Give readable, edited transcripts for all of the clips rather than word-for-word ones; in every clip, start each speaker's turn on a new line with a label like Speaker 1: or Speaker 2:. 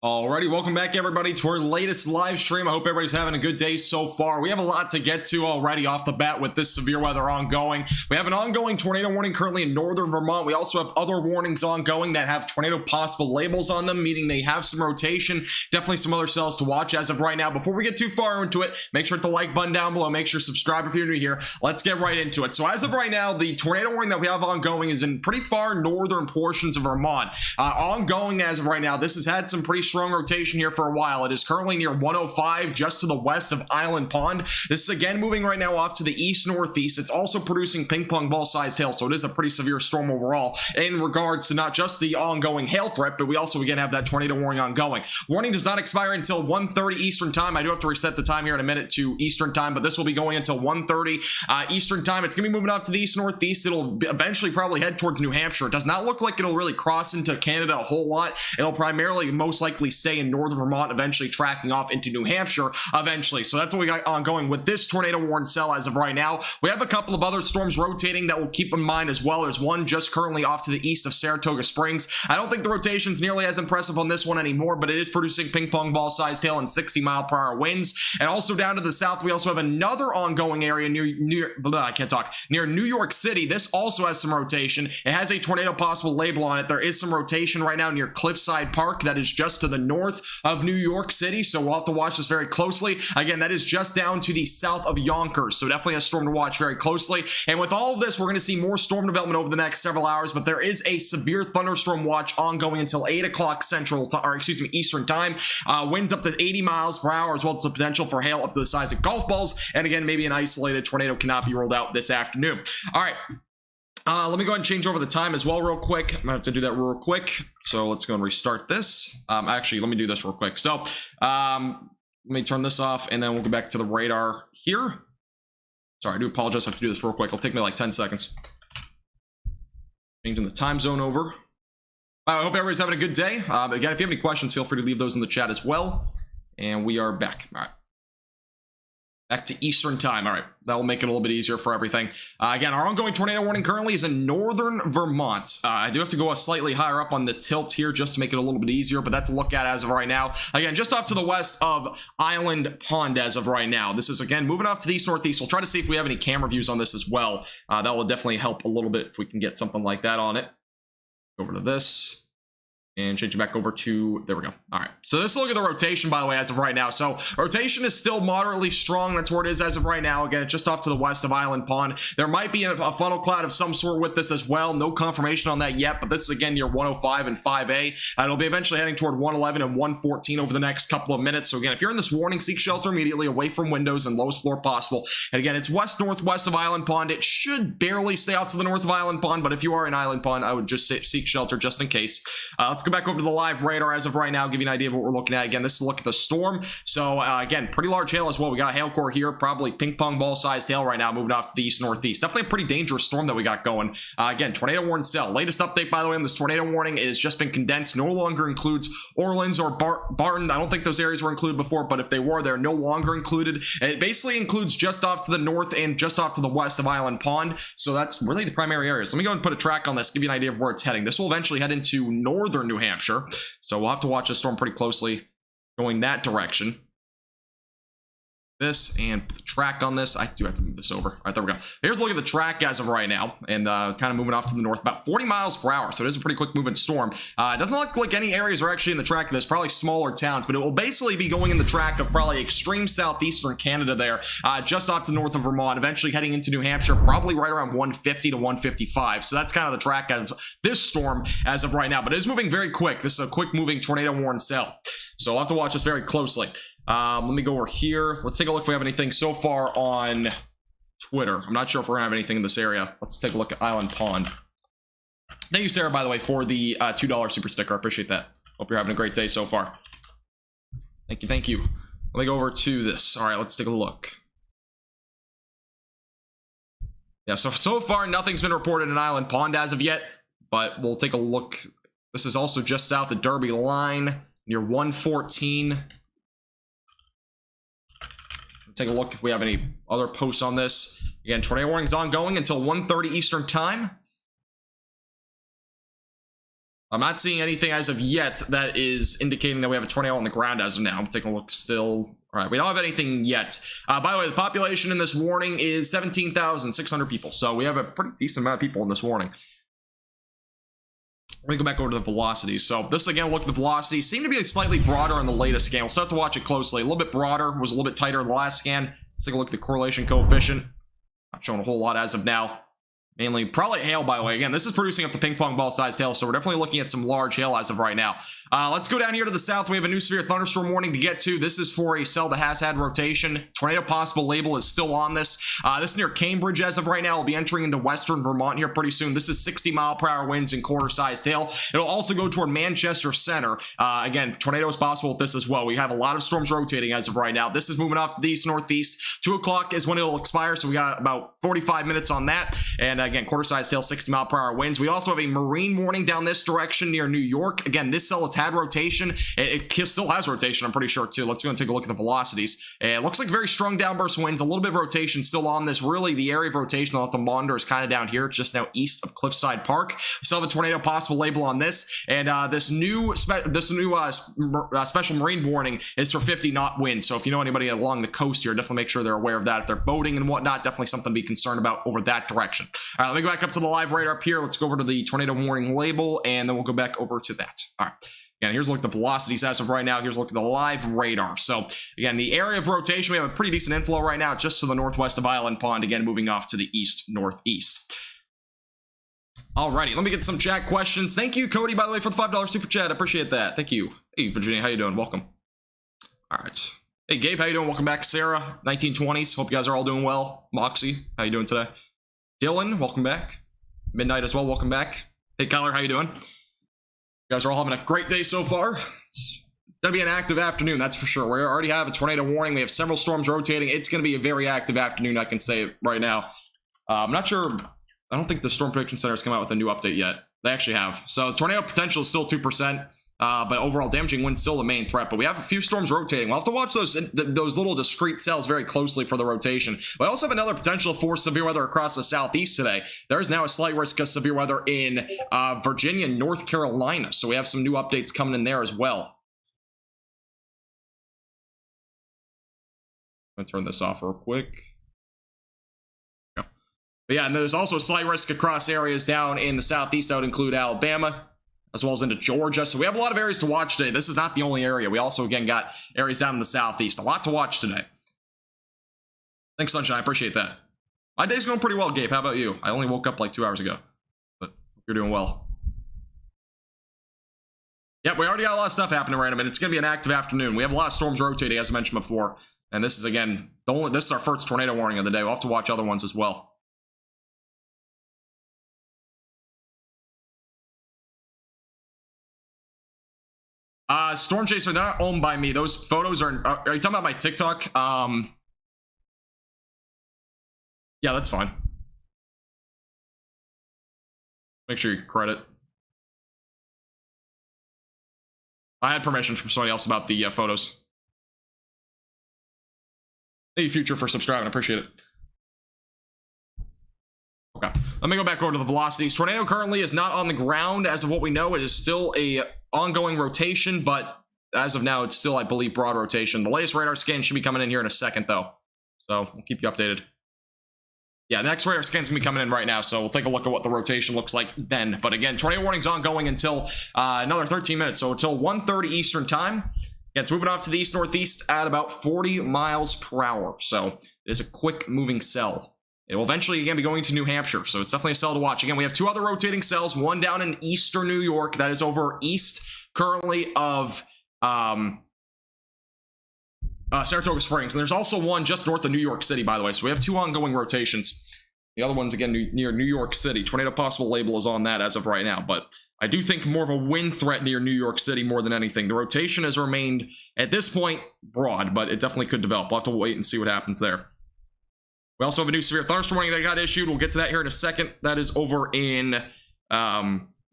Speaker 1: Alrighty, welcome back everybody to our latest live stream. I hope everybody's having a good day so far. We have a lot to get to already off the bat with this severe weather ongoing. We have an ongoing tornado warning currently in northern Vermont. We also have other warnings ongoing that have tornado possible labels on them, meaning they have some rotation. Definitely some other cells to watch as of right now. Before we get too far into it, make sure to hit the like button down below. Make sure to subscribe if you're new here. Let's get right into it. So as of right now, the tornado warning that we have ongoing is in pretty far northern portions of Vermont. Ongoing as of right now, this has had some pretty strong rotation here for a while. It is currently near 105 just to the west of Island Pond. This is again moving right now off to the east northeast. It's also producing ping pong ball sized hail, so it is a pretty severe storm overall in regards to not just the ongoing hail threat, but we also again have that tornado warning ongoing. Warning does not expire until 1:30 Eastern time. I do have to reset the time here in a minute to Eastern time, but this will be going until 1:30 Eastern time. It's gonna be moving off to the east northeast. It'll eventually probably head towards New Hampshire. It does not look like it'll really cross into Canada a whole lot. It'll primarily most likely stay in northern Vermont, eventually tracking off into New Hampshire eventually. So that's what we got ongoing with this tornado warn cell as of right now. We have a couple of other storms rotating that we'll keep in mind as well. There's one just currently off to the east of Saratoga Springs. I don't think the rotation's nearly as impressive on this one anymore, but it is producing ping pong ball sized hail and 60-mile-per-hour winds. And also down to the south, we also have another ongoing area near New York City. This also has some rotation. It has a tornado possible label on it. There is some rotation right now near Cliffside Park that is just to the north of New York City, so we'll have to watch this very closely. Again, that is just down to the south of Yonkers, so definitely a storm to watch very closely. And with all of this, we're going to see more storm development over the next several hours, but there is a severe thunderstorm watch ongoing until 8 o'clock Eastern time. Winds up to 80 miles per hour, as well as the potential for hail up to the size of golf balls. And again, maybe an isolated tornado cannot be ruled out this afternoon. All right. Let me go ahead and change over the time as well real quick. I'm gonna have to do that real quick. So let's go and restart this. Actually, let me do this real quick. So let me turn this off and then we'll go back to the radar here. Sorry, I do apologize. I have to do this real quick. It'll take me like 10 seconds. Changing the time zone over. I hope everybody's having a good day. Again, if you have any questions, feel free to leave those in the chat as well. And we are back. All right. Back to Eastern time. All right, that will make it a little bit easier for everything. Again, our ongoing tornado warning currently is in northern Vermont. I do have to go slightly higher up on the tilt here just to make it a little bit easier, but that's a look at as of right now. Again, just off to the west of Island Pond as of right now. This is, again, moving off to the east northeast. We'll try to see if we have any camera views on this as well. That will definitely help a little bit if we can get something like that on it. Over to this. And change it back over to, there we go. All right, so let's look at the rotation, by the way, as of right now. So rotation is still moderately strong. That's where it is as of right now. Again, it's just off to the west of Island Pond. There might be a funnel cloud of some sort with this as well. No confirmation on that yet, but this is again near 105 and 5A. It'll be eventually heading toward 111 and 114 over the next couple of minutes. So again, if you're in this warning, seek shelter immediately away from windows and lowest floor possible. And again, it's west-northwest of Island Pond. It should barely stay off to the north of Island Pond, but if you are in Island Pond, I would just seek shelter just in case. Let's go back over to the live radar as of right now, give you an idea of what we're looking at. Again, this is a look at the storm. So again, pretty large hail as well. We got a hail core here, probably ping pong ball sized hail right now, moving off to the east northeast. Definitely a pretty dangerous storm that we got going. Again, tornado warning cell. Latest update, by the way, on this tornado warning, it has just been condensed. No longer includes Orleans or Barton. I don't think those areas were included before, but if they were, they're no longer included. And it basically includes just off to the north and just off to the west of Island Pond. So that's really the primary areas. Let me go and put a track on this, give you an idea of where it's heading. This will eventually head into northern New Hampshire. So we'll have to watch this storm pretty closely going that direction. This and put the track on this. I do have to move this over. All right, there we go. Here's a look at the track as of right now, and kind of moving off to the north, about 40 miles per hour. So it is a pretty quick moving storm. It doesn't look like any areas are actually in the track of this, probably smaller towns, but it will basically be going in the track of probably extreme southeastern Canada there, just off to north of Vermont, eventually heading into New Hampshire, probably right around 150 to 155. So that's kind of the track of this storm as of right now, but it is moving very quick. This is a quick moving tornado warning cell. So we'll have to watch this very closely. Let me go over here. Let's take a look if we have anything so far on Twitter. I'm not sure if we're gonna have anything in this area. Let's take a look at Island Pond. Thank you, Sarah, by the way, for the $2 super sticker. I appreciate that. Hope you're having a great day so far. Thank you, thank you. Let me go over to this. All right, let's take a look. Yeah, so far nothing's been reported in Island Pond as of yet, but we'll take a look. This is also just south of Derby line, near 114. Take a look if we have any other posts on this. Again, tornado warning is ongoing until 1:30 Eastern time. I'm not seeing anything as of yet that is indicating that we have a tornado on the ground as of now. I'm taking a look still. All right, we don't have anything yet. By the way, the population in this warning is 17,600 people. So we have a pretty decent amount of people in this warning. Let me go back over to the velocities. So this again, look at the velocities. Seem to be slightly broader in the latest scan. We'll start to watch it closely. A little bit broader, was a little bit tighter in the last scan. Let's take a look at the correlation coefficient. Not showing a whole lot as of now. Mainly, probably hail, by the way. Again, this is producing up to ping pong ball sized hail, so we're definitely looking at some large hail as of right now. Let's go down here to the south. We have a new severe thunderstorm warning to get to. This is for a cell that has had rotation. Tornado possible label is still on this. This is near Cambridge as of right now. We'll be entering into western Vermont here pretty soon. This is 60-mile-per-hour winds and quarter-sized hail. It'll also go toward Manchester Center. Again, tornado is possible with this as well. We have a lot of storms rotating as of right now. This is moving off to the east-northeast. 2 o'clock is when it'll expire, so we got about 45 minutes on that. And again, quarter-sized hail, 60-mile-per-hour winds. We also have a marine warning down this direction near New York. Again, this cell has had rotation. It still has rotation, I'm pretty sure, too. Let's go and take a look at the velocities. It looks like very strong downburst winds. A little bit of rotation still on this. Really, the area of rotation I'll have to monitor is kind of down here. It's just now east of Cliffside Park. We still have a tornado possible label on this. And this new special marine warning is for 50-knot winds. So if you know anybody along the coast here, definitely make sure they're aware of that. If they're boating and whatnot, definitely something to be concerned about over that direction. All right, let me go back up to the live radar up here. Let's go over to the tornado warning label, and then we'll go back over to that. All right. Again, here's a look at the velocities as of right now. Here's a look at the live radar. So, again, the area of rotation, we have a pretty decent inflow right now, just to the northwest of Island Pond. Again, moving off to the east-northeast. Alrighty, let me get some chat questions. Thank you, Cody, by the way, for the $5 super chat. I appreciate that. Thank you. Hey, Virginia, how you doing? Welcome. All right. Hey, Gabe, how you doing? Welcome back. Sarah, 1920s. Hope you guys are all doing well. Moxie, how you doing today? Dylan, welcome back. Midnight as well, welcome back. Hey, Kyler, how you doing? You guys are all having a great day so far. It's gonna be an active afternoon, that's for sure. We already have a tornado warning. We have several storms rotating. It's gonna be a very active afternoon, I can say right now. I'm not sure. I don't think the Storm Prediction Center has come out with a new update yet. They actually have. So tornado potential is still 2%. But overall damaging wind's still the main threat. But we have a few storms rotating. We'll have to watch those little discrete cells very closely for the rotation. We also have another potential for severe weather across the southeast today. There is now a slight risk of severe weather in Virginia and North Carolina. So we have some new updates coming in there as well. I'm going to turn this off real quick. But yeah, and there's also a slight risk across areas down in the southeast. That would include Alabama, as well as into Georgia. So we have a lot of areas to watch today. This is not the only area. We also, again, got areas down in the southeast. A lot to watch today. Thanks, Sunshine. I appreciate that. My day's going pretty well, Gabe. How about you? I only woke up like 2 hours ago, but you're doing well. Yep, we already got a lot of stuff happening random, and it's going to be an active afternoon. We have a lot of storms rotating, as I mentioned before. And this is, again, this is our first tornado warning of the day. We'll have to watch other ones as well. Storm Chaser, they're not owned by me. Those photos are you talking about my TikTok? Yeah, that's fine. Make sure you credit. I had permission from somebody else about the photos. Thank you, Future, for subscribing. I appreciate it. Okay, let me go back over to the velocities. Tornado currently is not on the ground as of what we know. It is still a ongoing rotation, but as of now, it's still, I believe, broad rotation. The latest radar scan should be coming in here in a second, though. So we'll keep you updated. Yeah, the next radar scan's gonna be coming in right now, so we'll take a look at what the rotation looks like then. But again, tornado warning's ongoing until another 13 minutes, so until 1:30 Eastern time. Yeah, it's moving off to the east-northeast at about 40 miles per hour. So it is a quick-moving cell. It will eventually, again, be going to New Hampshire, so it's definitely a cell to watch. Again, we have 2 other rotating cells, one down in eastern New York, that is over east currently of Saratoga Springs, and there's also one just north of New York City, by the way. So we have 2 ongoing rotations. The other one's, again, near New York City. Tornado possible label is on that as of right now, but I do think more of a wind threat near New York City more than anything. The rotation has remained, at this point, broad, but it definitely could develop. We'll have to wait and see what happens there. We also have a new severe thunderstorm warning that got issued. We'll get to that here in a second. That is over in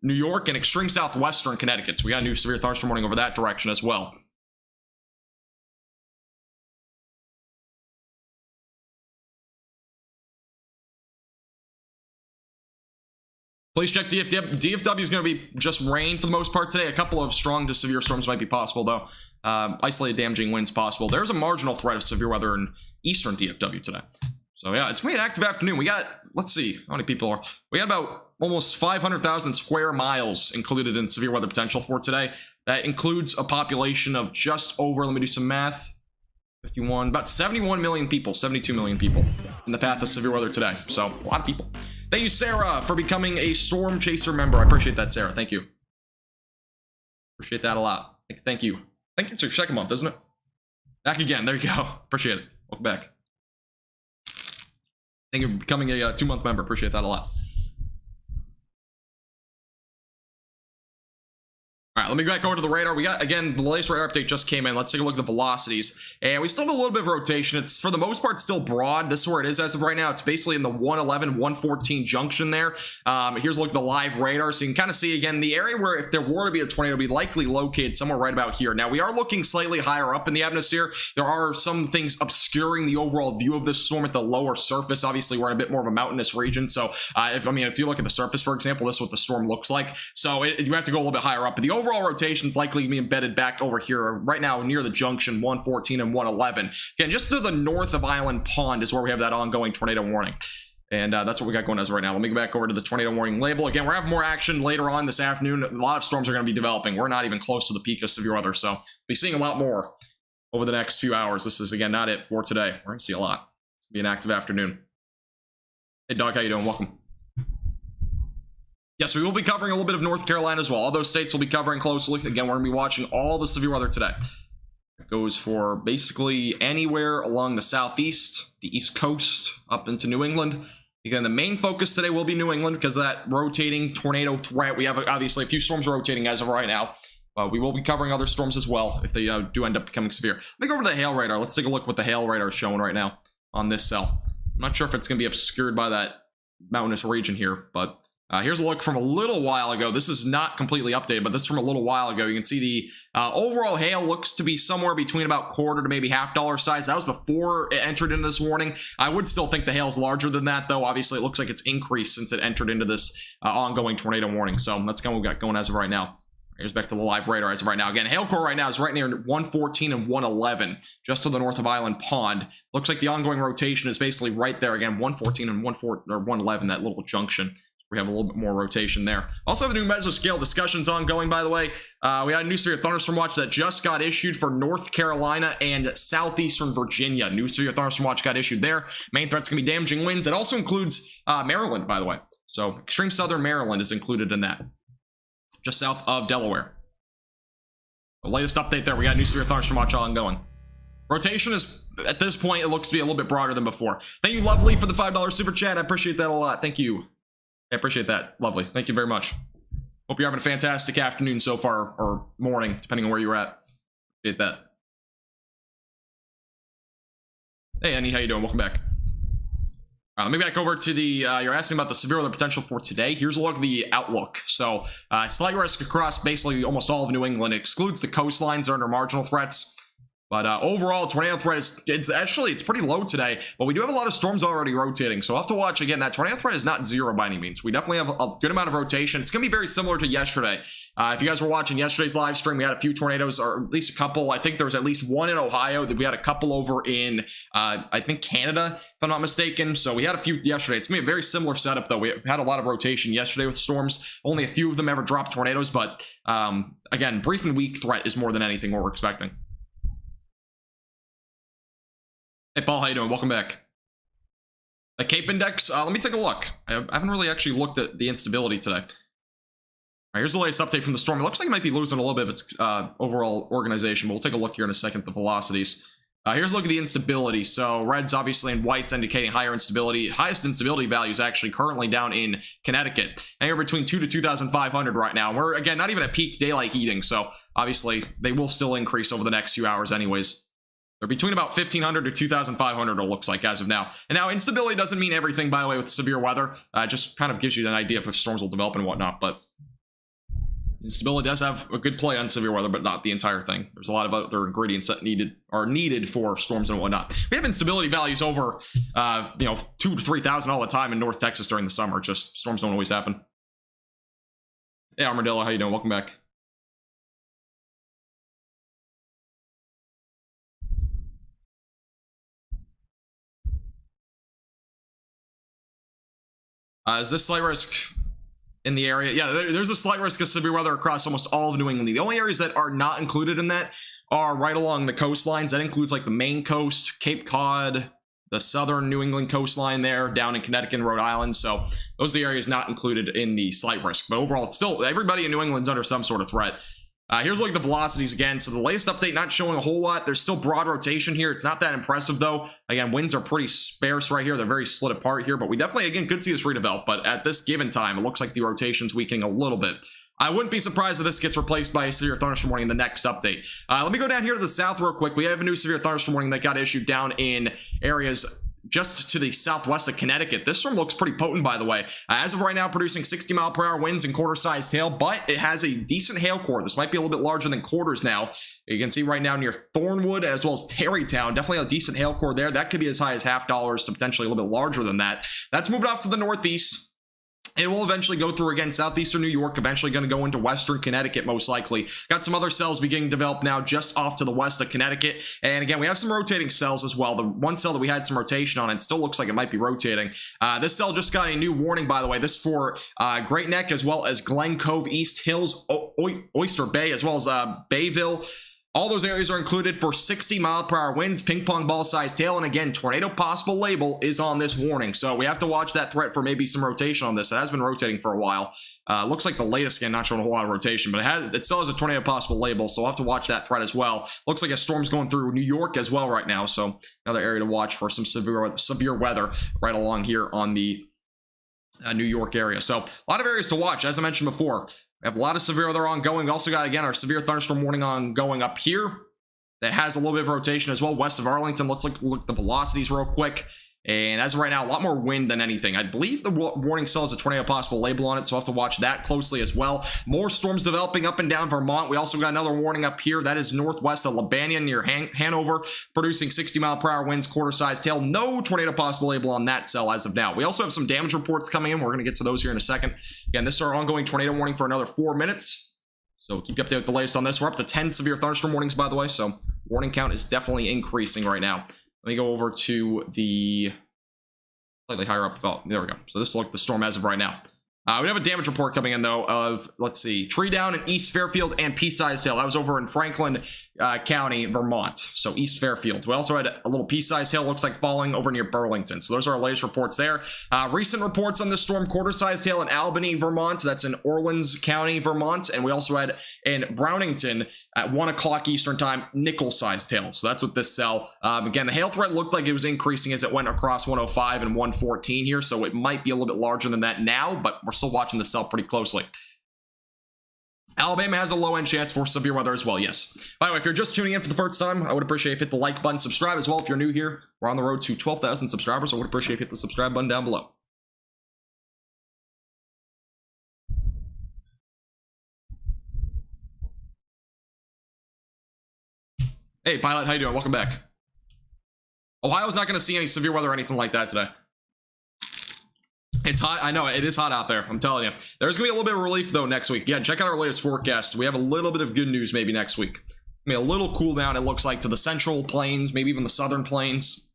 Speaker 1: New York and extreme southwestern Connecticut. So we got a new severe thunderstorm warning over that direction as well. Please check DFW. DFW is going to be just rain for the most part today. A couple of strong to severe storms might be possible, though. Isolated damaging winds possible. There's a marginal threat of severe weather in eastern DFW today. So, yeah, it's going to be an active afternoon. We got, let's see, how many people are... We got about almost 500,000 square miles included in severe weather potential for today. That includes a population of just over, let me do some math, 51, about 71 million people, 72 million people in the path of severe weather today. So, a lot of people. Thank you, Sarah, for becoming a Storm Chaser member. I appreciate that, Sarah. Thank you. Appreciate that a lot. Thank you. I think it's your second month, isn't it? Back again. There you go. Appreciate it. Welcome back. Thank you for becoming a 2-month member. Appreciate that a lot. All right, let me go back over to the radar. We got, again, the latest radar update just came in. Let's take a look at the velocities. And we still have a little bit of rotation. It's, for the most part, still broad. This is where it is as of right now. It's basically in the 111, 114 junction there. Here's a look at the live radar. So you can kind of see, again, the area where if there were to be a tornado, it would be likely located somewhere right about here. Now, we are looking slightly higher up in the atmosphere. There are some things obscuring the overall view of this storm at the lower surface. Obviously, we're in a bit more of a mountainous region. So, if you look at the surface, for example, this is what the storm looks like. So, you have to go a little bit higher up. But the overall rotation is likely to be embedded back over here right now near the junction 114 and 111. Again, just to the north of Island Pond is where we have that ongoing tornado warning. And that's what we got going as of right now. Let me go back over to the tornado warning label. Again, we're having more action later on this afternoon. A lot of storms are going to be developing. We're not even close to the peak of severe weather. So we'll be seeing a lot more over the next few hours. This is, again, not it for today. We're going to see a lot. It's going to be an active afternoon. Hey, Doug, how you doing? Welcome. Yes, we will be covering a little bit of North Carolina as well. All those states will be covering closely. Again, we're going to be watching all the severe weather today. It goes for basically anywhere along the southeast, the east coast, up into New England. Again, the main focus today will be New England because of that rotating tornado threat. We have, obviously, a few storms rotating as of right now. We will be covering other storms as well if they do end up becoming severe. Let me go over to the hail radar. Let's take a look what the hail radar is showing right now on this cell. I'm not sure if it's going to be obscured by that mountainous region here, but... here's a look from a little while ago. This is not completely updated, but this is from a little while ago. You can see the overall hail looks to be somewhere between about quarter to maybe $half size. That was before it entered into this warning. I would still think the hail is larger than that, though. Obviously, it looks like it's increased since it entered into this ongoing tornado warning. So that's kind of what we got going as of right now. Here's back to the live radar as of right now. Again, hail core right now is right near 114 and 111, just to the north of Island Pond. Looks like the ongoing rotation is basically right there. Again, 114 and 111, that little junction. We have a little bit more rotation there. Also have the new mesoscale discussions ongoing, by the way. We had a new severe thunderstorm watch that just got issued for North Carolina and southeastern Virginia. New severe thunderstorm watch got issued there. Main threat's going to be damaging winds. It also includes Maryland, by the way. So extreme southern Maryland is included in that. Just south of Delaware. The latest update there, we got a new severe thunderstorm watch ongoing. Rotation is, at this point, it looks to be a little bit broader than before. Thank you, Lovely, for the $5 super chat. I appreciate that a lot. Thank you. I appreciate that. Lovely. Thank you very much. Hope you're having a fantastic afternoon so far, or morning, depending on where you're at. Appreciate that. Hey, Annie, how you doing? Welcome back. Let me back over to the, you're asking about the severe weather potential for today. Here's a look at the outlook. So, slight risk across basically almost all of New England. It excludes the coastlines that are under marginal threats. But overall, tornado threat is, it's pretty low today, but we do have a lot of storms already rotating, so we'll have to watch. Again, that tornado threat is not zero by any means. We definitely have a good amount of rotation. It's going to be very similar to yesterday. If you guys were watching yesterday's live stream, we had a few tornadoes, or at least a couple. I think there was at least one in Ohio. That we had a couple over in, I think, Canada, if I'm not mistaken. So we had a few yesterday. It's going to be a very similar setup, though. We had a lot of rotation yesterday with storms. Only a few of them ever dropped tornadoes, but again, brief and weak threat is more than anything what we're expecting. Hey, Paul, how you doing? Welcome back. The Cape Index, let me take a look. I haven't really actually looked at the instability today. All right, here's the latest update from the storm. It looks like it might be losing a little bit of its overall organization, but we'll take a look here in a second at the velocities. Here's a look at the instability. So reds, obviously, and whites indicating higher instability. Highest instability value is actually currently down in Connecticut. Anywhere between 2 to 2,500 right now. We're, again, not even at peak daylight heating, so obviously they will still increase over the next few hours anyways. They're between about 1,500 to 2,500, it looks like, as of now. And now, instability doesn't mean everything, by the way, with severe weather. Just kind of gives you an idea of if storms will develop and whatnot. But instability does have a good play on severe weather, but not the entire thing. There's a lot of other ingredients that are needed for storms and whatnot. We have instability values over, 2,000 to 3,000 all the time in North Texas during the summer. Just storms don't always happen. Hey, Armadillo, how you doing? Welcome back. Is this slight risk in the area? Yeah, there's a slight risk of severe weather across almost all of New England. The only areas that are not included in that are right along the coastlines. That includes like the Maine coast, Cape Cod, the southern New England coastline there, down in Connecticut and Rhode Island. So those are the areas not included in the slight risk. But overall, it's still, everybody in New England's under some sort of threat. Here's a look at the velocities again. So the latest update not showing a whole lot. There's still broad rotation here. It's not that impressive though. Again, winds are pretty sparse right here. They're very split apart here, but we definitely, again, could see this redevelop. But at this given time, it looks like the rotation's weakening a little bit. I wouldn't be surprised if this gets replaced by a severe thunderstorm warning in the next update. Let me go down here to the south real quick. We have a new severe thunderstorm warning that got issued down in areas just to the southwest of Connecticut. This storm looks pretty potent, by the way. As of right now, producing 60-mile-per-hour winds and quarter-sized hail, but it has a decent hail core. This might be a little bit larger than quarters now. You can see right now near Thornwood as well as Tarrytown, definitely a decent hail core there. That could be as high as $half to potentially a little bit larger than that. That's moved off to the northeast. It will eventually go through, again, southeastern New York, eventually going to go into western Connecticut, most likely. Got some other cells beginning to develop now just off to the west of Connecticut. And again, we have some rotating cells as well. The one cell that we had some rotation on, it still looks like it might be rotating. This cell just got a new warning, by the way. This is for Great Neck as well as Glen Cove, East Hills, Oyster Bay, as well as Bayville. All those areas are included for 60-mile-per-hour winds, ping pong ball-sized hail, and again, tornado possible label is on this warning. So we have to watch that threat for maybe some rotation on this. It has been rotating for a while. Looks like the latest scan not showing a whole lot of rotation, but it still has a tornado possible label, so we'll have to watch that threat as well. Looks like a storm's going through New York as well right now, so another area to watch for some severe weather right along here on the New York area. So a lot of areas to watch, as I mentioned before. We have a lot of severe weather ongoing. We also got, again, our severe thunderstorm warning ongoing up here. That has a little bit of rotation as well, west of Arlington. Let's look at the velocities real quick. And as of right now, a lot more wind than anything. I believe the warning still has a tornado possible label on it, so we'll have to watch that closely as well. More storms developing up and down Vermont. We also got another warning up here. That is northwest of Lebanon near Hanover, producing 60-mile-per-hour winds, quarter-sized hail. No tornado possible label on that cell as of now. We also have some damage reports coming in. We're going to get to those here in a second. Again, this is our ongoing tornado warning for another 4 minutes. So keep you updated with the latest on this. We're up to 10 severe thunderstorm warnings, by the way, so warning count is definitely increasing right now. Let me go over to the slightly higher up. Oh, there we go. So this is like the storm as of right now. We have a damage report coming in, though, of, let's see, tree down in East Fairfield and pea-sized hail. That was over in Franklin County, Vermont. So East Fairfield. We also had a little pea-sized hail, looks like falling over near Burlington. So those are our latest reports there. Recent reports on this storm, quarter-sized hail in Albany, Vermont. That's in Orleans County, Vermont. And we also had in Brownington at 1 o'clock Eastern time, nickel-sized hail. So that's what this cell. Again, the hail threat looked like it was increasing as it went across 105 and 114 here. So it might be a little bit larger than that now, but we're still watching this cell pretty closely. Alabama has a low-end chance for severe weather as well, yes. By the way, if you're just tuning in for the first time, I would appreciate if you hit the like button, subscribe as well. If you're new here, we're on the road to 12,000 subscribers. I would appreciate if you hit the subscribe button down below. Hey, Pilot, how you doing? Welcome back. Ohio's not going to see any severe weather or anything like that today. It's hot. I know it is hot out there. I'm telling you. There's gonna be a little bit of relief though next week. Yeah, check out our latest forecast. We have a little bit of good news maybe next week. It's gonna be a little cool down. It looks like to the central plains, maybe even the southern plains.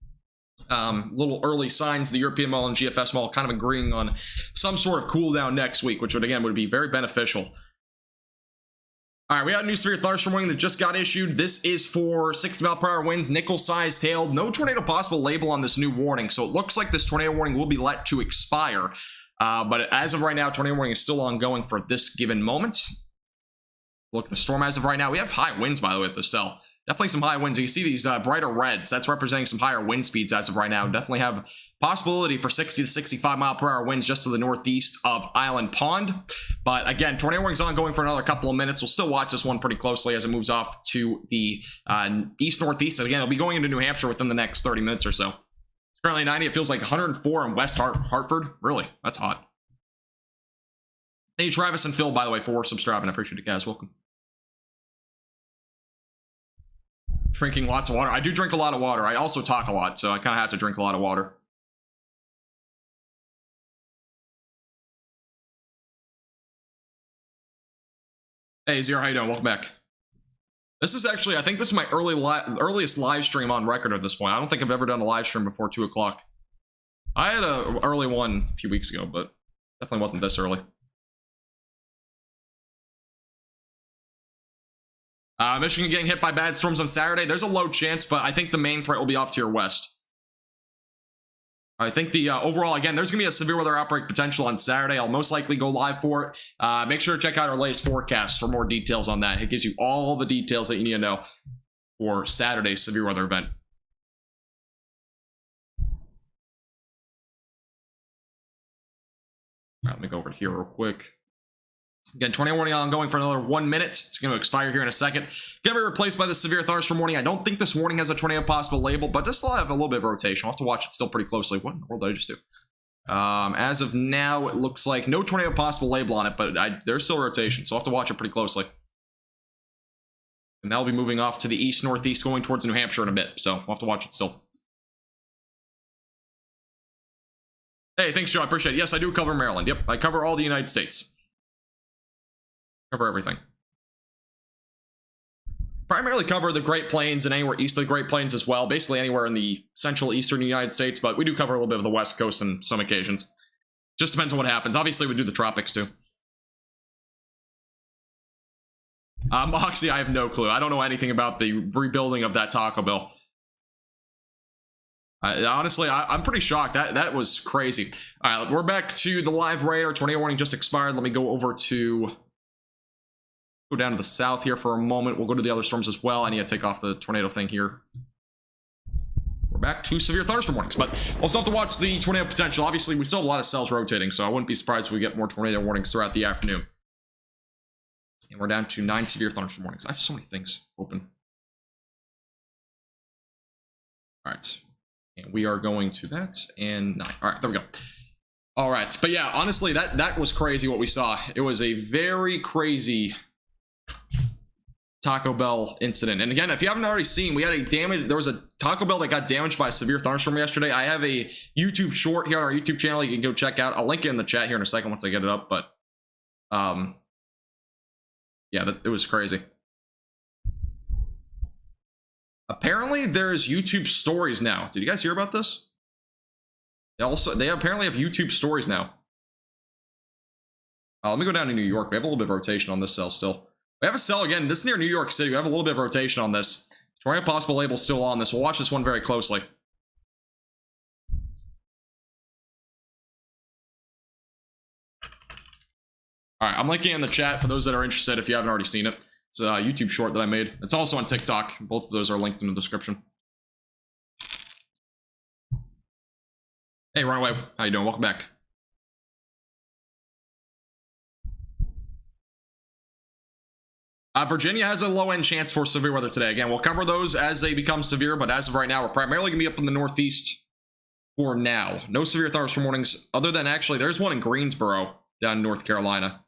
Speaker 1: Little early signs. The European Mall and GFS Mall kind of agreeing on some sort of cool down next week, which would be very beneficial. All right, we got a new severe thunderstorm warning that just got issued. This is for 60-mile-per-hour winds, nickel-sized hail. No tornado possible label on this new warning, so it looks like this tornado warning will be let to expire. But as of right now, tornado warning is still ongoing for this given moment. Look, the storm as of right now, we have high winds, by the way, at the cell. Definitely some high winds. You see these brighter reds. That's representing some higher wind speeds as of right now. Definitely have possibility for 60 to 65-mile-per-hour winds just to the northeast of Island Pond. But again, tornado warning's ongoing for another couple of minutes. We'll still watch this one pretty closely as it moves off to the east-northeast. And again, it'll be going into New Hampshire within the next 30 minutes or so. It's currently 90. It feels like 104 in West Hartford. Really? That's hot. Hey, Travis and Phil, by the way, for subscribing. I appreciate it, guys. Welcome. Drinking lots of water. I do drink a lot of water. I also talk a lot, so I kind of have to drink a lot of water. Hey, Zero, how you doing? Welcome back. This is actually, I think this is my earliest live stream on record at this point. I don't think I've ever done a live stream before 2 o'clock. I had an early one a few weeks ago, but definitely wasn't this early. Michigan getting hit by bad storms on Saturday. There's a low chance, but I think the main threat will be off to your west. I think the overall, again, there's going to be a severe weather outbreak potential on Saturday. I'll most likely go live for it. Make sure to check out our latest forecast for more details on that. It gives you all the details that you need to know for Saturday's severe weather event. All right, let me go over here real quick. Again, tornado warning ongoing for another 1 minute. It's going to expire here in a second. Going to be replaced by the severe thunderstorm warning. I don't think this warning has a tornado possible label, but this will have a little bit of rotation. I'll have to watch it still pretty closely. What in the world did I just do? As of now, it looks like no tornado possible label on it, but there's still rotation, so I'll have to watch it pretty closely. And that'll be moving off to the east-northeast, going towards New Hampshire in a bit, so I'll have to watch it still. Hey, thanks, Joe. I appreciate it. Yes, I do cover Maryland. Yep, I cover all the United States. Cover everything. Primarily cover the Great Plains and anywhere east of the Great Plains as well. Basically anywhere in the central eastern United States, but we do cover a little bit of the West Coast on some occasions. Just depends on what happens. Obviously, we do the tropics too. Moxie, I have no clue. I don't know anything about the rebuilding of that Taco Bell. Honestly, I'm pretty shocked. That was crazy. All right, we're back to the live radar. Tornado warning just expired. Let me go over to... Go down to the south here for a moment. We'll go to the other storms as well. I need to take off the tornado thing here. We're back to severe thunderstorm warnings, but we'll still have to watch the tornado potential. Obviously, we still have a lot of cells rotating, so I wouldn't be surprised if we get more tornado warnings throughout the afternoon. And we're down to 9 severe thunderstorm warnings. I have so many things open. All right. And we are going to that and 9. All right, there we go. All right. But yeah, honestly, that was crazy what we saw. It was a very crazy Taco Bell incident. And again, if you haven't already seen, there was a Taco Bell that got damaged by a severe thunderstorm yesterday. I have a YouTube short here on our YouTube channel you can go check out. I'll link it in the chat here in a second once I get it up, but yeah, it was crazy. Apparently there's YouTube stories now. Did you guys hear about this? They apparently have YouTube stories now. Let me go down to New York. We have a little bit of rotation on this cell still. We have a cell again. This is near New York City. We have a little bit of rotation on this. Tornado possible label still on this. We'll watch this one very closely. All right, I'm linking in the chat for those that are interested if you haven't already seen it. It's a YouTube short that I made. It's also on TikTok. Both of those are linked in the description. Hey, Runaway. How you doing? Welcome back. Virginia has a low-end chance for severe weather today. Again, we'll cover those as they become severe, but as of right now, we're primarily going to be up in the northeast for now. No severe thunderstorm warnings, other than actually, there's one in Greensboro down in North Carolina.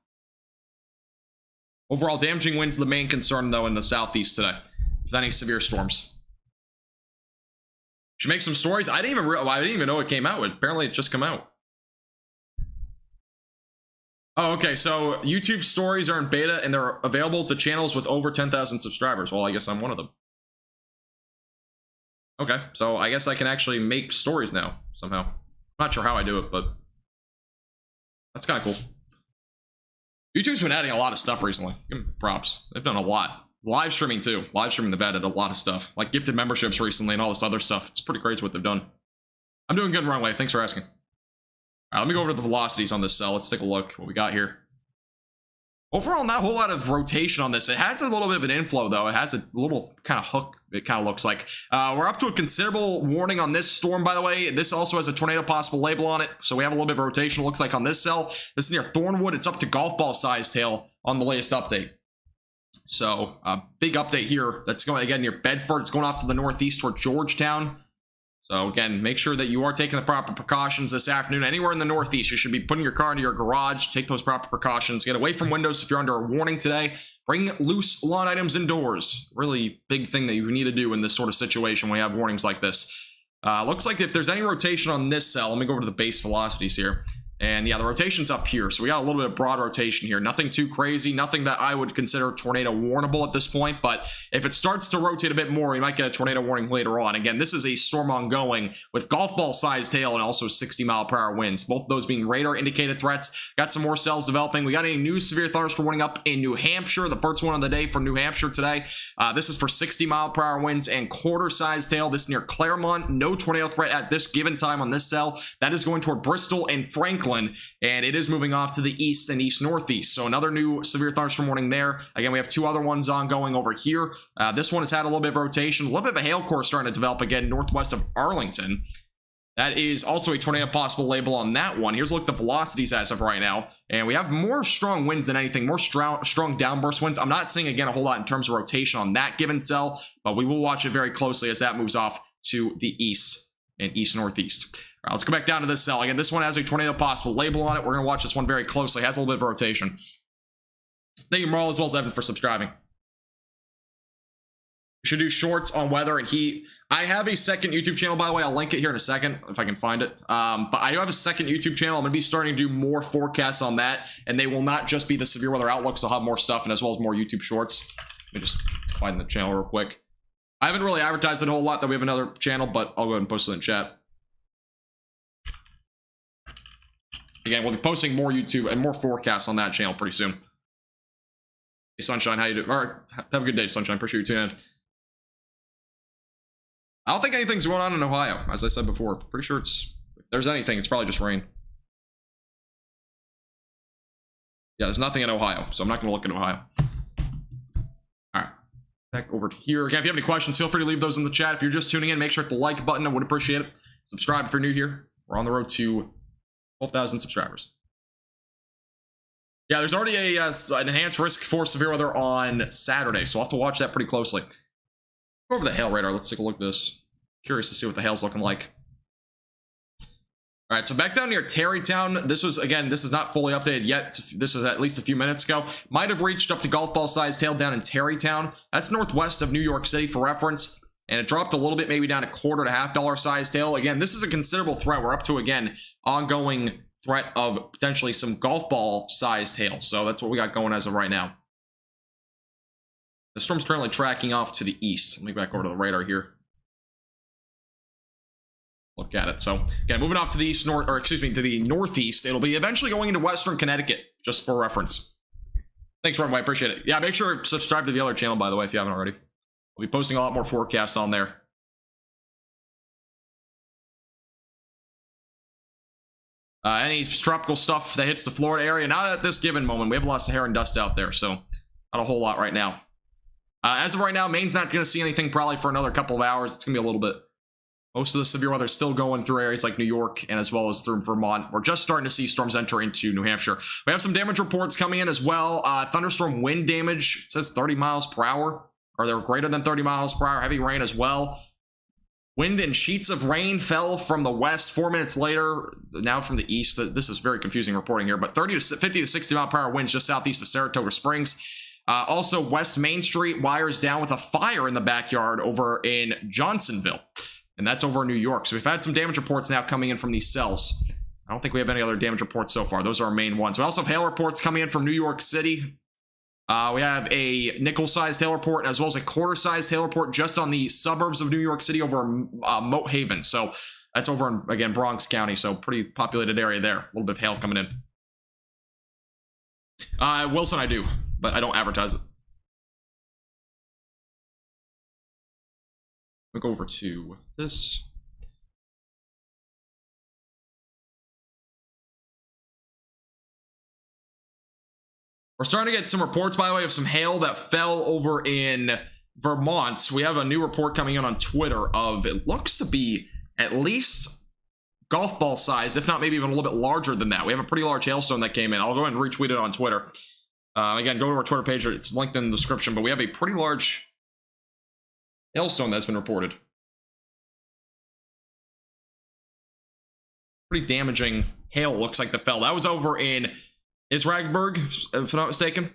Speaker 1: Overall, damaging winds the main concern, though, in the southeast today, with any severe storms. Should make some stories. I didn't even know it came out. Apparently, it just come out. Oh, okay, so YouTube stories are in beta and they're available to channels with over 10,000 subscribers. Well, I guess I'm one of them. Okay, so I guess I can actually make stories now, somehow. I'm not sure how I do it, but that's kind of cool. YouTube's been adding a lot of stuff recently. Give them props. They've done a lot. Live streaming, too. Live streaming, they've added a lot of stuff. Like gifted memberships recently and all this other stuff. It's pretty crazy what they've done. I'm doing good in Runway. Thanks for asking. All right, let me go over to the velocities on this cell. Let's take a look what we got here. Overall, not a whole lot of rotation on this. It has a little bit of an inflow, though. It has a little kind of hook, it kind of looks like. We're up to a considerable warning on this storm, by the way. This also has a tornado possible label on it, so we have a little bit of rotation, it looks like, on this cell. This is near Thornwood. It's up to golf ball size tail on the latest update. So, big update here. That's going, again, near Bedford. It's going off to the northeast toward Georgetown. So again, make sure that you are taking the proper precautions this afternoon. Anywhere in the northeast, you should be putting your car into your garage. Take those proper precautions. Get away from windows if you're under a warning today. Bring loose lawn items indoors. Really big thing that you need to do in this sort of situation when you have warnings like this. Looks like if there's any rotation on this cell, let me go over to the base velocities here. And yeah, the rotation's up here, so we got a little bit of broad rotation here. Nothing too crazy, nothing that I would consider tornado warnable at this point, but if it starts to rotate a bit more, we might get a tornado warning later on. Again, this is a storm ongoing with golf ball sized hail and also 60-mile-per-hour winds, both of those being radar indicated threats. Got some more cells developing. We got a new severe thunderstorm warning up in New Hampshire, the first one of the day for New Hampshire today. This is for 60-mile-per-hour winds and quarter-sized hail. This is near Claremont. No tornado threat at this given time on this cell. That is going toward Bristol and Franklin, and it is moving off to the east and east-northeast. So another new severe thunderstorm warning there. Again, we have two other ones ongoing over here. This one has had a little bit of rotation, a little bit of a hail core starting to develop again northwest of Arlington. That is also a tornado possible label on that one. Here's a look at the velocities as of right now, and we have more strong winds than anything, more strong downburst winds. I'm not seeing, again, a whole lot in terms of rotation on that given cell, but we will watch it very closely as that moves off to the east and east-northeast. All right, let's go back down to this cell. Again, this one has a tornado possible label on it. We're going to watch this one very closely. It has a little bit of rotation. Thank you, Merle, as well as Evan, for subscribing. We should do shorts on weather and heat. I have a second YouTube channel, by the way. I'll link it here in a second if I can find it. But I do have a second YouTube channel. I'm going to be starting to do more forecasts on that, and they will not just be the severe weather outlooks. I'll have more stuff and as well as more YouTube shorts. Let me just find the channel real quick. I haven't really advertised it a whole lot that we have another channel, but I'll go ahead and post it in chat. Again, we'll be posting more YouTube and more forecasts on that channel pretty soon. Hey, Sunshine, how you doing? All right, have a good day, Sunshine. Appreciate you tuning in. I don't think anything's going on in Ohio, as I said before. Pretty sure if there's anything, it's probably just rain. Yeah, there's nothing in Ohio, so I'm not going to look at Ohio. All right, back over to here. Again, if you have any questions, feel free to leave those in the chat. If you're just tuning in, make sure to hit the like button. I would appreciate it. Subscribe if you're new here. We're on the road to 12,000 subscribers. Yeah, there's already an enhanced risk for severe weather on Saturday, so I'll have to watch that pretty closely. Go over the hail radar. Let's take a look at this. Curious to see what the hail's looking like. All right, so back down near Terrytown. This was, again, this is not fully updated yet. This was at least a few minutes ago. Might have reached up to golf ball sized hail down in Terrytown. That's northwest of New York City for reference. And it dropped a little bit, maybe down to $quarter to $half sized hail. Again, this is a considerable threat. We're up to, again, ongoing threat of potentially some golf ball sized hail. So that's what we got going as of right now. The storm's currently tracking off to the east. Let me back over to the radar here. Look at it. So again, moving off to the east, to the northeast. It'll be eventually going into western Connecticut, just for reference. Thanks, Ron. I appreciate it. Yeah, make sure to subscribe to the other channel, by the way, if you haven't already. We'll be posting a lot more forecasts on there. Any tropical stuff that hits the Florida area, not at this given moment. We have a lot of Saharan dust out there, so not a whole lot right now. As of right now, Maine's not going to see anything probably for another couple of hours. It's going to be a little bit. Most of the severe weather is still going through areas like New York and as well as through Vermont. We're just starting to see storms enter into New Hampshire. We have some damage reports coming in as well. Thunderstorm wind damage. It says 30 miles per hour. Or they're greater than 30 miles per hour. Heavy rain as well. Wind and sheets of rain fell from the west 4 minutes later. Now from the east. This is very confusing reporting here. But 50 to 60 mile per hour winds just southeast of Saratoga Springs. Also, West Main Street wires down with a fire in the backyard over in Johnsonville. And that's over in New York. So we've had some damage reports now coming in from these cells. I don't think we have any other damage reports so far. Those are our main ones. We also have hail reports coming in from New York City. We have a nickel-sized hail report as well as a quarter-sized hail report just on the suburbs of New York City over Moat Haven. So that's over in, again, Bronx County. So pretty populated area there. A little bit of hail coming in. Wilson, I do, but I don't advertise it. We'll go over to this. We're starting to get some reports, by the way, of some hail that fell over in Vermont. We have a new report coming in on Twitter of, it looks to be at least golf ball size, if not maybe even a little bit larger than that. We have a pretty large hailstone that came in. I'll go ahead and retweet it on Twitter. Again, go to our Twitter page. It's linked in the description, but we have a pretty large hailstone that's been reported. Pretty damaging hail looks like that fell. That was over in Isragburg, if I'm not mistaken.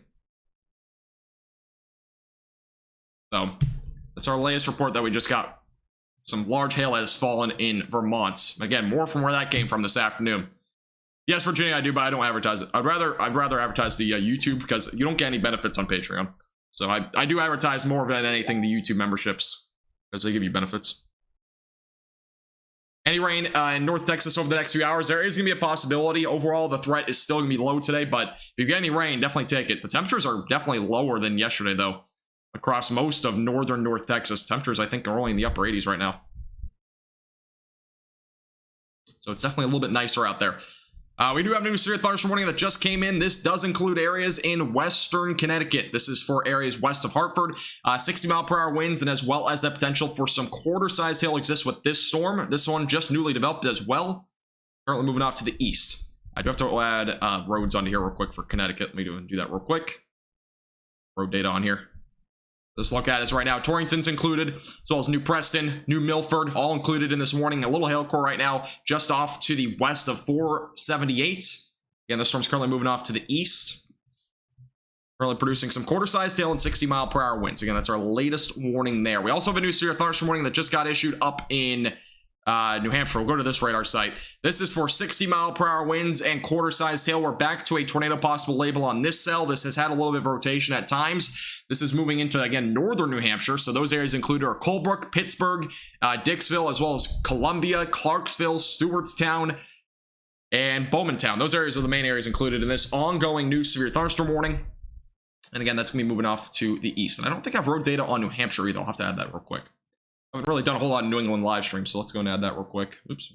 Speaker 1: So that's our latest report that we just got. Some large hail has fallen in Vermont. Again, more from where that came from this afternoon. Yes, Virginia, I do, but I don't advertise it. I'd rather advertise the YouTube because you don't get any benefits on Patreon. So I do advertise more than anything the YouTube memberships because they give you benefits. Any rain in North Texas over the next few hours? There is going to be a possibility. Overall, the threat is still going to be low today, but if you get any rain, definitely take it. The temperatures are definitely lower than yesterday, though. Across most of northern North Texas, temperatures, I think, are only in the upper 80s right now. So it's definitely a little bit nicer out there. We do have new severe thunderstorm warning that just came in. This does include areas in western Connecticut. This is for areas west of Hartford. 60-mile-per-hour winds, and as well as the potential for some quarter-sized hail exists with this storm. This one just newly developed as well. Currently moving off to the east. I do have to add roads onto here real quick for Connecticut. Let me do that real quick. Road data on here. Let's look at it right now. Torrington's included, as well as New Preston, New Milford, all included in this warning. A little hail core right now, just off to the west of 478. Again, the storm's currently moving off to the east. Currently producing some quarter-sized hail and 60-mile-per-hour winds. Again, that's our latest warning there. We also have a new severe thunderstorm warning that just got issued up in New Hampshire. We'll go to this radar site. This is for 60-mile-per-hour winds and quarter-sized hail. We're back to a tornado possible label on this cell. This has had a little bit of rotation at times. This is moving into, again, northern New Hampshire. So those areas included are Colebrook, Pittsburgh, Dixville, as well as Columbia, Clarksville, Stewartstown, and Bowmantown. Those areas are the main areas included in this ongoing new severe thunderstorm warning. And again, that's going to be moving off to the east. And I don't think I have road data on New Hampshire either. I'll have to add that real quick. I haven't really done a whole lot in New England live stream, so let's go and add that real quick. Oops.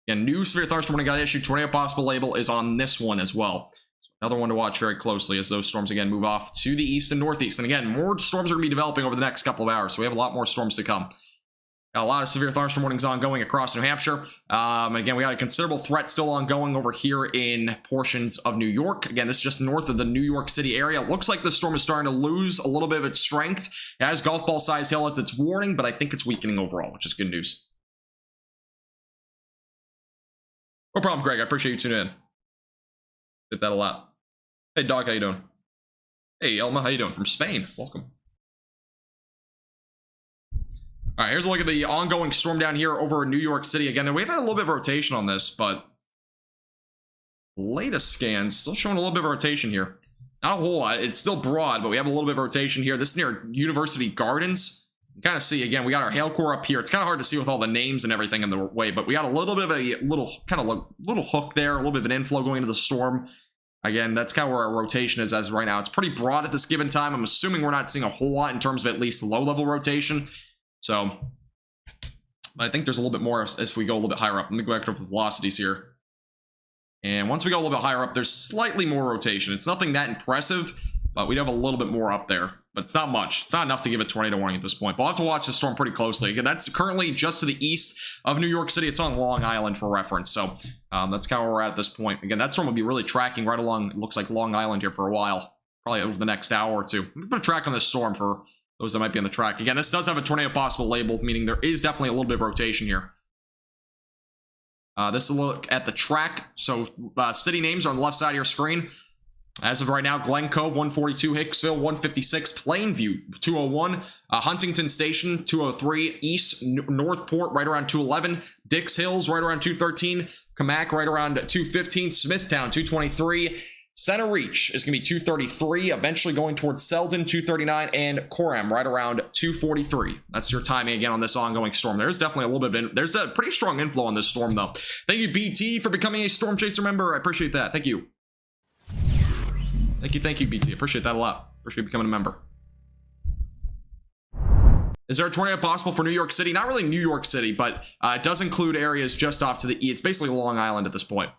Speaker 1: Again, new severe thunderstorm warning got issued. Tornado possible label is on this one as well. So another one to watch very closely as those storms again move off to the east and northeast. And again, more storms are going to be developing over the next couple of hours, so we have a lot more storms to come. Got a lot of severe thunderstorm warnings ongoing across New Hampshire. Again, we got a considerable threat still ongoing over here in portions of New York. Again, this is just north of the New York City area. It looks like the storm is starting to lose a little bit of its strength. It has golf ball size hail as its warning, but I think it's weakening overall, which is good news. No problem, Greg. I appreciate you tuning in. Did that a lot. Hey, Doc, how you doing? Hey, Elma, how you doing? From Spain. Welcome. All right, here's a look at the ongoing storm down here over in New York City. Again, we've had a little bit of rotation on this, but latest scans still showing a little bit of rotation here. Not a whole lot. It's still broad, but we have a little bit of rotation here. This is near University Gardens. You kind of see, again, we got our hail core up here. It's kind of hard to see with all the names and everything in the way, but we got a little bit of a little hook there, a little bit of an inflow going into the storm. Again, that's kind of where our rotation is as of right now. It's pretty broad at this given time. I'm assuming we're not seeing a whole lot in terms of at least low-level rotation. So, I think there's a little bit more as we go a little bit higher up. Let me go back to the velocities here. And once we go a little bit higher up, there's slightly more rotation. It's nothing that impressive, but we'd have a little bit more up there. But it's not much. It's not enough to give a tornado warning at this point. But we'll have to watch the storm pretty closely. Again, that's currently just to the east of New York City. It's on Long Island for reference. So, that's kind of where we're at this point. Again, that storm will be really tracking right along, it looks like Long Island here for a while. Probably over the next hour or two. I'm going to put a track on this storm for those that might be on the track. Again, this does have a tornado possible label, meaning there is definitely a little bit of rotation here. This is a look at the track. So city names are on the left side of your screen. As of right now, Glen Cove, 142, Hicksville, 156, Plainview, 201, Huntington Station, 203, East Northport, right around 211, Dix Hills, right around 213, Camac, right around 215, Smithtown, 223, Center Reach is going to be 233, eventually going towards Selden, 239, and Coram right around 243. That's your timing again on this ongoing storm. There's definitely a little bit of, there's a pretty strong inflow on this storm though. Thank you, BT, for becoming a Storm Chaser member. I appreciate that. Thank you. Thank you, BT. Appreciate that a lot. Appreciate becoming a member. Is there a tornado possible for New York City? Not really New York City, but it does include areas just off to the east. It's basically Long Island at this point.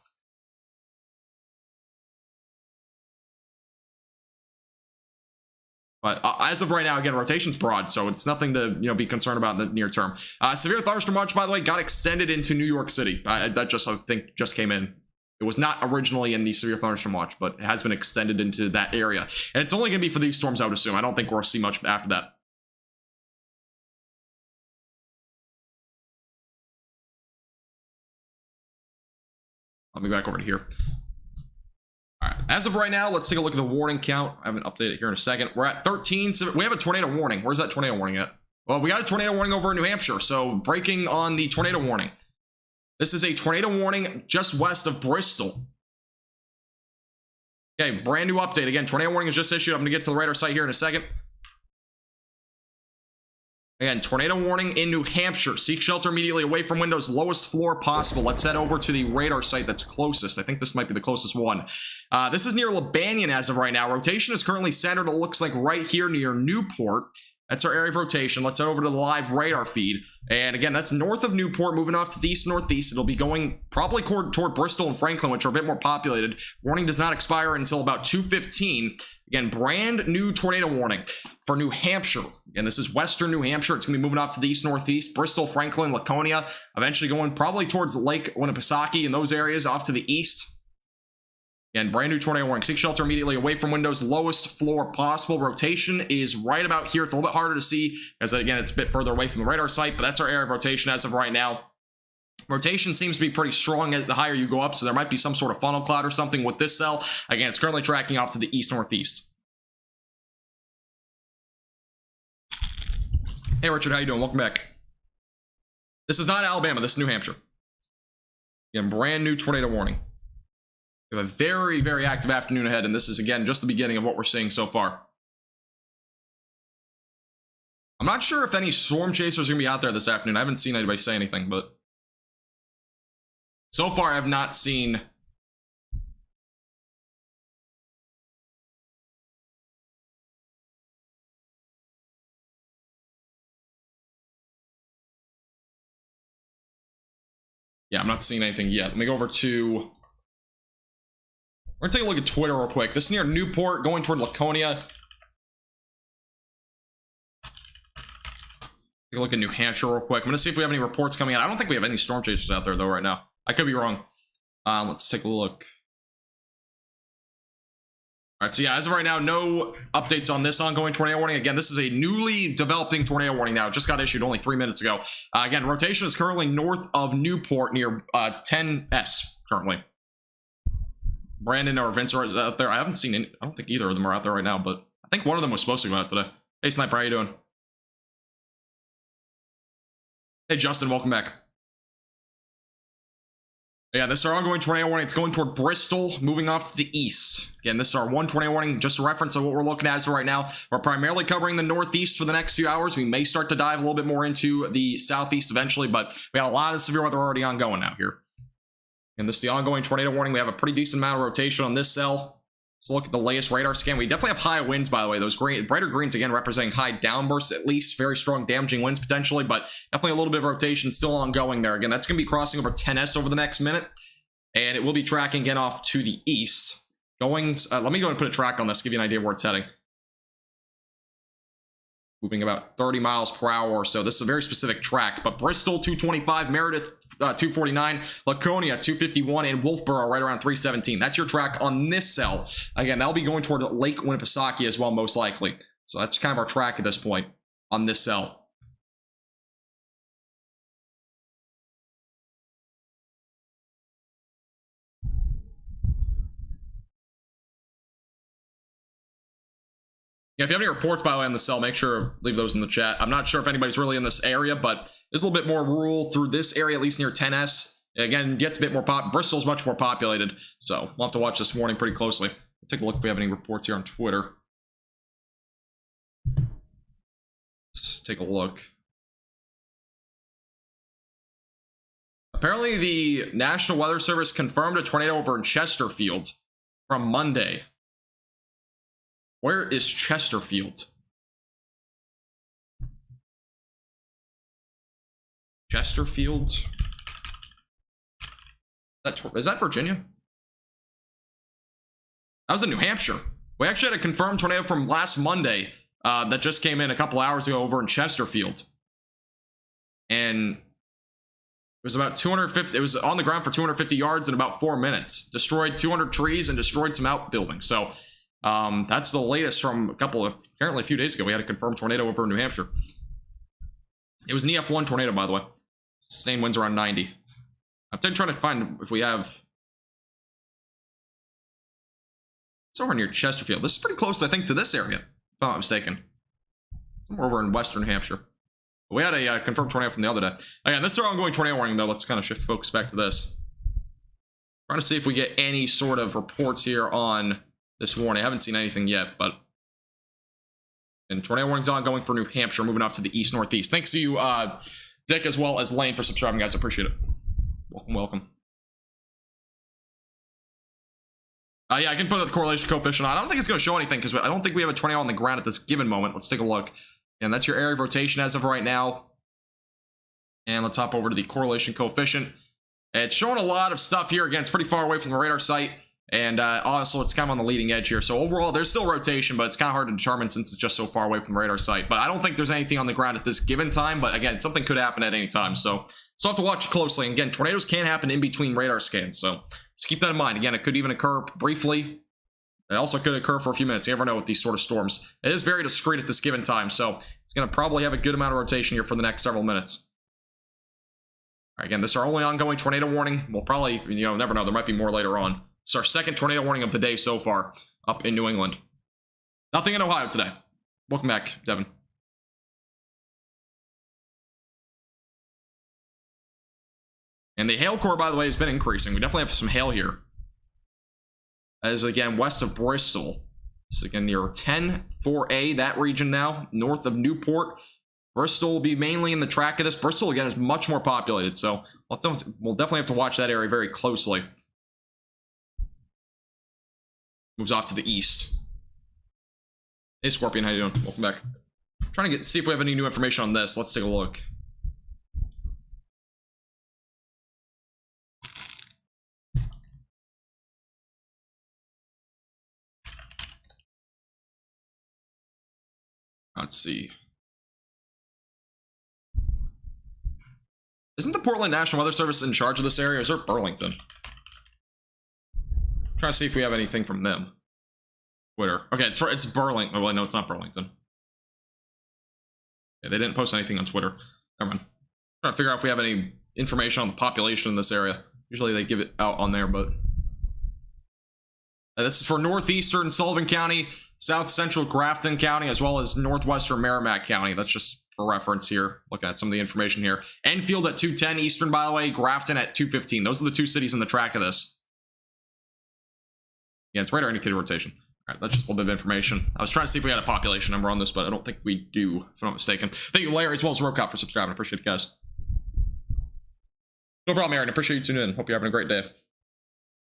Speaker 1: But as of right now, again, rotation's broad, so it's nothing to be concerned about in the near term. Severe thunderstorm watch, by the way, got extended into New York City. That just, I think, just came in. It was not originally in the severe thunderstorm watch, but it has been extended into that area. And it's only going to be for these storms, I would assume. I don't think we'll see much after that. Let me go back over to here. All right, as of right now, let's take a look at the warning count. I haven't updated it here in a second. We're at 13. So we have a tornado warning. Where's that tornado warning at? Well, we got a tornado warning over in New Hampshire. So breaking on the tornado warning. This is a tornado warning just west of Bristol. Okay, brand new update. Again, tornado warning is just issued. I'm going to get to the radar site here in a second. Again, tornado warning in New Hampshire. Seek shelter immediately away from windows, lowest floor possible. Let's head over to the radar site that's closest. I think this might be the closest one. This is near Lebannon as of right now. Rotation is currently centered, it looks like, right here near Newport. That's our area of rotation. Let's head over to the live radar feed. And again, that's north of Newport, moving off to the east-northeast. It'll be going probably toward Bristol and Franklin, which are a bit more populated. Warning does not expire until about 2:15. Again, brand new tornado warning for New Hampshire. And this is western New Hampshire. It's going to be moving off to the east-northeast. Bristol, Franklin, Laconia. Eventually going probably towards Lake Winnipesaukee in those areas off to the east. Again, brand new tornado warning. Seek shelter immediately away from windows, lowest floor possible. Rotation is right about here. It's a little bit harder to see as, again, it's a bit further away from the radar site, but that's our area of rotation as of right now. Rotation seems to be pretty strong as the higher you go up, so there might be some sort of funnel cloud or something with this cell. Again, it's currently tracking off to the east-northeast. Hey, Richard, how you doing? Welcome back. This is not Alabama. This is New Hampshire. Again, brand new tornado warning. We have a very, very active afternoon ahead, and this is, again, just the beginning of what we're seeing so far. I'm not sure if any storm chasers are going to be out there this afternoon. I haven't seen anybody say anything, but so far I have not seen. Yeah, I'm not seeing anything yet. Let me go over to... We're gonna take a look at Twitter real quick. This is near Newport, going toward Laconia. Take a look at New Hampshire real quick. I'm gonna see if we have any reports coming out. I don't think we have any storm chasers out there though right now. I could be wrong. Let's take a look. All right, so yeah, as of right now, no updates on this ongoing tornado warning. Again, this is a newly developing tornado warning now. It just got issued only 3 minutes ago. Again, rotation is currently north of Newport near 10S currently. Brandon or Vince are out there. I haven't seen any. I don't think either of them are out there right now, but I think one of them was supposed to go out today. Hey, Sniper, how you doing? Hey, Justin, welcome back. Yeah, this is our ongoing tornado warning. It's going toward Bristol, moving off to the east. Again, this is our one tornado warning, just a reference of what we're looking at as of right now. We're primarily covering the northeast for the next few hours. We may start to dive a little bit more into the southeast eventually, but we got a lot of severe weather already ongoing now here. And this is the ongoing tornado warning. We have a pretty decent amount of rotation on this cell. Let's look at the latest radar scan. We definitely have high winds, by the way. Those brighter greens, again, representing high downbursts, at least very strong damaging winds potentially, but definitely a little bit of rotation still ongoing there. Again, that's going to be crossing over 10S over the next minute, and it will be tracking again off to the east. Going, let me go and put a track on this, give you an idea of where it's heading. Moving about 30 miles per hour or so. This is a very specific track, but Bristol 225, Meredith 249, Laconia 251, and Wolfboro right around 317. That's your track on this cell. Again, that'll be going toward Lake Winnipesaukee as well, most likely. So that's kind of our track at this point on this cell. Yeah, if you have any reports, by the way, on the cell, make sure to leave those in the chat. I'm not sure if anybody's really in this area, but there's a little bit more rural through this area, at least near 10S. Again, gets a bit more Bristol's much more populated, so we'll have to watch this warning pretty closely. Let's take a look if we have any reports here on Twitter. Let's take a look. Apparently, the National Weather Service confirmed a tornado over in Chesterfield from Monday. Where is Chesterfield? Chesterfield? Is that Virginia? That was in New Hampshire. We actually had a confirmed tornado from last Monday that just came in a couple hours ago over in Chesterfield. And it was about 250, it was on the ground for 250 yards in about 4 minutes. Destroyed 200 trees and destroyed some outbuildings. So that's the latest from apparently a few days ago. We had a confirmed tornado over in New Hampshire. It was an EF1 tornado, by the way. Sustained winds around 90. I'm trying to find if we have... It's over near Chesterfield. This is pretty close, I think, to this area, if I'm not mistaken. Somewhere over in western Hampshire. We had a confirmed tornado from the other day. Again, this is our ongoing tornado warning, though. Let's kind of shift focus back to this. Trying to see if we get any sort of reports here on this warning. I haven't seen anything yet, but... And tornado warning's ongoing for New Hampshire, moving off to the east-northeast. Thanks to you, Dick, as well as Lane, for subscribing, guys. I appreciate it. Welcome, welcome. Yeah, I can put the correlation coefficient on. I don't think it's going to show anything because I don't think we have a tornado on the ground at this given moment. Let's take a look. And that's your area of rotation as of right now. And let's hop over to the correlation coefficient. It's showing a lot of stuff here. Again, it's pretty far away from the radar site. And also, it's kind of on the leading edge here. So overall, there's still rotation, but it's kind of hard to determine since it's just so far away from the radar site. But I don't think there's anything on the ground at this given time. But again, something could happen at any time. So have to watch it closely. And again, tornadoes can happen in between radar scans. So just keep that in mind. Again, it could even occur briefly. It also could occur for a few minutes. You never know with these sort of storms. It is very discreet at this given time. So it's going to probably have a good amount of rotation here for the next several minutes. All right, again, this is our only ongoing tornado warning. We'll probably, never know. There might be more later on. It's our second tornado warning of the day so far up in New England. Nothing in Ohio today. Welcome back, Devin. And the hail core, by the way, has been increasing. We definitely have some hail here. As again, west of Bristol. So again, near 10-4A, that region now, north of Newport. Bristol will be mainly in the track of this. Bristol, again, is much more populated, so we'll definitely have to watch that area very closely. Moves off to the east. Hey, Scorpion, how you doing? Welcome back. Trying to see if we have any new information on this. Let's take a look. Let's see. Isn't the Portland National Weather Service in charge of this area, or is it Burlington? Trying to see if we have anything from them. Twitter. Okay, it's Burlington. Oh, well, no, it's not Burlington. Yeah, they didn't post anything on Twitter. Never mind. Trying to figure out if we have any information on the population in this area. Usually they give it out on there, but... this is for northeastern Sullivan County, south central Grafton County, as well as northwestern Merrimack County. That's just for reference here. Looking at some of the information here. Enfield at 210 Eastern, by the way. Grafton at 215. Those are the two cities in the track of this. Yeah, it's radar indicated rotation. All right, that's just a little bit of information. I was trying to see if we had a population number on this, but I don't think we do, if I'm not mistaken. Thank you, Larry, as well as Rocop, for subscribing. I appreciate it, guys. No problem, Aaron. I appreciate you tuning in. Hope you're having a great day.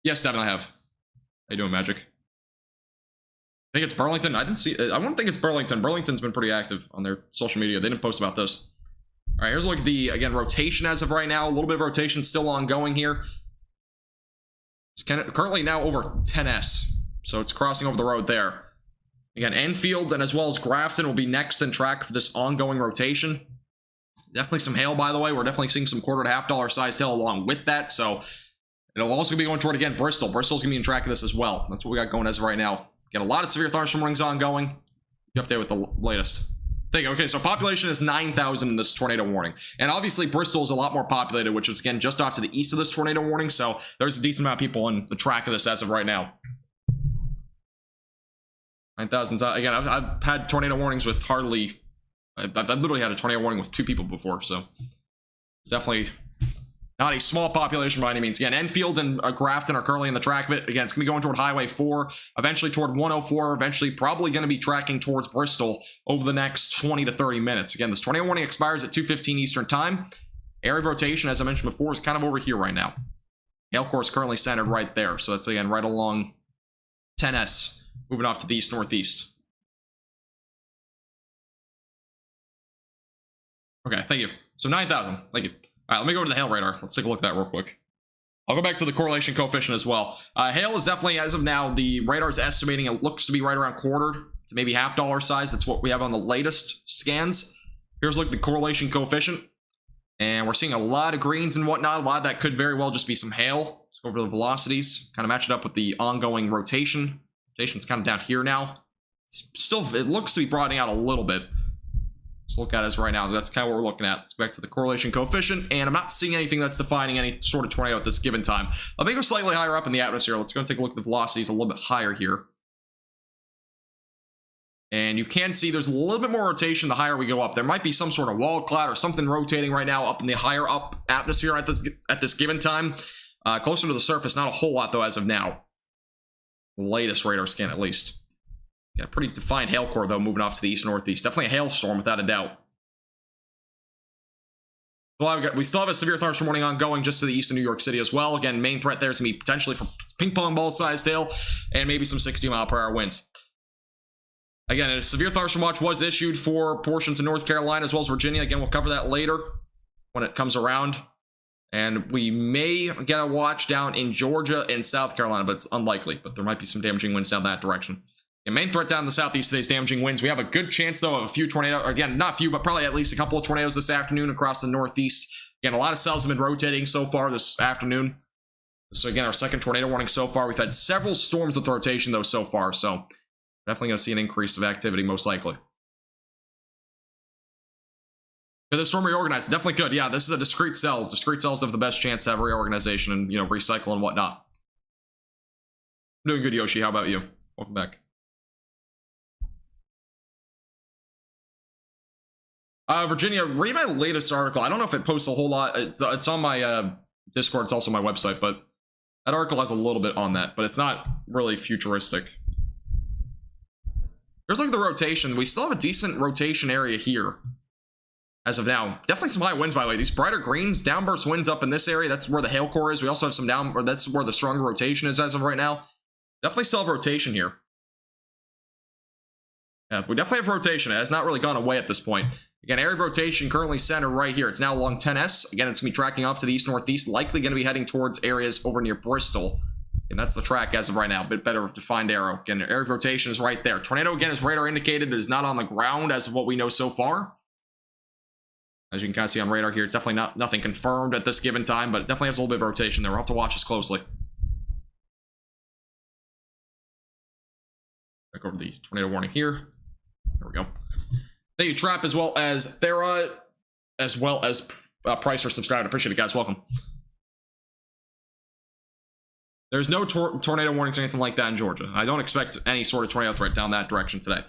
Speaker 1: Yes, Devin, I have. How you doing, Magic? I think it's Burlington. I didn't see... I wouldn't think it's Burlington. Burlington's been pretty active on their social media. They didn't post about this. All right, here's a look at the, again, rotation as of right now. A little bit of rotation still ongoing here. It's currently now over 10S, so it's crossing over the road there. Again, Enfield and as well as Grafton will be next in track for this ongoing rotation. Definitely some hail, by the way. We're definitely seeing some $1.25 sized hail along with that, so it'll also be going toward, again, Bristol. Bristol's going to be in track of this as well. That's what we got going as of right now. Got a lot of severe thunderstorm warnings ongoing. Keep update with the latest. Thank you. Okay, so population is 9,000 in this tornado warning. And obviously, Bristol is a lot more populated, which is, again, just off to the east of this tornado warning. So there's a decent amount of people on the track of this as of right now. 9,000. Again, I've had tornado warnings with hardly... I've literally had a tornado warning with 2 people before, so it's definitely not a small population by any means. Again, Enfield and Grafton are currently in the track of it. Again, it's going to be going toward Highway 4, eventually toward 104, eventually probably going to be tracking towards Bristol over the next 20 to 30 minutes. Again, this tornado warning expires at 2:15 Eastern Time. Area of rotation, as I mentioned before, is kind of over here right now. Hail core is currently centered right there, so that's, again, right along 10S, moving off to the east-northeast. Okay, thank you. So 9,000. Thank you. All right, let me go to the hail radar. Let's take a look at that real quick. I'll go back to the correlation coefficient as well. Hail is definitely, as of now, the radar's estimating it looks to be right around quartered to maybe $half size. That's what we have on the latest scans. Here's look at the correlation coefficient. And we're seeing a lot of greens and whatnot. A lot of that could very well just be some hail. Let's go over the velocities. Kind of match it up with the ongoing rotation. Rotation's kind of down here now. It's still, it looks to be broadening out a little bit. Let's look at it right now. That's kind of what we're looking at. Let's go back to the correlation coefficient, and I'm not seeing anything that's defining any sort of tornado at this given time. I'll make it slightly higher up in the atmosphere. Let's go and take a look at the velocities a little bit higher here. And you can see there's a little bit more rotation the higher we go up. There might be some sort of wall cloud or something rotating right now up in the higher up atmosphere at this given time. Closer to the surface, not a whole lot though as of now. Latest radar scan at least. Got a pretty defined hail core though moving off to the east-northeast. Definitely a hailstorm without a doubt. Well, we still have a severe thunderstorm warning ongoing just to the east of New York City as well. Again, main threat there is going to be potentially from ping pong ball sized hail and maybe some 60-mile-per-hour winds. Again, a severe thunderstorm watch was issued for portions of North Carolina as well as Virginia. Again, we'll cover that later when it comes around. And we may get a watch down in Georgia and South Carolina, but it's unlikely. But there might be some damaging winds down that direction. The main threat down in the southeast today is damaging winds. We have a good chance, though, of a few tornadoes. Again, not few, but probably at least a couple of tornadoes this afternoon across the northeast. Again, a lot of cells have been rotating so far this afternoon. So again, our second tornado warning so far. We've had several storms with rotation, though, so far. So definitely going to see an increase of activity, most likely. Could the storm reorganize? Definitely could. Yeah, this is a discrete cell. Discrete cells have the best chance to have reorganization and, recycle and whatnot. I'm doing good, Yoshi. How about you? Welcome back. Virginia, read my latest article. I don't know if it posts a whole lot. It's on my Discord. It's also my website, but that article has a little bit on that, but it's not really futuristic. Here's like the rotation. We still have a decent rotation area here as of now. Definitely some high winds, by the way. These brighter greens, downburst winds up in this area. That's where the hail core is. We also have some that's where the stronger rotation is as of right now. Definitely still have rotation here. Yeah, we definitely have rotation. It has not really gone away at this point. Again, area of rotation currently centered right here. It's now along 10S. Again, it's going to be tracking off to the east-northeast, likely going to be heading towards areas over near Bristol. And that's the track as of right now. A bit better defined arrow. Again, area of rotation is right there. Tornado, again, as radar indicated, is not on the ground as of what we know so far. As you can kind of see on radar here, it's definitely nothing confirmed at this given time, but it definitely has a little bit of rotation there. We'll have to watch this closely. Back over the tornado warning here. There we go. Thank you, Trap, as well as Thera, as well as Price for subscribing. Appreciate it, guys. Welcome. There's no tornado warnings or anything like that in Georgia. I don't expect any sort of tornado threat down that direction today.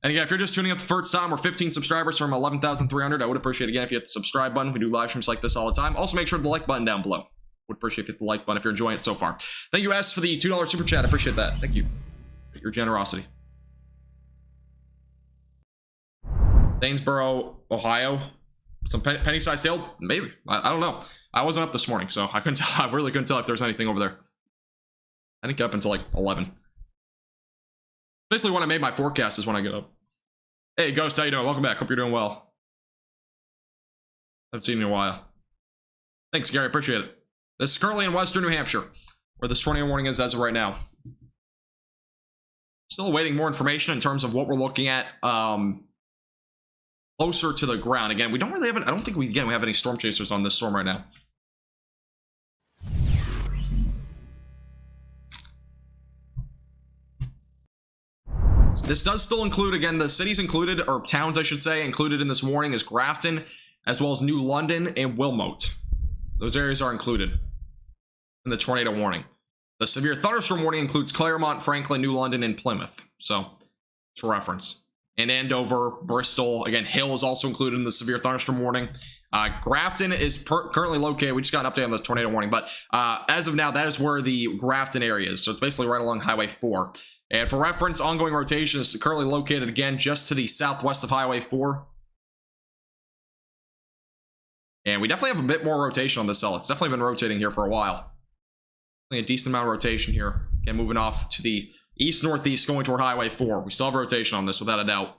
Speaker 1: And again, if you're just tuning in the first time, we're 15 subscribers from 11,300. I would appreciate it again if you hit the subscribe button. We do live streams like this all the time. Also, make sure to the like button down below. Would appreciate if you hit the like button if you're enjoying it so far. Thank you, S, for the $2 super chat. I appreciate that. Thank you for your generosity. Dainesboro, Ohio. Some penny-sized hail? Maybe. I don't know. I wasn't up this morning, so I couldn't tell. I really couldn't tell if there was anything over there. I didn't get up until like 11. Basically, when I made my forecast is when I get up. Hey, Ghost, how you doing? Welcome back. Hope you're doing well. Haven't seen you in a while. Thanks, Gary. Appreciate it. This is currently in western New Hampshire, where this tornado warning is as of right now. Still awaiting more information in terms of what we're looking at closer to the ground. Again, we don't really have I don't think we have any storm chasers on this storm right now. This does still include, again, the cities included, or towns I should say, included in this warning is Grafton, as well as New London and Wilmot. Those areas are included in the tornado warning. The severe thunderstorm warning includes Claremont, Franklin, New London, and Plymouth. So, for reference. And Andover, Bristol. Again, Hill is also included in the severe thunderstorm warning. Grafton is currently located. We just got an update on this tornado warning, but as of now, that is where the Grafton area is. So it's basically right along Highway 4. And for reference, ongoing rotation is currently located, again, just to the southwest of Highway 4. And we definitely have a bit more rotation on this cell. It's definitely been rotating here for a while. A decent amount of rotation here. Again, moving off to the east-northeast, going toward Highway 4. We still have rotation on this, without a doubt.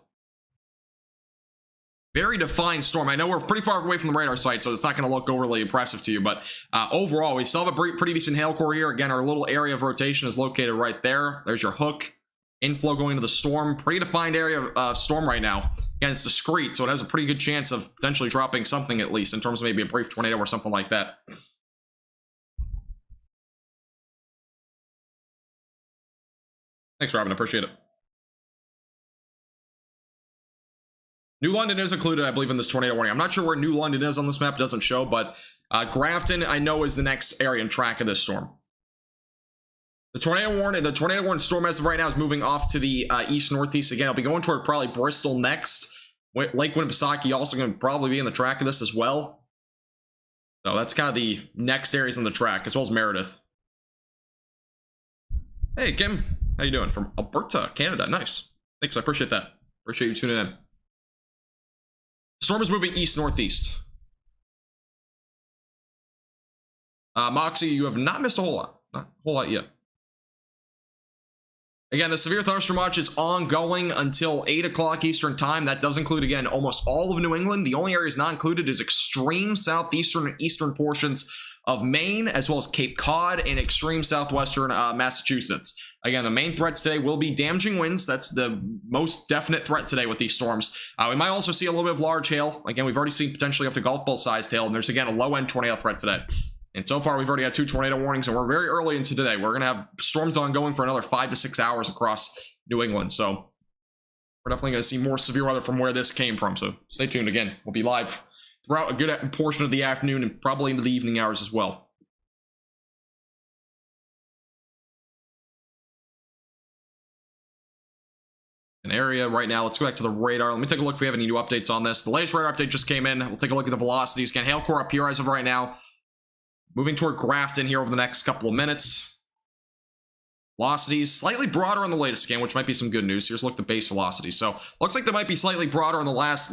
Speaker 1: Very defined storm. I know we're pretty far away from the radar site, so it's not going to look overly impressive to you, but overall, we still have a pretty decent hail core here. Again, our little area of rotation is located right there. There's your hook. Inflow going into the storm. Pretty defined area of storm right now. Again, it's discrete, so it has a pretty good chance of potentially dropping something, at least, in terms of maybe a brief tornado or something like that. Thanks, Robin. I appreciate it. New London is included, I believe, in this tornado warning. I'm not sure where New London is on this map. It doesn't show, but Grafton, I know, is the next area and track of this storm. The tornado warning storm as of right now is moving off to the east northeast. Again, it'll be going toward probably Bristol next. Lake Winnipesaukee also going to probably be in the track of this as well. So that's kind of the next areas on the track, as well as Meredith. Hey, Kim. How you doing? From Alberta, Canada. Nice. Thanks, I appreciate that. Appreciate you tuning in. The storm is moving east-northeast. Moxie, you have not missed a whole lot. Not a whole lot yet. Again, the severe thunderstorm watch is ongoing until 8 o'clock Eastern time. That does include, again, almost all of New England. The only areas not included is extreme southeastern and eastern portions of Maine, as well as Cape Cod and extreme southwestern Massachusetts. Again, the main threats today will be damaging winds. That's the most definite threat today with these storms. We might also see a little bit of large hail. Again, we've already seen potentially up to golf ball sized hail, and there's, again, a low-end tornado threat today. And so far, we've already had 2 tornado warnings, and we're very early into today. We're going to have storms ongoing for another 5 to 6 hours across New England. So we're definitely going to see more severe weather from where this came from. So stay tuned. Again, we'll be live throughout a good portion of the afternoon and probably into the evening hours as well. An area right now. Let's go back to the radar. Let me take a look if we have any new updates on this. The latest radar update just came in. We'll take a look at the velocities. Again, hail core up here as of right now. Moving toward Grafton here over the next couple of minutes. Velocities slightly broader on the latest scan, which might be some good news. Here's a look at the base velocity. So looks like they might be slightly broader on the last,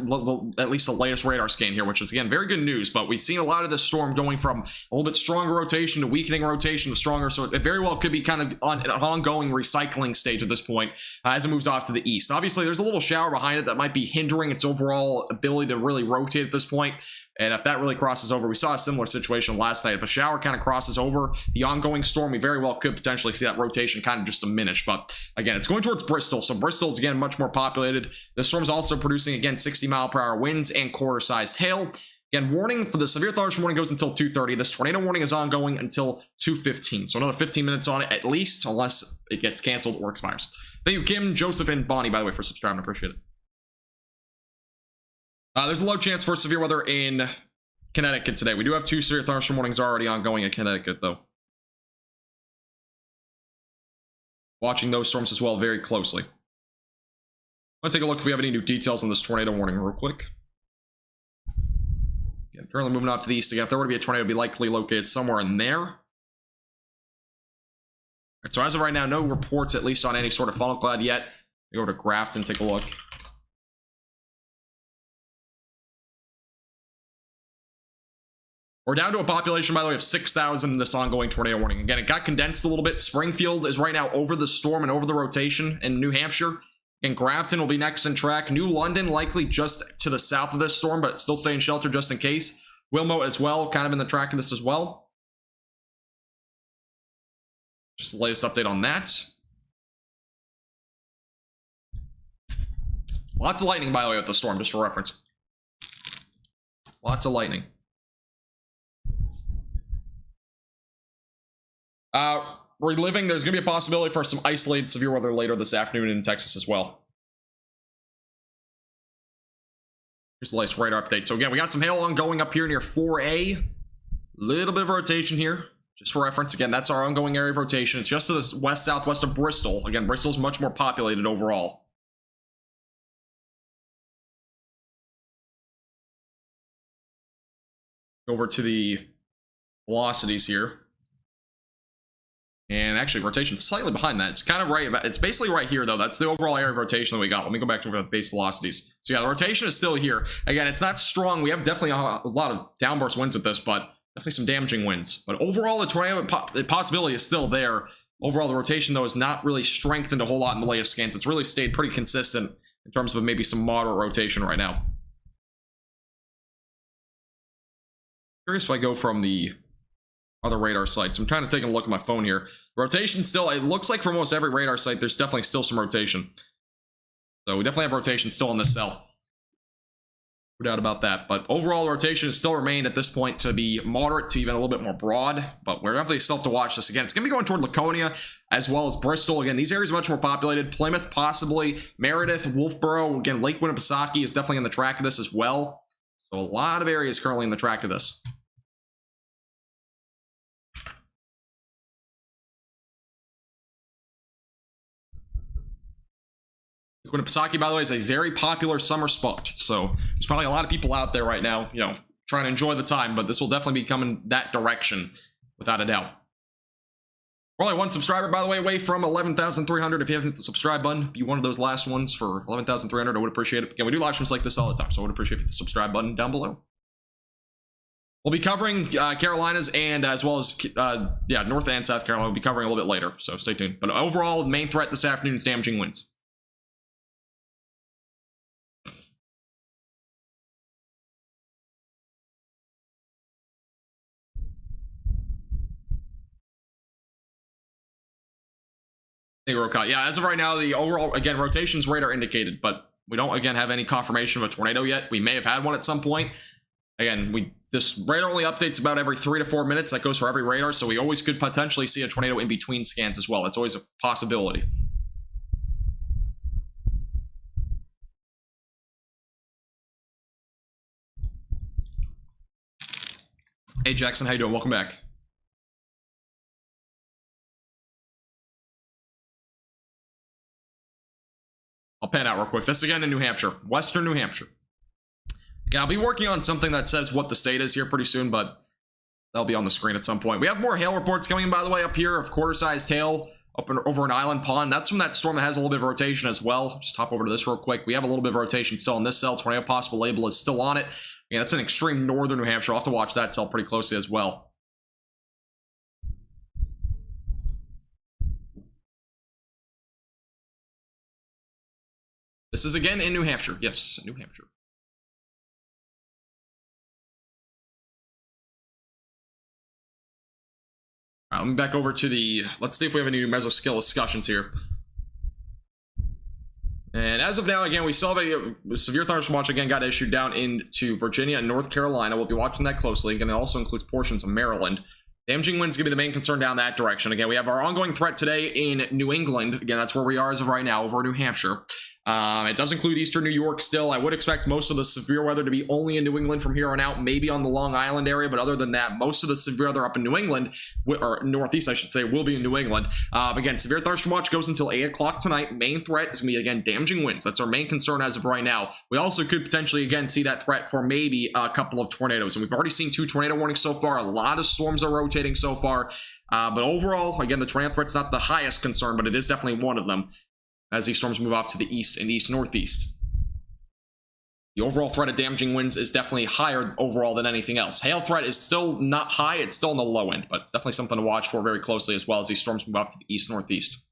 Speaker 1: at least the latest radar scan here, which is, again, very good news. But we've seen a lot of this storm going from a little bit stronger rotation to weakening rotation to stronger. So it very well could be kind of on an ongoing recycling stage at this point as it moves off to the east. Obviously, there's a little shower behind it that might be hindering its overall ability to really rotate at this point. And if that really crosses over, we saw a similar situation last night. If a shower kind of crosses over the ongoing storm, we very well could potentially see that rotation kind of just diminish. But again, it's going towards Bristol. So Bristol is, again, much more populated. This storm is also producing, again, 60-mile-per-hour winds and quarter-sized hail. Again, warning for the severe thunderstorm warning goes until 2:30. This tornado warning is ongoing until 2:15. So another 15 minutes on it at least, unless it gets canceled or expires. Thank you, Kim, Joseph, and Bonnie, by the way, for subscribing. I appreciate it. There's a low chance for severe weather in Connecticut today. We do have 2 severe thunderstorm warnings already ongoing in Connecticut, though. Watching those storms as well very closely. Let's take a look if we have any new details on this tornado warning real quick. Again, currently moving off to the east again. If there were to be a tornado, it would be likely located somewhere in there. All right, so as of right now, no reports at least on any sort of funnel cloud yet. Go over to Grafton, take a look. We're down to a population, by the way, of 6,000 in this ongoing tornado warning. Again, it got condensed a little bit. Springfield is right now over the storm and over the rotation in New Hampshire. And Grafton will be next in track. New London likely just to the south of this storm, but still staying sheltered just in case. Wilmot as well, kind of in the track of this as well. Just the latest update on that. Lots of lightning, by the way, with the storm, just for reference. Lots of lightning. Reliving, there's going to be a possibility for some isolated severe weather later this afternoon in Texas as well. Here's the latest radar update. So again, we got some hail ongoing up here near 4A. Little bit of rotation here, just for reference. Again, that's our ongoing area of rotation. It's just to the west-southwest of Bristol. Again, Bristol's much more populated overall. Over to the velocities here. And actually, rotation slightly behind that. It's kind of right, it's basically right here, though. That's the overall area of rotation that we got. Let me go back to the base velocities. So yeah, the rotation is still here. Again, it's not strong. We have definitely a lot of downburst winds with this, but definitely some damaging winds. But overall, the tornado possibility is still there. Overall, the rotation, though, is not really strengthened a whole lot in the latest scans. It's really stayed pretty consistent in terms of maybe some moderate rotation right now. Curious if I go from the other radar sites. I'm trying to take a look at my phone here. Rotation still, it looks like for almost every radar site, there's definitely still some rotation. So we definitely have rotation still on this cell. No doubt about that. But overall, rotation has still remained at this point to be moderate to even a little bit more broad. But we're definitely still have to watch this again. It's going to be going toward Laconia as well as Bristol. Again, these areas are much more populated. Plymouth, possibly. Meredith, Wolfboro. Again, Lake Winnipesaukee is definitely on the track of this as well. So a lot of areas currently in the track of this. Winnipesaukee, by the way, is a very popular summer spot. So there's probably a lot of people out there right now, you know, trying to enjoy the time, but this will definitely be coming that direction, without a doubt. We're only one subscriber, by the way, away from 11,300. If you haven't hit the subscribe button, be one of those last ones for 11,300. I would appreciate it. Again, we do live streams like this all the time, so I would appreciate the subscribe button down below. We'll be covering Carolinas and as well as, yeah, North and South Carolina. We'll be covering a little bit later, so stay tuned. But overall, the main threat this afternoon is damaging winds. Yeah, as of right now, the overall, again, rotations radar indicated, but we don't, again, have any confirmation of a tornado yet. We may have had one at some point. Again, this radar only updates about every 3 to 4 minutes. That goes for every radar, so we always could potentially see a tornado in between scans as well. It's always a possibility. Hey, Jackson, how you doing? Welcome back. I'll pan out real quick. This again in New Hampshire, Western New Hampshire. Yeah, I'll be working on something that says what the state is here pretty soon, but that'll be on the screen at some point. We have more hail reports coming in, by the way, up here of quarter-sized hail over an island pond. That's from that storm that has a little bit of rotation as well. Just hop over to this real quick. We have a little bit of rotation still on this cell. Tornado possible label is still on it. Yeah, that's an extreme northern New Hampshire. I'll have to watch that cell pretty closely as well. This is again in New Hampshire. Yes, New Hampshire. All right, let me back over to the, let's see if we have any mesoscale discussions here. And as of now, again, we still have a severe thunderstorm watch again got issued down into Virginia and North Carolina. We'll be watching that closely. Again, it also includes portions of Maryland. Damaging winds going to be the main concern down that direction. Again, we have our ongoing threat today in New England. Again, that's where we are as of right now, over New Hampshire. It does include eastern New York still. I would expect most of the severe weather to be only in New England from here on out, maybe on the Long Island area, but other than that, most of the severe weather up in New England, or Northeast, I should say, will be in New England. Again, severe thunderstorm watch goes until 8 o'clock tonight. Main threat is going to be, again, damaging winds. That's our main concern as of right now. We also could potentially, again, see that threat for maybe a couple of tornadoes, and we've already seen 2 tornado warnings so far. A lot of storms are rotating so far, but overall, again, the tornado threat's not the highest concern, but it is definitely one of them as these storms move off to the east and east-northeast. The overall threat of damaging winds is definitely higher overall than anything else. Hail threat is still not high, it's still on the low end, but definitely something to watch for very closely as well as these storms move off to the east-northeast.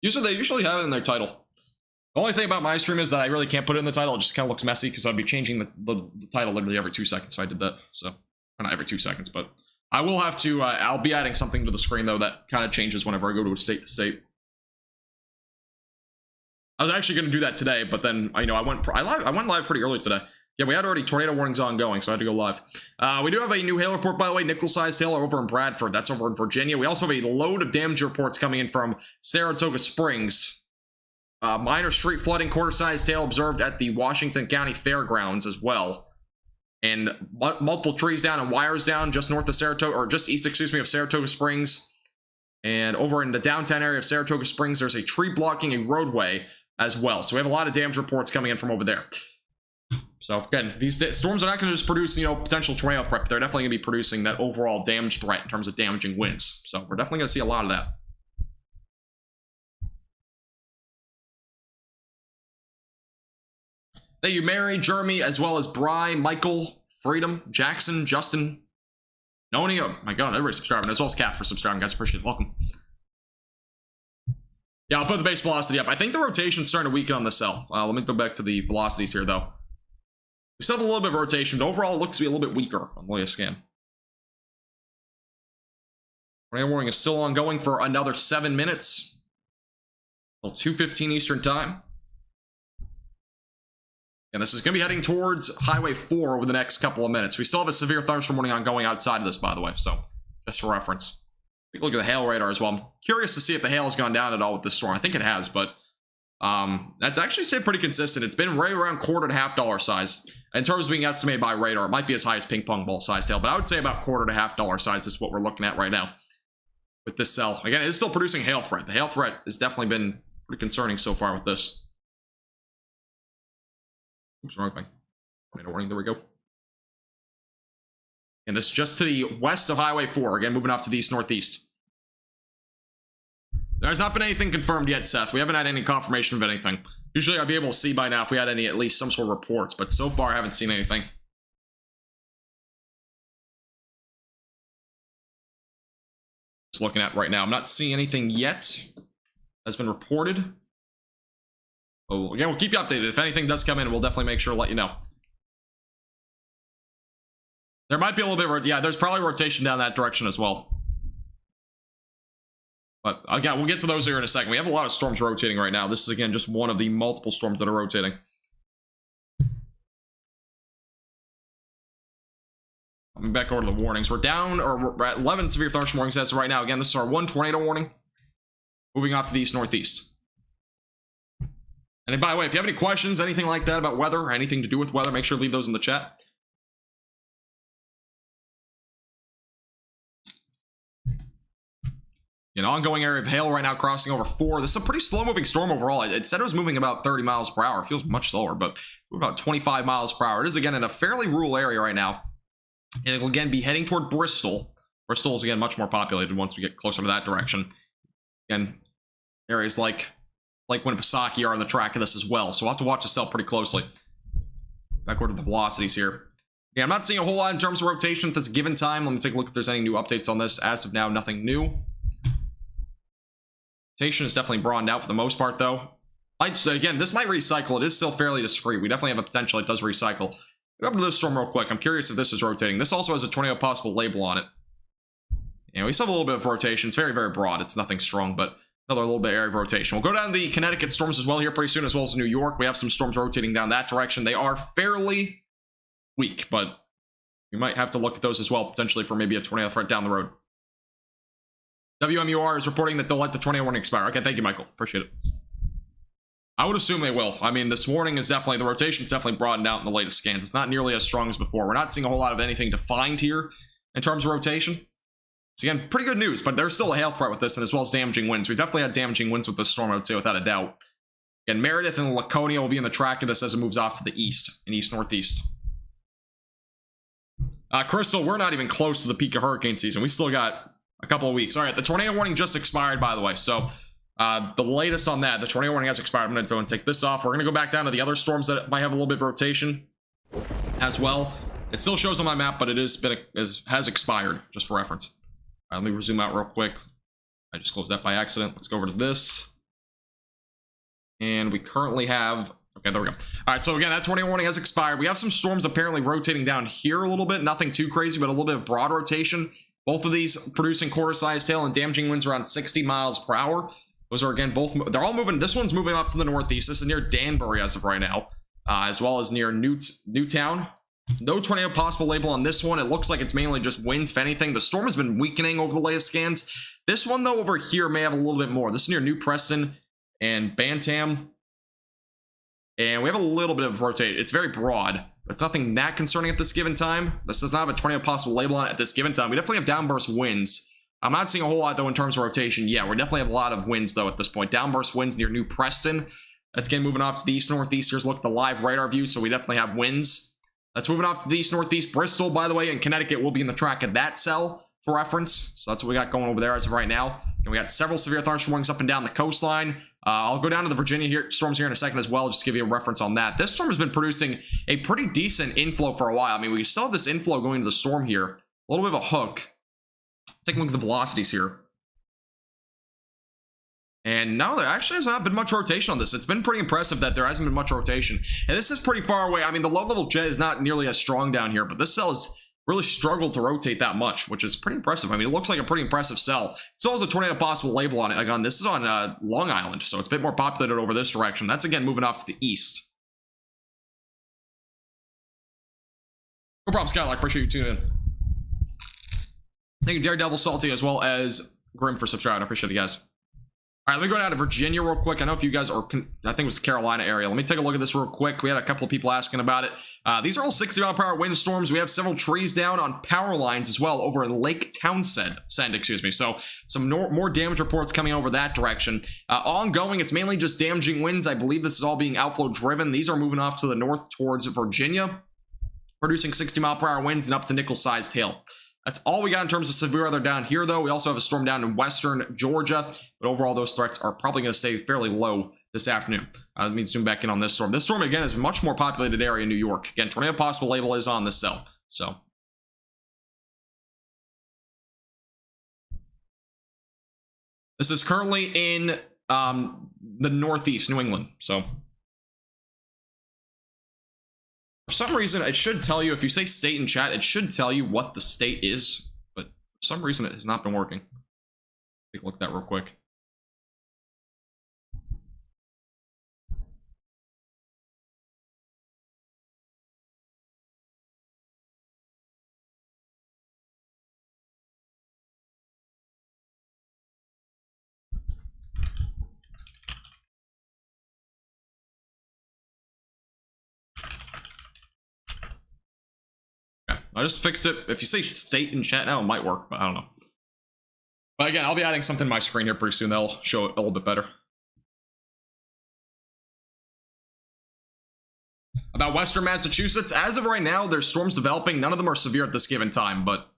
Speaker 1: They usually have it in their title. The only thing about my stream is that I really can't put it in the title. It just kind of looks messy because I'd be changing the title literally every 2 seconds if I did that. So, not every 2 seconds, but I will have to, I'll be adding something to the screen, though, that kind of changes whenever I go to state to state. I was actually going to do that today, but then, I went live pretty early today. Yeah, we had already tornado warnings ongoing, so I had to go live. We do have a new hail report, by the way, nickel-sized hail over in Bradford. That's over in Virginia. We also have a load of damage reports coming in from Saratoga Springs. Minor street flooding, quarter-sized hail observed at the Washington County Fairgrounds as well. And multiple trees down and wires down just north of Saratoga, or just east, excuse me, of Saratoga Springs. And over in the downtown area of Saratoga Springs, there's a tree blocking a roadway as well. So we have a lot of damage reports coming in from over there. So again, these storms are not going to just produce, potential tornado threat, but they're definitely going to be producing that overall damage threat in terms of damaging winds. So we're definitely going to see a lot of that. Thank you, Mary, Jeremy, as well as Bry, Michael, Freedom, Jackson, Justin, Noni. Oh my God, everybody's subscribing, as well as Kat for subscribing, guys. Appreciate it. Welcome. Yeah, I'll put the base velocity up. I think the rotation's starting to weaken on the cell. Let me go back to the velocities here, though. We still have a little bit of rotation, but overall it looks to be a little bit weaker on the latest scan. Tornado warning is still ongoing for another 7 minutes. Till 2:15 Eastern Time. And this is going to be heading towards Highway 4 over the next couple of minutes. We still have a severe thunderstorm warning ongoing outside of this, by the way, so just for reference. Take a look at the hail radar as well. I'm curious to see if the hail has gone down at all with this storm. I think it has, but That's actually stayed pretty consistent. It's been right around quarter to half dollar size. In terms of being estimated by radar, it might be as high as ping pong ball size tail, but I would say about quarter to half dollar size is what we're looking at right now with this cell. Again, it's still producing hail threat. The hail threat has definitely been pretty concerning so far with this. Oops, wrong thing. Tornado warning, there we go. And this just to the west of Highway 4. Again, moving off to the east-northeast. There's not been anything confirmed yet, Seth. We haven't had any confirmation of anything. Usually I'd be able to see by now if we had any, at least some sort of reports, but so far I haven't seen anything. Just looking at right now. I'm not seeing anything yet that's been reported. Oh, again, we'll keep you updated. If anything does come in, we'll definitely make sure to let you know. There might be a little bit, yeah, there's probably rotation down that direction as well. But again, we'll get to those here in a second. We have a lot of storms rotating right now. This is, again, just one of the multiple storms that are rotating. Coming back over to the warnings. We're down, or we're at 11 severe thunderstorm warnings as of right now. Again, this is our 1 tornado warning. Moving off to the east-northeast. And by the way, if you have any questions, anything like that about weather, or anything to do with weather, make sure to leave those in the chat. An ongoing area of hail right now crossing over 4. This is a pretty slow-moving storm overall. It said it was moving about 30 miles per hour. It feels much slower, but about 25 miles per hour. It is, again, in a fairly rural area right now. And it will, again, be heading toward Bristol. Bristol is, again, much more populated once we get closer to that direction. Again, areas like Winnipesaukee are on the track of this as well. So we'll have to watch the cell pretty closely. Back over to the velocities here. Yeah, I'm not seeing a whole lot in terms of rotation at this given time. Let me take a look if there's any new updates on this. As of now, nothing new. Rotation is definitely broadened out for the most part, though. Again, this might recycle. It is still fairly discreet. We definitely have a potential it does recycle. Go up to this storm real quick. I'm curious if this is rotating. This also has a tornado possible label on it. And we still have a little bit of rotation. It's very, very broad. It's nothing strong, but another little bit area of rotation. We'll go down the Connecticut storms as well here pretty soon, as well as New York. We have some storms rotating down that direction. They are fairly weak, but we might have to look at those as well, potentially for maybe a tornado threat down the road. WMUR is reporting that they'll let the tornado warning expire. Okay, thank you, Michael. Appreciate it. I would assume they will. I mean, this warning is definitely, the rotation's definitely broadened out in the latest scans. It's not nearly as strong as before. We're not seeing a whole lot of anything defined here in terms of rotation. So again, pretty good news, but there's still a hail threat with this, and as well as damaging winds. We've definitely had damaging winds with this storm, I would say, without a doubt. Again, Meredith and Laconia will be in the track of this as it moves off to the east and east-northeast. Crystal, we're not even close to the peak of hurricane season. We still got a couple of weeks. All right, the tornado warning just expired, by the way. So the latest on that, the tornado warning has expired. I'm going to go and take this off. We're going to go back down to the other storms that might have a little bit of rotation as well. It still shows on my map, but it has expired, just for reference. All right, let me resume out real quick. I just closed that by accident. Let's go over to this. And we currently have... Okay, there we go. All right, so again, that tornado warning has expired. We have some storms apparently rotating down here a little bit. Nothing too crazy, but a little bit of broad rotation. Both of these producing quarter-sized hail and damaging winds around 60 miles per hour. Those are, again, both... They're all moving... This one's moving off to the northeast. This is near Danbury as of right now, as well as near Newtown. No tornado possible label on this one. It looks like it's mainly just winds, if anything. The storm has been weakening over the latest scans. This one, though, over here may have a little bit more. This is near New Preston and Bantam. And we have a little bit of rotate. It's very broad, but it's nothing that concerning at this given time. This does not have a tornado possible label on it at this given time. We definitely have downburst winds. I'm not seeing a whole lot, though, in terms of rotation. Yeah, we definitely have a lot of winds, though, at this point. Downburst winds near New Preston. That's, again, moving off to the east-northeast. Here's a look at the live radar view, so we definitely have winds. That's moving off to the east-northeast. Bristol, by the way, and Connecticut will be in the track of that cell for reference. So that's what we got going over there as of right now. And we got several severe thunderstorm warnings up and down the coastline. I'll go down to the Virginia storms here in a second as well, just to give you a reference on that. This storm has been producing a pretty decent inflow for a while. I mean, we still have this inflow going to the storm here. A little bit of a hook. Take a look at the velocities here. And no, there actually has not been much rotation on this. It's been pretty impressive that there hasn't been much rotation. And this is pretty far away. I mean, the low-level jet is not nearly as strong down here, but this cell has really struggled to rotate that much, which is pretty impressive. I mean, it looks like a pretty impressive cell. It still has a tornado possible label on it. Again, this is on Long Island, so it's a bit more populated over this direction. That's, again, moving off to the east. No problem, Skylark. Appreciate you tuning in. Thank you, Daredevil Salty, as well as Grim for subscribing. I appreciate it, guys. All right, let me go down to Virginia real quick. I know if you guys are, I think it was the Carolina area. Let me take a look at this real quick. We had a couple of people asking about it. These are all 60-mile-per-hour windstorms. We have several trees down on power lines as well over in Lake Townsend, excuse me. So some more damage reports coming over that direction. Ongoing, it's mainly just damaging winds. I believe this is all being outflow driven. These are moving off to the north towards Virginia, producing 60-mile-per-hour winds and up to nickel-sized hail. That's all we got in terms of severe weather down here, though. We also have a storm down in western Georgia, but overall, those threats are probably going to stay fairly low this afternoon. Let me zoom back in on this storm. This storm, again, is a much more populated area in New York. Again, tornado possible label is on this cell. So this is currently in the northeast, New England. So for some reason, it should tell you, if you say state in chat, it should tell you what the state is, but for some reason it has not been working. Take a look at that real quick. I just fixed it. If you say state in chat now, it might work, but I don't know. But again, I'll be adding something to my screen here pretty soon. That'll show it a little bit better. About western Massachusetts, as of right now, there's storms developing. None of them are severe at this given time, but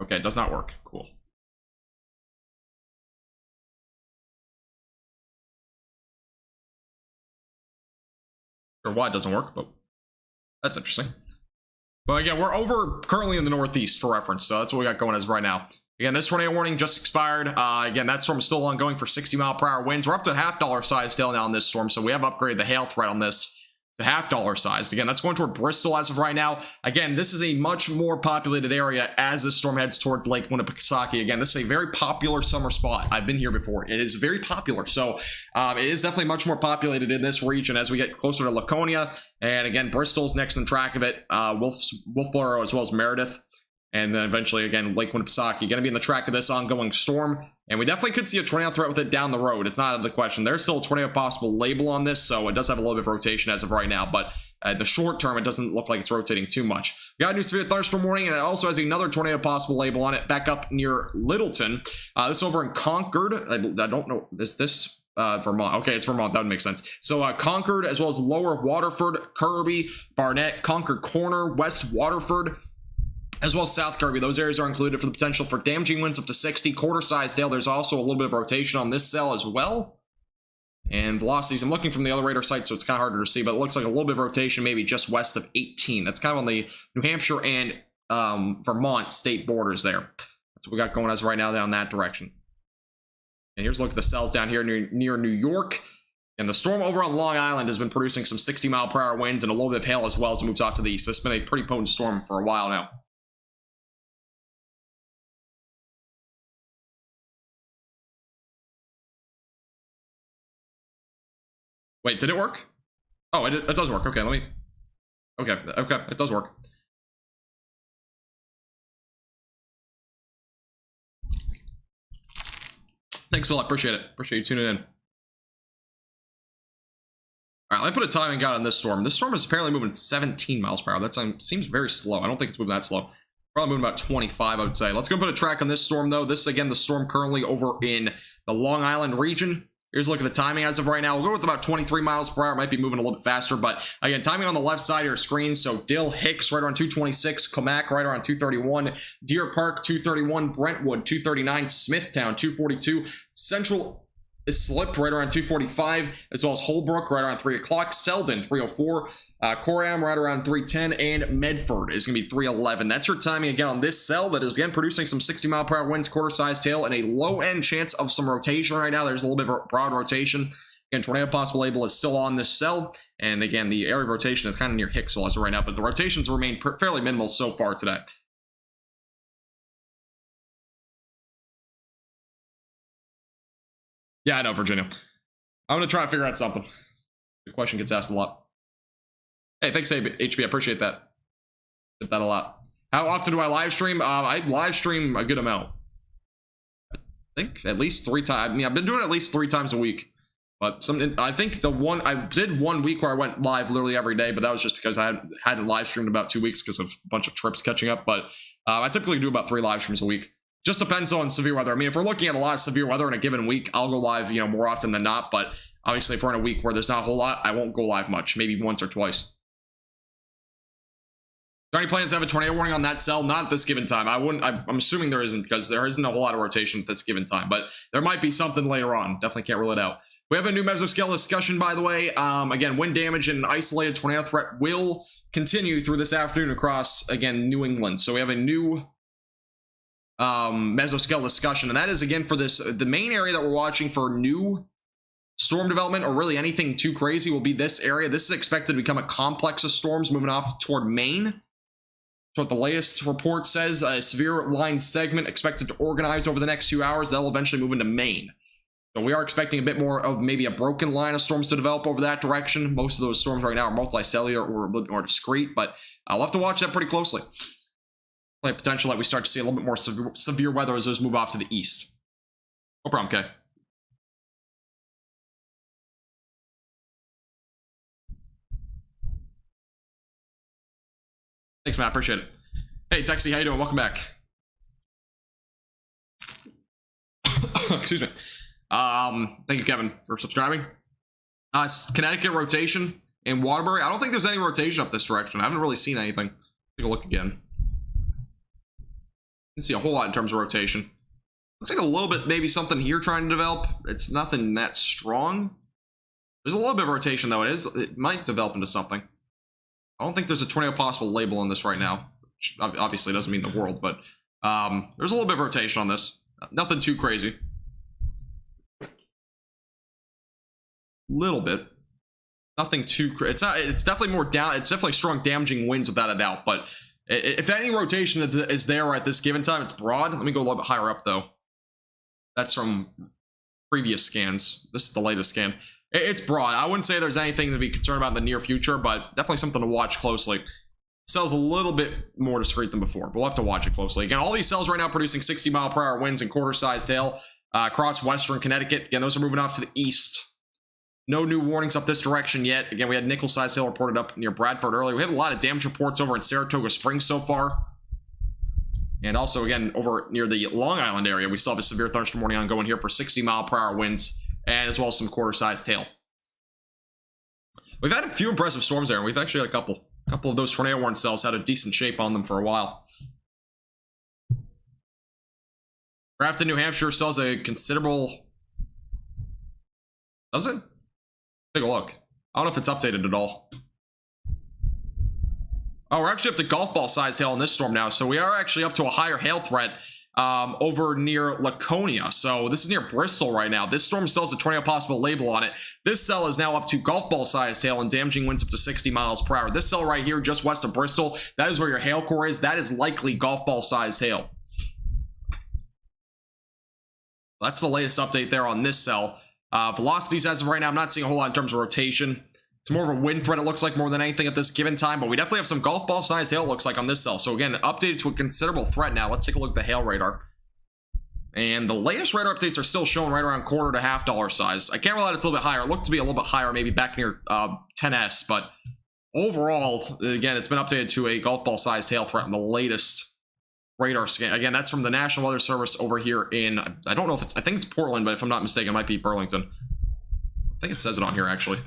Speaker 1: okay, it does not work. Cool. Or why it doesn't work, but that's interesting. But again, we're over currently in the northeast for reference, so that's what we got going as right now. Again, this tornado warning just expired. Again, that storm is still ongoing for 60-mile-per-hour winds. We're up to $half size hail now on this storm, so we have upgraded the hail threat on this to $half size. Again, that's going toward Bristol as of right now. Again, this is a much more populated area as this storm heads towards Lake Winnipesaukee. Again, this is a very popular summer spot. I've been here before. It is very popular, so it is definitely much more populated in this region as we get closer to Laconia. And again, Bristol's next in track of it, Wolfboro as well as Meredith. And then eventually, again, Lake Winnipesaukee going to be in the track of this ongoing storm. And we definitely could see a tornado threat with it down the road. It's not out of the question. There's still a tornado possible label on this, so it does have a little bit of rotation as of right now. But in the short term, it doesn't look like it's rotating too much. We got a new severe thunderstorm warning, and it also has another tornado possible label on it back up near Littleton. This over in Concord. I don't know. Is this Vermont? Okay, it's Vermont. That would make sense. So Concord, as well as Lower Waterford, Kirby, Barnett, Concord Corner, West Waterford, as well as South Kirby. Those areas are included for the potential for damaging winds up to 60, quarter-sized hail. There's also a little bit of rotation on this cell as well. And velocities, I'm looking from the other radar site, so it's kind of harder to see, but it looks like a little bit of rotation, maybe just west of 18. That's kind of on the New Hampshire and Vermont state borders there. That's what we got going as right now down that direction. And here's a look at the cells down here near New York. And the storm over on Long Island has been producing some 60-mile-per-hour winds and a little bit of hail as well as it moves off to the east. It's been a pretty potent storm for a while now. Wait, did it work? Oh, it does work. Okay, let me... Okay, it does work. Thanks, Phil. I appreciate it. Appreciate you tuning in. All right, let me put a timing guide on this storm. This storm is apparently moving 17 miles per hour. That seems very slow. I don't think it's moving that slow. Probably moving about 25, I would say. Let's go put a track on this storm, though. This is, again, the storm currently over in the Long Island region. Here's a look at the timing as of right now. We'll go with about 23 miles per hour. Might be moving a little bit faster, but again, timing on the left side of your screen. So Dill Hicks right around 226, Comac right around 231, Deer Park 231, Brentwood 239, Smithtown 242, Central Islip right around 245, as well as Holbrook right around 3 o'clock, Selden 304, Coram right around 310, and Medford is going to be 311. That's your timing again on this cell that is again producing some 60-mile-per-hour winds, quarter-sized hail, and a low-end chance of some rotation right now. There's a little bit of broad rotation. Again, tornado possible label is still on this cell, and again, the area of rotation is kind of near Hicksville as of right now, but the rotations remain fairly minimal so far today. Yeah, I know, Virginia. I'm going to try and figure out something. The question gets asked a lot. Hey, thanks, HB. I appreciate that. Did that a lot. How often do I live stream? I live stream a good amount. think at least 3 times. I mean, I've been doing it at least 3 times a week. But I think I did 1 week where I went live literally every day, but that was just because I hadn't live streamed about 2 weeks because of a bunch of trips catching up. But I typically do about 3 live streams a week. Just depends on severe weather. I mean, if we're looking at a lot of severe weather in a given week, I'll go live, more often than not. But obviously, if we're in a week where there's not a whole lot, I won't go live much, maybe once or twice. Are there any plans to have a tornado warning on that cell? Not at this given time. I'm assuming there isn't, because there isn't a whole lot of rotation at this given time. But there might be something later on. Definitely can't rule it out. We have a new mesoscale discussion, by the way. Again, wind damage and isolated tornado threat will continue through this afternoon across, again, New England. So we have a new mesoscale discussion, and that is, again, for the main area that we're watching for new storm development, or really anything too crazy, will be this area. This is expected to become a complex of storms moving off toward Maine. That's what the latest report says. A severe line segment expected to organize over the next few hours. That'll eventually move into Maine. So we are expecting a bit more of maybe a broken line of storms to develop over that direction. Most of those storms right now are multicellular or a little bit more discrete, but I'll have to watch that pretty closely. Plenty of potential that we start to see a little bit more severe weather as those move off to the east. No problem, Kay. Thanks, Matt. Appreciate it. Hey, Texie, how you doing? Welcome back. Excuse me. Thank you, Kevin, for subscribing. Connecticut rotation in Waterbury. I don't think there's any rotation up this direction. I haven't really seen anything. Take a look again. Can see a whole lot in terms of rotation. Looks like a little bit, maybe something here trying to develop. It's nothing that strong. There's a little bit of rotation, though. It might develop into something. I don't think there's a tornado possible label on this right now, which obviously doesn't mean the world, but there's a little bit of rotation on this. Nothing too crazy. Little bit. Nothing too crazy. It's definitely more down. It's definitely strong damaging winds without a doubt, but if any rotation is there at this given time, it's broad. Let me go a little bit higher up, though. That's from previous scans. This is the latest scan. It's broad. I wouldn't say there's anything to be concerned about in the near future, but definitely something to watch closely. Cell's a little bit more discreet than before, but we'll have to watch it closely. Again, all these cells right now producing 60-mile-per-hour winds and quarter-sized hail across western Connecticut. Again, those are moving off to the east. No new warnings up this direction yet. Again, we had nickel-sized hail reported up near Bradford earlier. We have a lot of damage reports over in Saratoga Springs so far. And also, again, over near the Long Island area, we still have a severe thunderstorm warning ongoing here for 60-mile-per-hour winds, and as well as some quarter-sized hail. We've had a few impressive storms there, and we've actually had a couple of those tornado warning cells had a decent shape on them for a while. Grafton, New Hampshire still has a considerable... Does it? Take a look. I don't know if it's updated at all. Oh, we're actually up to golf ball sized hail in this storm now, so we are actually up to a higher hail threat over near Laconia. So this is near Bristol right now. This storm still has a tornado possible label on it. This cell is now up to golf ball sized hail and damaging winds up to 60 miles per hour. This cell right here, just west of Bristol, that is where your hail core is. That is likely golf ball sized hail. That's the latest update there on this cell. Velocities as of right now, I'm not seeing a whole lot in terms of rotation. It's more of a wind threat, it looks like, more than anything at this given time, but we definitely have some golf ball sized hail, it looks like, on this cell. So again, updated to a considerable threat now. Let's take a look at the hail radar. And the latest radar updates are still showing right around $quarter to $half size. I can't rely on it's a little bit higher. It looked to be a little bit higher, maybe back near 10S, but overall, again, it's been updated to a golf ball sized hail threat in the latest radar scan. Again, that's from the National Weather Service over here in, I don't know if it's, I think it's Portland, but if I'm not mistaken, it might be Burlington. I think it says it on here, actually.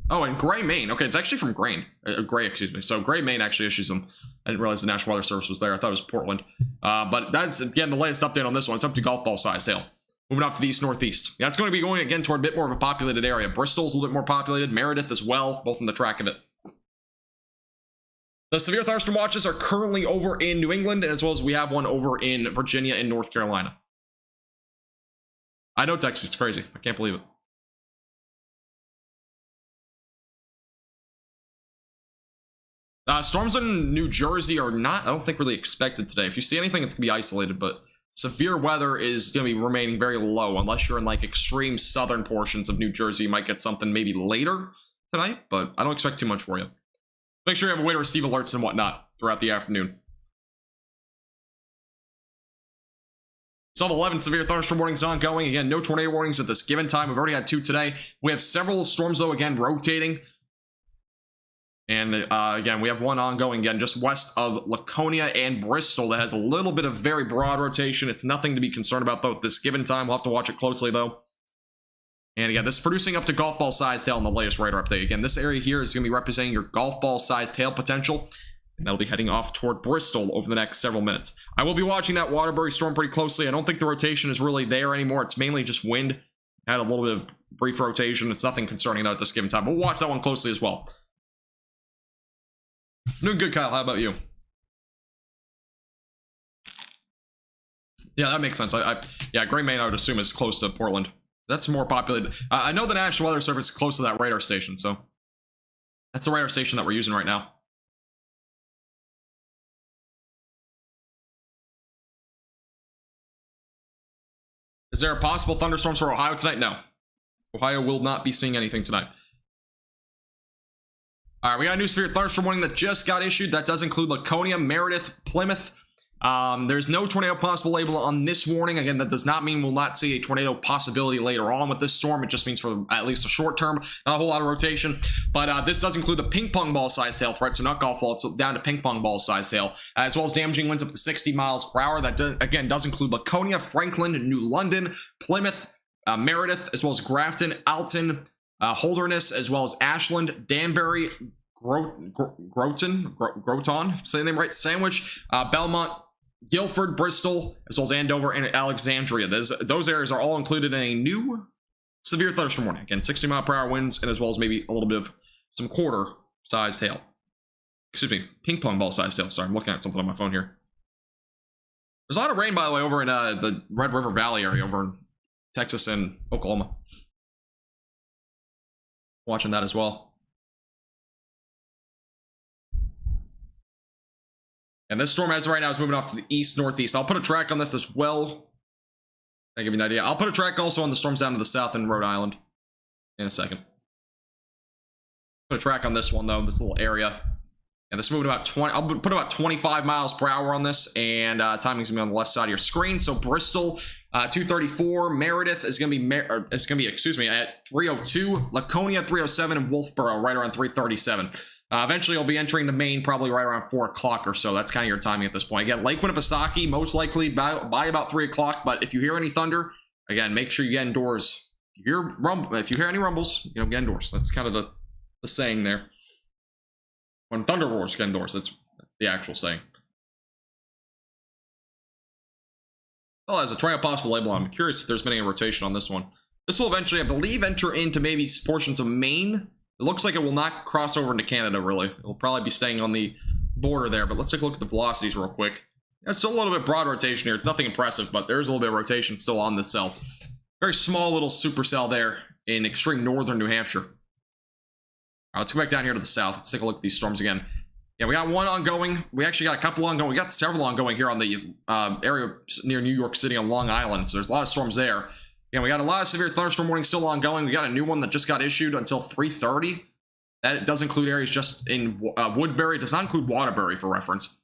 Speaker 1: Oh, and Gray, Maine. Okay, it's actually from Gray, excuse me. So Gray, Maine actually issues them. I didn't realize the National Weather Service was there. I thought it was Portland. But that's, again, the latest update on this one. It's up to golf ball sized hail. Moving off to the east-northeast. Yeah, it's going to be going, again, toward a bit more of a populated area. Bristol's a little bit more populated. Meredith as well, both on the track of it. The severe thunderstorm watches are currently over in New England, as well as we have one over in Virginia and North Carolina. I know, Texas. It's crazy. I can't believe it. Storms in New Jersey are not, I don't think, really expected today. If you see anything, it's going to be isolated, but severe weather is going to be remaining very low, unless you're in, like, extreme southern portions of New Jersey. You might get something maybe later tonight, but I don't expect too much for you. Make sure you have a way to receive alerts and whatnot throughout the afternoon. Still have 11 severe thunderstorm warnings ongoing. Again, no tornado warnings at this given time. We've already had 2 today. We have several storms, though, again, rotating. And again, we have one ongoing, again, just west of Laconia and Bristol that has a little bit of very broad rotation. It's nothing to be concerned about, though, at this given time. We'll have to watch it closely, though. And again, this is producing up to golf ball sized hail in the latest radar update. Again, this area here is going to be representing your golf ball sized hail potential. And that'll be heading off toward Bristol over the next several minutes. I will be watching that Waterbury storm pretty closely. I don't think the rotation is really there anymore. It's mainly just wind. Had a little bit of brief rotation. It's nothing concerning, though, at this given time. We'll watch that one closely as well. Doing good, Kyle. How about you? Yeah, that makes sense. Yeah, Gray Main, I would assume, is close to Portland. That's more populated. I know the National Weather Service is close to that radar station, so that's the radar station that we're using right now. Is there a possible thunderstorms for Ohio tonight? No. Ohio will not be seeing anything tonight. All right, we got a new severe thunderstorm warning that just got issued. That does include Laconia, Meredith, Plymouth. There's no tornado possible label on this warning. Again, that does not mean we'll not see a tornado possibility later on with this storm. It just means for at least a short term, not a whole lot of rotation. But this does include the ping pong ball sized hail threat, so not golf ball, it's down to ping pong ball sized hail, as well as damaging winds up to 60 miles per hour. That again does include Laconia, Franklin, New London, Plymouth, Meredith, as well as Grafton, Alton, Holderness, as well as Ashland, Danbury, Groton, say the name right, Sandwich, Belmont, Guilford, Bristol, as well as Andover and Alexandria. Those areas are all included in a new severe thunderstorm warning. Again, 60-mile-per-hour winds, and as well as maybe a little bit of some quarter-sized hail. Excuse me, ping-pong ball-sized hail. Sorry, I'm looking at something on my phone here. There's a lot of rain, by the way, over in the Red River Valley area, over in Texas and Oklahoma. Watching that as well. And this storm, as of right now, is moving off to the east-northeast. I'll put a track on this as well. I'll give you an idea. I'll put a track also on the storms down to the south in Rhode Island in a second. Put a track on this one, though, this little area. And this is moving about 20. I'll put about 25 miles per hour on this, and timing's gonna be on the left side of your screen. So Bristol, 234. Meredith is gonna be, excuse me, at 302. Laconia, 307, and Wolfboro right around 337. Eventually, you'll be entering the main probably right around 4 o'clock or so. That's kind of your timing at this point. Again, Lake Winnipesaukee, most likely by about 3 o'clock. But if you hear any thunder, again, make sure you get indoors. If you hear any rumbles, get indoors. That's kind of the saying there. When thunder roars, get indoors. That's the actual saying. Well, as a tornado possible label, I'm curious if there's been any rotation on this one. This will eventually, I believe, enter into maybe portions of Maine. It looks like it will not cross over into Canada, really. It will probably be staying on the border there, but let's take a look at the velocities real quick. It's still a little bit broad rotation here. It's nothing impressive, but there's a little bit of rotation still on this cell. Very small little supercell there in extreme northern New Hampshire. All right, let's go back down here to the south. Let's take a look at these storms again. Yeah, we got one ongoing. We actually got a couple ongoing. We got several ongoing here on the area near New York City on Long Island, so there's a lot of storms there. Yeah, we got a lot of severe thunderstorm warnings still ongoing. We got a new one that just got issued until 3:30. That does include areas just in Woodbury. It does not include Waterbury for reference.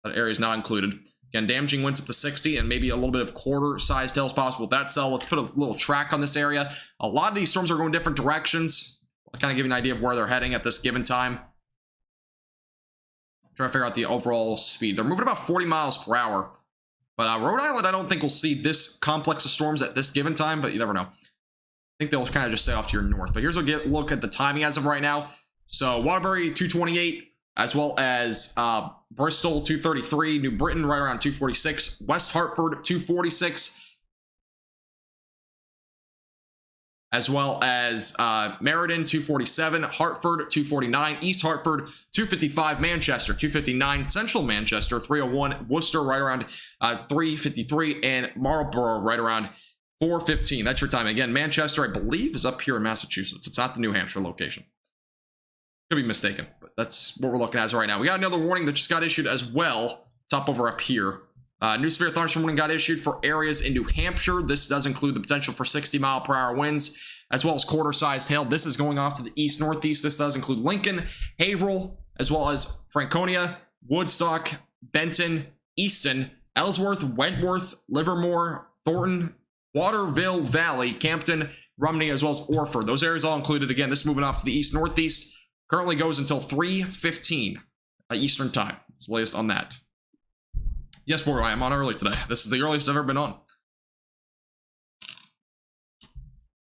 Speaker 1: That area is not included. Again, damaging winds up to 60 and maybe a little bit of quarter-sized hail is possible with that cell. Let's put a little track on this area. A lot of these storms are going different directions. I'll kind of give you an idea of where they're heading at this given time. Try to figure out the overall speed. They're moving about 40 miles per hour. But Rhode Island, I don't think we'll see this complex of storms at this given time, but you never know. I think they'll kind of just stay off to your north. But here's a look at the timing as of right now. So Waterbury, 228, as well as Bristol, 233, New Britain, right around 246, West Hartford, 246, as well as Meriden, 247, Hartford, 249, East Hartford, 255, Manchester, 259, Central Manchester, 301, Worcester, right around 353, and Marlborough, right around 415. That's your time. Again, Manchester, I believe, is up here in Massachusetts. It's not the New Hampshire location. Could be mistaken, but that's what we're looking at as right now. We got another warning that just got issued as well. Top over up here. New severe thunderstorm warning got issued for areas in New Hampshire. This does include the potential for 60-mile-per-hour winds, as well as quarter-sized hail. This is going off to the east-northeast. This does include Lincoln, Haverhill, as well as Franconia, Woodstock, Benton, Easton, Ellsworth, Wentworth, Livermore, Thornton, Waterville Valley, Campton, Rumney, as well as Orford. Those areas all included. Again, this moving off to the east-northeast. Currently goes until 3:15 Eastern time. It's the latest on that. Yes, boy, I am on early today. This is the earliest I've ever been on.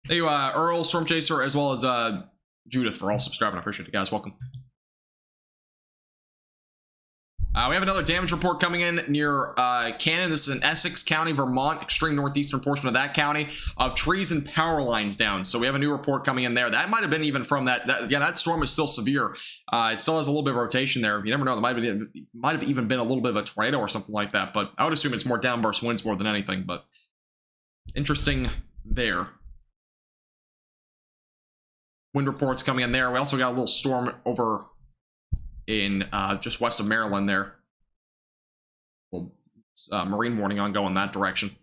Speaker 1: Thank you, Earl, Storm Chaser, as well as Judith for all subscribing. I appreciate it, guys. Welcome. We have another damage report coming in near Cannon. This is in Essex County, Vermont, extreme northeastern portion of that county, of trees and power lines down. So we have a new report coming in there. That might have been even from that storm is still severe. It still has a little bit of rotation there. You never know. It might have even been a little bit of a tornado or something like that. But I would assume it's more downburst winds more than anything. But interesting there. Wind reports coming in there. We also got a little storm over in just west of Maryland there. Well, marine warning ongoing that direction.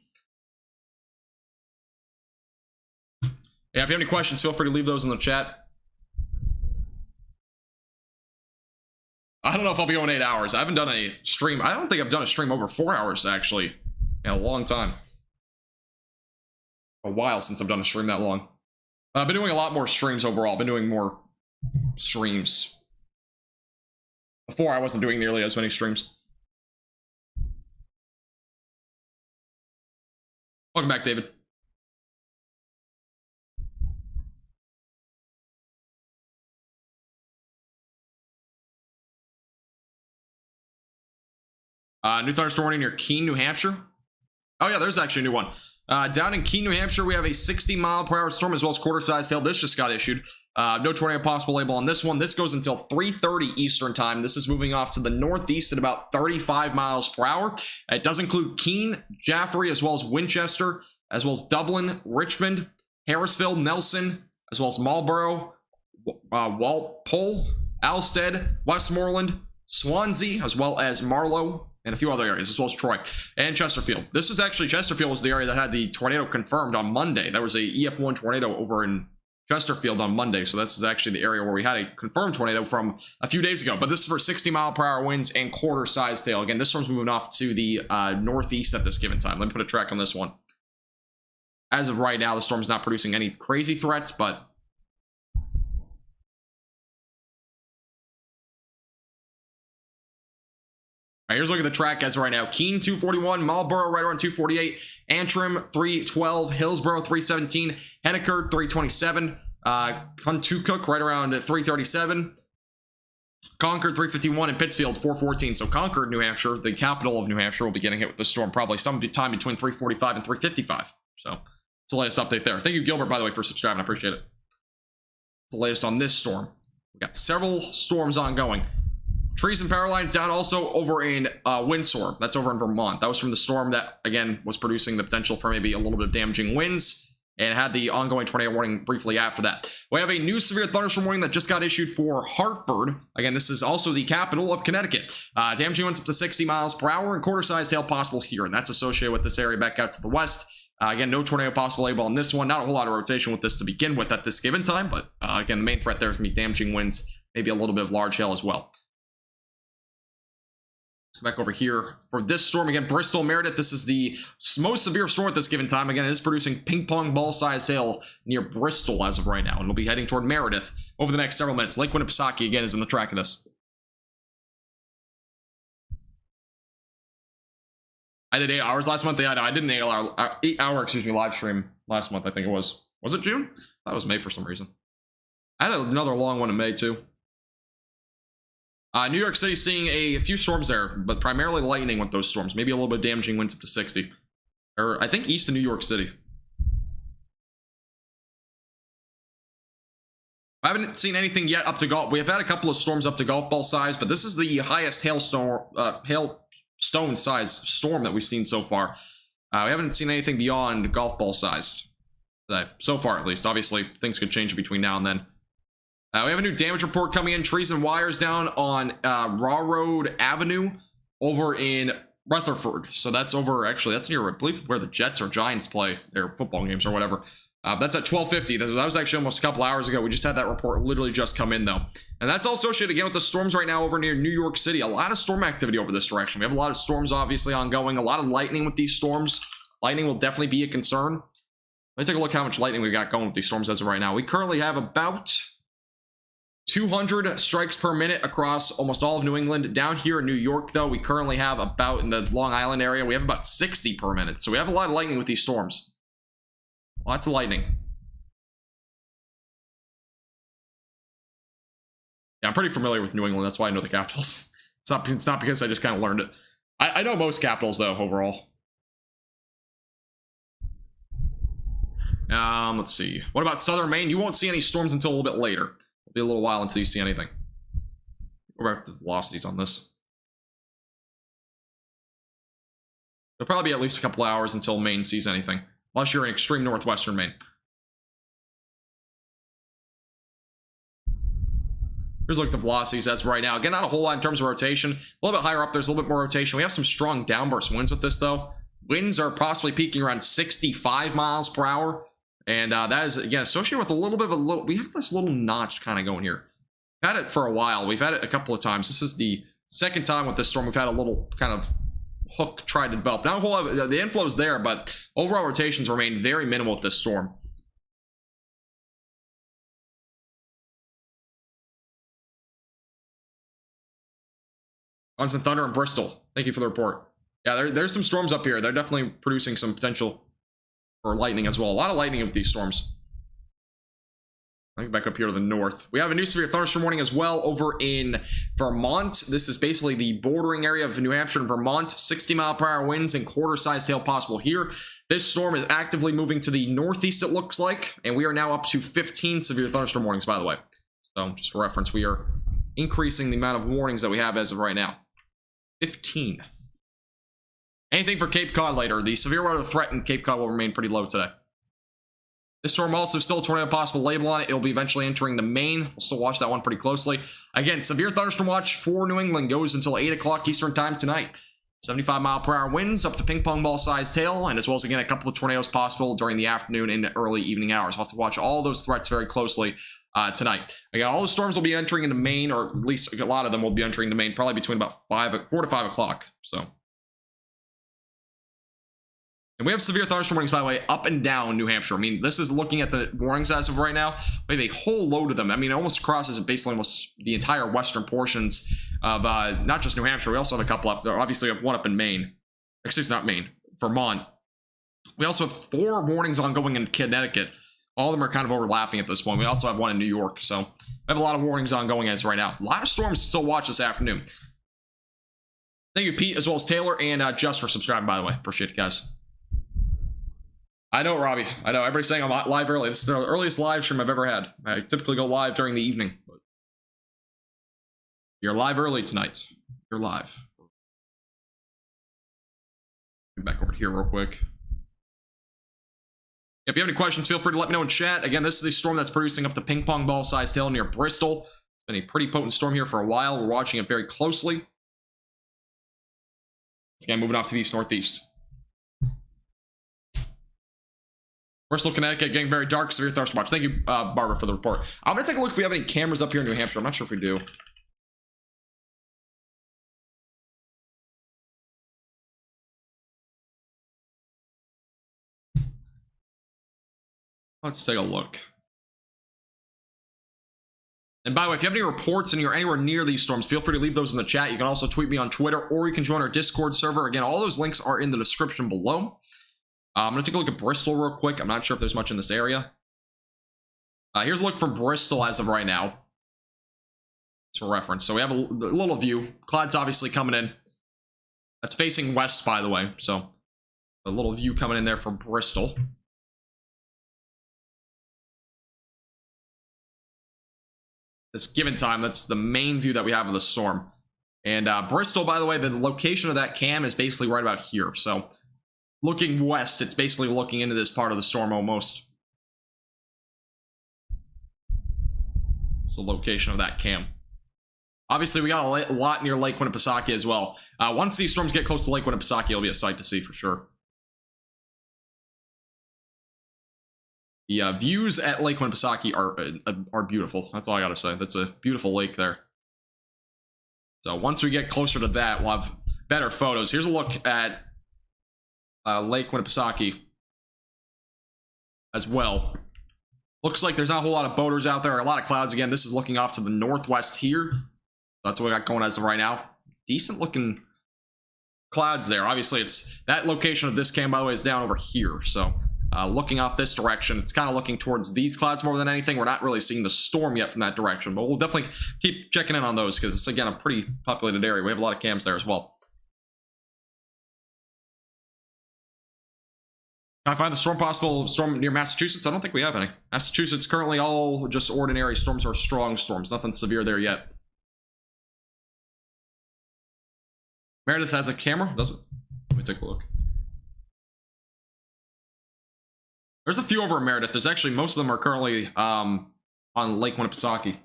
Speaker 1: Yeah, if you have any questions, feel free to leave those in the chat. I don't know if I'll be going 8 hours. I haven't done a stream. I don't think I've done a stream over 4 hours, actually, in a long time. A while since I've done a stream that long. I've been doing a lot more streams overall. I've been doing more streams. Before, I wasn't doing nearly as many streams. Welcome back, David. New thunderstorm warning near Keene, New Hampshire. Oh yeah, there's actually a new one. Down in Keene, New Hampshire, we have a 60-mile-per-hour storm as well as quarter-sized hail. This just got issued. No tornado possible label on this one. This goes until 3:30 Eastern time. This is moving off to the northeast at about 35 miles per hour. It does include Keene, Jaffrey, as well as Winchester, as well as Dublin, Richmond, Harrisville, Nelson, as well as Marlborough, Walpole, Alstead, Westmoreland, Swansea, as well as Marlow, and a few other areas, as well as Troy and Chesterfield. This is actually, Chesterfield was the area that had the tornado confirmed on Monday. There was a EF1 tornado over in Chesterfield on Monday, so this is actually the area where we had a confirmed tornado from a few days ago. But this is for 60-mile-per-hour winds and quarter-sized hail. Again, this storm's moving off to the northeast at this given time. Let me put a track on this one. As of right now, the storm's not producing any crazy threats, but all right, here's a look at the track as of right now. Keene 241, Marlborough right around 248, Antrim 312, Hillsborough 317, Henniker 327, Cook right around 337, Concord 351, and Pittsfield 414. So Concord, New Hampshire, the capital of New Hampshire, will be getting hit with this storm probably sometime between 345 and 355. So it's the latest update there. Thank you, Gilbert, by the way, for subscribing. I appreciate it. It's the latest on this storm. We got several storms ongoing. Trees and power lines down also over in Windsor. That's over in Vermont. That was from the storm that, again, was producing the potential for maybe a little bit of damaging winds and had the ongoing tornado warning briefly after that. We have a new severe thunderstorm warning that just got issued for Hartford. Again, this is also the capital of Connecticut. Damaging winds up to 60 miles per hour and quarter-sized hail possible here, and that's associated with this area back out to the west. Again, no tornado possible label on this one. Not a whole lot of rotation with this to begin with at this given time, but again, the main threat there is going to be damaging winds, maybe a little bit of large hail as well. Let's go back over here for this storm. Again, Bristol, Meredith. This is the most severe storm at this given time. Again, it is producing ping-pong ball-sized hail near Bristol as of right now. And it'll be heading toward Meredith over the next several minutes. Lake Winnipesaukee, again, is in the track of this. I did 8 hours last month. Yeah, I did an 8 hour live stream last month, I think it was. Was it June? That was May for some reason. I had another long one in May, too. New York City seeing a few storms there, but primarily lightning with those storms. Maybe a little bit damaging winds up to 60. Or I think east of New York City. I haven't seen anything yet up to golf. We have had a couple of storms up to golf ball size, but this is the highest hailstone size storm that we've seen so far. We haven't seen anything beyond golf ball sized. So far, at least. Obviously, things could change between now and then. We have a new damage report coming in. Trees and wires down on Railroad Avenue over in Rutherford. So that's over, actually, that's near, I believe, where the Jets or Giants play their football games or whatever. That's at 12:50. That was actually almost a couple hours ago. We just had that report literally just come in, though. And that's all associated, again, with the storms right now over near New York City. A lot of storm activity over this direction. We have a lot of storms, obviously, ongoing. A lot of lightning with these storms. Lightning will definitely be a concern. Let's take a look how much lightning we got going with these storms as of right now. We currently have about 200 strikes per minute across almost all of New England. Down here in New York, though, we currently have about, in the Long Island area, we have about 60 per minute. So we have a lot of lightning with these storms. Lots of lightning. Yeah, I'm pretty familiar with New England. That's why I know the capitals. It's not because I just kind of learned it. I know most capitals, though, overall. Let's see. What about southern Maine? You won't see any storms until a little bit later. It'll be a little while until you see anything. Go back to the velocities on this. It'll probably be at least a couple hours until Maine sees anything. Unless you're in extreme northwestern Maine. Here's a look at the velocities as of right now. Again, not a whole lot in terms of rotation. A little bit higher up, there's a little bit more rotation. We have some strong downburst winds with this, though. Winds are possibly peaking around 65 miles per hour. And that is, again, associated with a little bit of we have this little notch kind of going here. We've had it for a while. We've had it a couple of times. This is the second time with this storm we've had a little kind of hook tried to develop. Now, the inflow's there, but overall rotations remain very minimal with this storm. Constant thunder in Bristol. Thank you for the report. Yeah, there's some storms up here. They're definitely producing some potential for lightning as well. A lot of lightning with these storms. I'll get back up here to the north. We have a new severe thunderstorm warning as well over in Vermont. This is basically the bordering area of New Hampshire and Vermont. 60-mile-per-hour winds and quarter-sized hail possible here. This storm is actively moving to the northeast, it looks like, and we are now up to 15 severe thunderstorm warnings, by the way. So, just for reference, we are increasing the amount of warnings that we have as of right now. 15. Anything for Cape Cod later. The severe weather threat in Cape Cod will remain pretty low today. This storm also still a tornado possible label on it. It'll be eventually entering the Maine. We'll still watch that one pretty closely. Again, severe thunderstorm watch for New England goes until 8 o'clock Eastern time tonight. 75-mile-per-hour winds up to ping pong ball sized hail, and as well as, again, a couple of tornadoes possible during the afternoon and early evening hours. We'll have to watch all those threats very closely tonight. Again, all the storms will be entering into Maine, or at least a lot of them will be entering the Maine, probably between about 4 to 5 o'clock. So. And we have severe thunderstorm warnings, by the way, up and down New Hampshire. I mean, this is looking at the warnings as of right now. We have a whole load of them. I mean, it almost crosses basically almost the entire western portions of not just New Hampshire. We also have a couple up there. Obviously, we have one up in Maine. Excuse me, not Maine, Vermont. We also have 4 warnings ongoing in Connecticut. All of them are kind of overlapping at this point. We also have one in New York. So we have a lot of warnings ongoing as of right now. A lot of storms to still watch this afternoon. Thank you, Pete, as well as Taylor and Just for subscribing, by the way. Appreciate it, guys. I know, Robbie. I know. Everybody's saying I'm live early. This is the earliest live stream I've ever had. I typically go live during the evening. But you're live early tonight. You're live. Get back over here real quick. If you have any questions, feel free to let me know in chat. Again, this is a storm that's producing up to ping pong ball sized hail near Bristol. It's been a pretty potent storm here for a while. We're watching it very closely. Again, moving off to the east northeast. Bristol, Connecticut, getting very dark. Severe thunderstorm watch. Thank you, Barbara, for the report. I'm going to take a look if we have any cameras up here in New Hampshire. I'm not sure if we do. Let's take a look. And by the way, if you have any reports and you're anywhere near these storms, feel free to leave those in the chat. You can also tweet me on Twitter, or you can join our Discord server. Again, all those links are in the description below. I'm going to take a look at Bristol real quick. I'm not sure if there's much in this area. Here's a look from Bristol as of right now. For reference. So we have a little view. Cloud's obviously coming in. That's facing west, by the way. So a little view coming in there for Bristol. This given time, that's the main view that we have of the storm. And Bristol, by the way, the location of that cam is basically right about here. So looking west, it's basically looking into this part of the storm almost. It's the location of that cam. Obviously, we got a lot near Lake Winnipesaukee as well. Once these storms get close to Lake Winnipesaukee, it'll be a sight to see for sure. The views at Lake Winnipesaukee are beautiful. That's all I gotta say. That's a beautiful lake there. So once we get closer to that, we'll have better photos. Here's a look at Lake Winnipesaukee as well. Looks like there's not a whole lot of boaters out there. A lot of clouds. Again, this is looking off to the northwest here. That's what we got going as of right now. Decent looking clouds there. Obviously, it's that location of this cam, by the way, is down over here. So looking off this direction, it's kind of looking towards these clouds more than anything. We're not really seeing the storm yet from that direction, but we'll definitely keep checking in on those because it's, again, a pretty populated area. We have a lot of cams there as well. Can I find the storm near Massachusetts? I don't think we have any. Massachusetts currently all just ordinary storms or strong storms. Nothing severe there yet. Meredith has a camera, does it? Let me take a look. There's a few over in Meredith. There's actually, most of them are currently on Lake Winnipesaukee.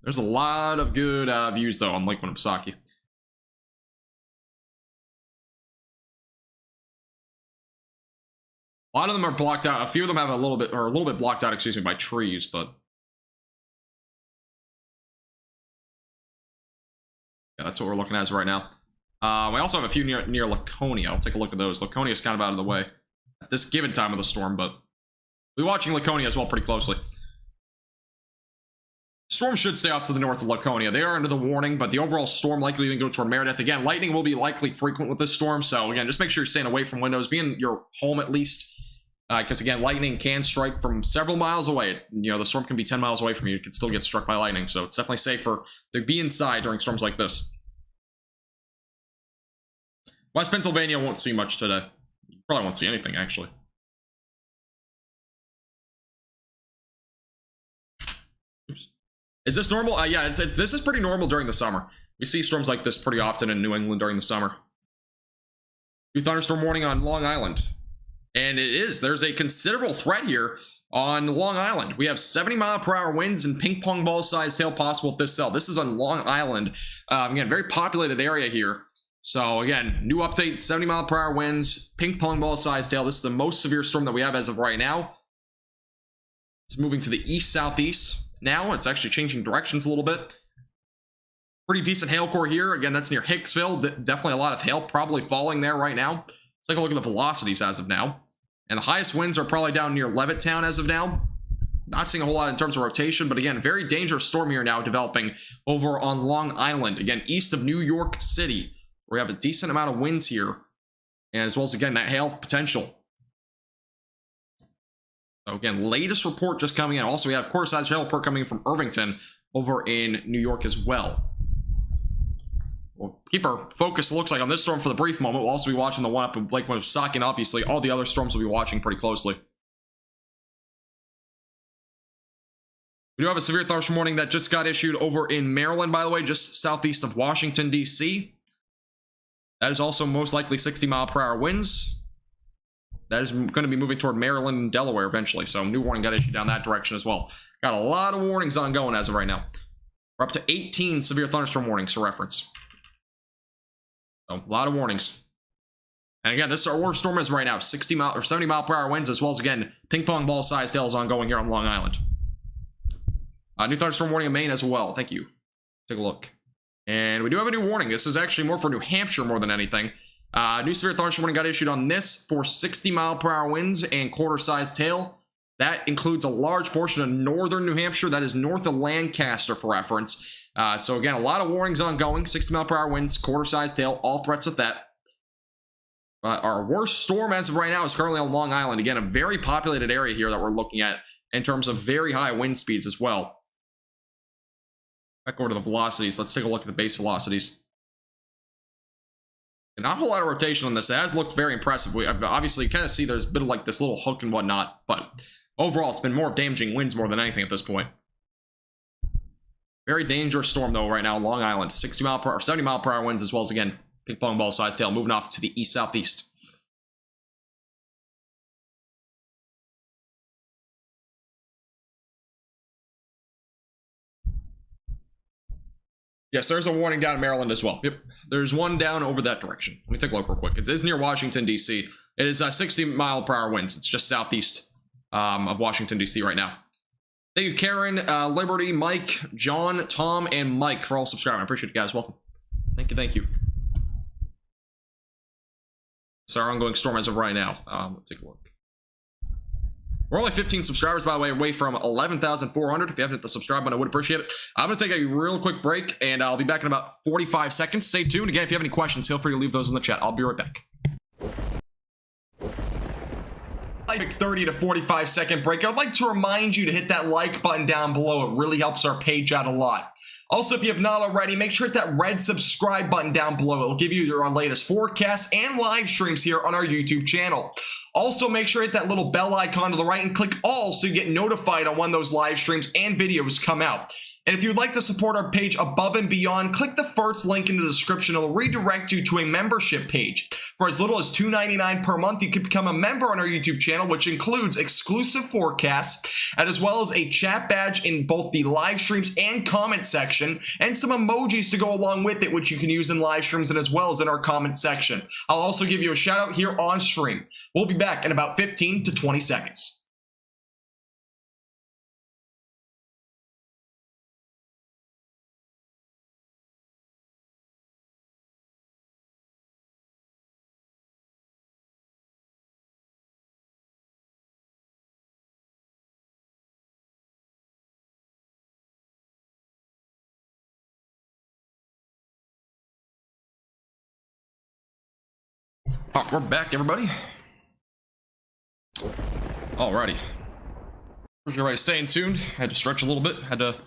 Speaker 1: There's a lot of good views, though, on Lake Winnipesaukee. A lot of them are blocked out. A few of them have a little bit blocked out, excuse me, by trees, but yeah, that's what we're looking at right now. We also have a few near Laconia. I'll take a look at those. Laconia is kind of out of the way at this given time of the storm, but we're watching Laconia as well pretty closely. Storm should stay off to the north of Laconia. They are under the warning, but the overall storm likely to go toward Meredith. Again, lightning will be likely frequent with this storm, so again, just make sure you're staying away from windows. Be in your home at least, because again, lightning can strike from several miles away. You know, the storm can be 10 miles away from you. You can still get struck by lightning, so it's definitely safer to be inside during storms like this. West Pennsylvania won't see much today. You probably won't see anything, actually. Oops. Is this normal? Yeah, this is pretty normal during the summer. We see storms like this pretty often in New England during the summer. New thunderstorm warning on Long Island. And it is. There's a considerable threat here on Long Island. We have 70-mile-per-hour winds and ping-pong ball-sized hail possible at this cell. This is on Long Island. Again, very populated area here. So again, new update, 70-mile-per-hour winds, ping-pong ball-sized hail. This is the most severe storm that we have as of right now. It's moving to the east-southeast now. It's actually changing directions a little bit. Pretty decent hail core here. Again, that's near Hicksville. Definitely a lot of hail probably falling there right now. Let's take a look at the velocities as of now. And the highest winds are probably down near Levittown as of now. Not seeing a whole lot in terms of rotation, but again, very dangerous storm here now developing over on Long Island. Again, east of New York City. We have a decent amount of winds here, and as well as, again, that hail potential. So, again, latest report just coming in. Also, we have quarter-size hail report coming from Irvington over in New York as well. We'll keep our focus, it looks like, on this storm for the brief moment. We'll also be watching the one up in Lake Winnipesaukee, and obviously all the other storms we'll be watching pretty closely. We do have a severe thunderstorm warning that just got issued over in Maryland, by the way, just southeast of Washington, D.C. That is also most likely 60-mile-per-hour winds. That is going to be moving toward Maryland and Delaware eventually. So new warning got issued down that direction as well. Got a lot of warnings ongoing as of right now. We're up to 18 severe thunderstorm warnings for reference. So a lot of warnings. And again, this is our worst storm is right now. 60-mile or 70-mile-per-hour winds, as well as, again, ping-pong ball-sized hail is ongoing here on Long Island. New thunderstorm warning in Maine as well. Thank you. Take a look. And we do have a new warning. This is actually more for New Hampshire more than anything. New severe thunderstorm warning got issued on this for 60-mile-per-hour winds and quarter-sized hail. That includes a large portion of northern New Hampshire. That is north of Lancaster for reference. So again, a lot of warnings ongoing. 60-mile-per-hour winds, quarter-sized hail, all threats with that. Our worst storm as of right now is currently on Long Island. Again, a very populated area here that we're looking at in terms of very high wind speeds as well. Back over to the velocities. Let's take a look at the base velocities. And not a whole lot of rotation on this. It has looked very impressive. We obviously kind of see there's been like this little hook and whatnot, but overall it's been more of damaging winds more than anything at this point. Very dangerous storm though right now on Long Island. 60-mile-per-hour, 70-mile-per-hour winds, as well as, again, ping-pong ball-sized hail moving off to the east-southeast. Yes, there's a warning down in Maryland as well. Yep, there's one down over that direction. Let me take a look real quick. It is near Washington, D.C. It is 60-mile-per-hour winds. It's just southeast of Washington, D.C. right now. Thank you, Karen, Liberty, Mike, John, Tom, and Mike for all subscribing. I appreciate you guys. Welcome. Thank you, thank you. It's our ongoing storm as of right now. Let's take a look. We're only 15 subscribers, by the way, away from 11,400. If you haven't hit the subscribe button, I would appreciate it. I'm going to take a real quick break, and I'll be back in about 45 seconds. Stay tuned. Again, if you have any questions, feel free to leave those in the chat. I'll be right back. Like 30 to 45 second break. I'd like to remind you to hit that like button down below. It really helps our page out a lot. Also, if you have not already, make sure to hit that red subscribe button down below. It'll give you our latest forecasts and live streams here on our YouTube channel. Also, make sure to hit that little bell icon to the right and click all so you get notified on when those live streams and videos come out. And if you'd like to support our page above and beyond, click the first link in the description. It'll redirect you to a membership page. For as little as $2.99 per month, you can become a member on our YouTube channel, which includes exclusive forecasts, and as well as a chat badge in both the live streams and comment section, and some emojis to go along with it, which you can use in live streams and as well as in our comment section. I'll also give you a shout out here on stream. We'll be back in about 15 to 20 seconds. Oh, we're back, everybody. Alrighty. Everybody staying tuned. Had to stretch a little bit. Had to